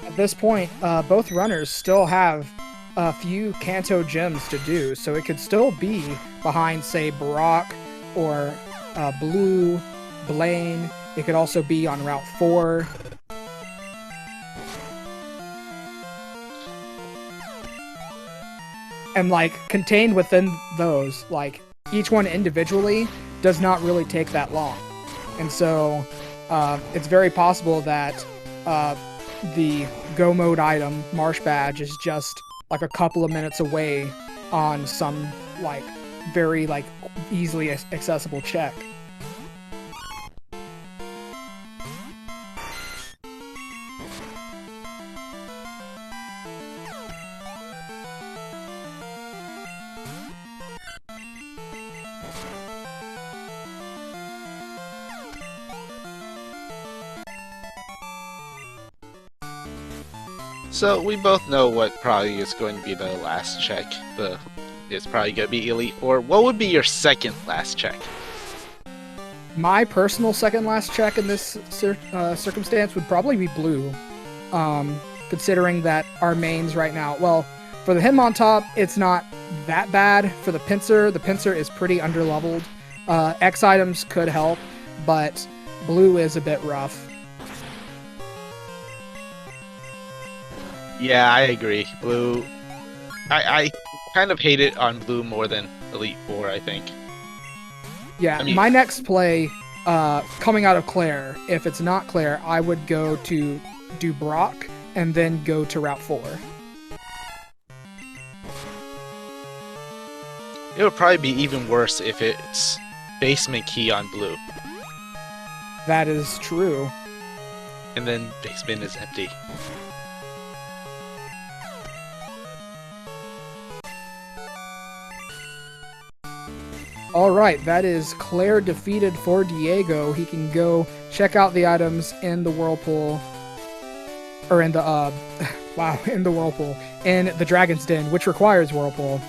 At this point, both runners still have a few Kanto gems to do, so it could still be behind, say, Brock or Blue, Blaine. It could also be on Route 4. And, like, contained within those, like, each one individually does not really take that long. And so, it's very possible that the go mode item, Marsh Badge, is just like a couple of minutes away on some like very like easily accessible check. So we both know what probably is going to be the last check. It's probably going to be Elite Four. What would be your second last check? My personal second last check in this circumstance would probably be blue, considering that our mains right now, well, for the Hitmontop, it's not that bad. For the pincer is pretty underleveled. X items could help, but blue is a bit rough. Yeah, I agree. Blue, I kind of hate it on blue more than Elite Four, I think. Yeah, I mean, my next play, coming out of Claire, if it's not Claire, I would go to do Brock and then go to Route 4. it would probably be even worse if it's basement key on blue, That is true. and then basement is empty. Alright, that is Claire defeated for Diego. He can go check out the items in the Whirlpool. Or in the, wow, in the Whirlpool. In the Dragon's Den, which requires Whirlpool.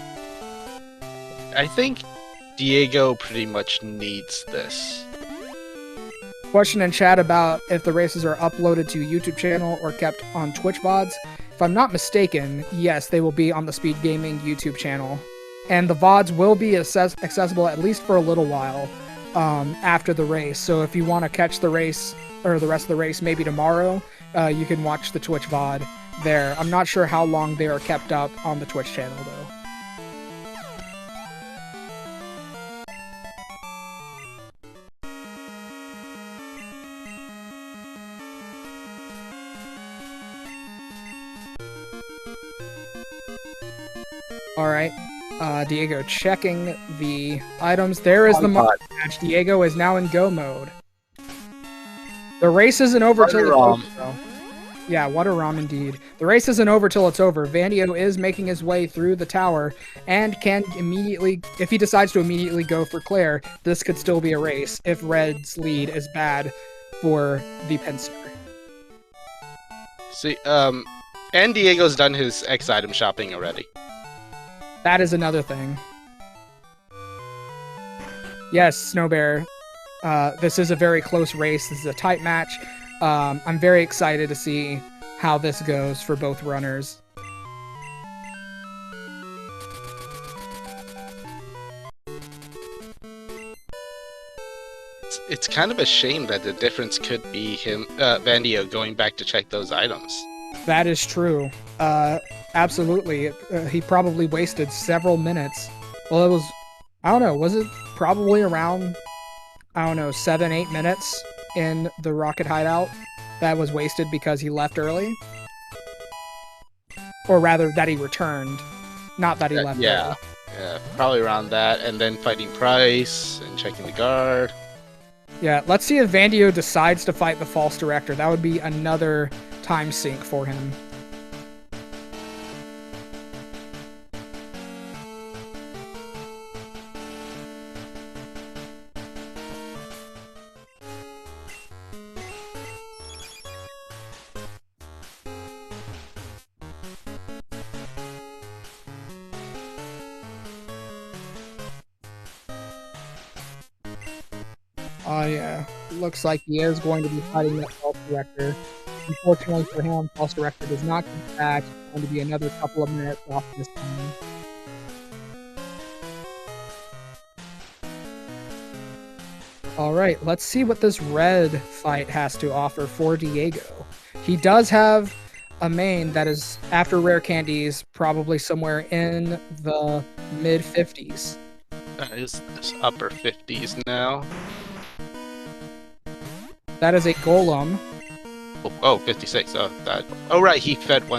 I think Diego pretty much needs this. Question in chat about if the races are uploaded to YouTube channel or kept on Twitch VODs. If I'm not mistaken, yes, they will be on the SpeedGaming YouTube channel. And the VODs will be accessible at least for a little while after the race. So if you want to catch the race, or the rest of the race, maybe tomorrow, you can watch the Twitch VOD there. I'm not sure how long they are kept up on the Twitch channel, though. Alright, Diego checking the items. There is the March match. Diego is now in go mode. The race isn't over till it's over, though. Yeah, what a ROM indeed. The race isn't over till it's over. Vandio is making his way through the tower and can immediately, if he decides to immediately go for Claire, this could still be a race if Red's lead is bad for the pincer. See, and Diego's done his X item shopping already. That is another thing. Yes, Snowbear. This is a very close race. This is a tight match. I'm very excited to see how this goes for both runners. It's kind of a shame that the difference could be him, Vandio, going back to check those items. That is true. Absolutely. He probably wasted several minutes. Well, it was, I don't know, was it probably around, I don't know, 7-8 minutes in the rocket hideout that was wasted because he left early? Or rather, that he returned, not that he left early. Yeah, probably around that, and then fighting Price and checking the guard. Yeah, let's see if Vandio decides to fight the false director. That would be another time sink for him. Oh yeah, looks like he is going to be fighting that false director. Unfortunately for him, false director does not come back. It's going to be another couple of minutes off this time. Alright, let's see what this red fight has to offer for Diego. He does have a main that is, after rare candies, probably somewhere in the mid-50s. It's upper 50s now. That is a golem. Oh, 56. Oh, that. Oh, right. He fed one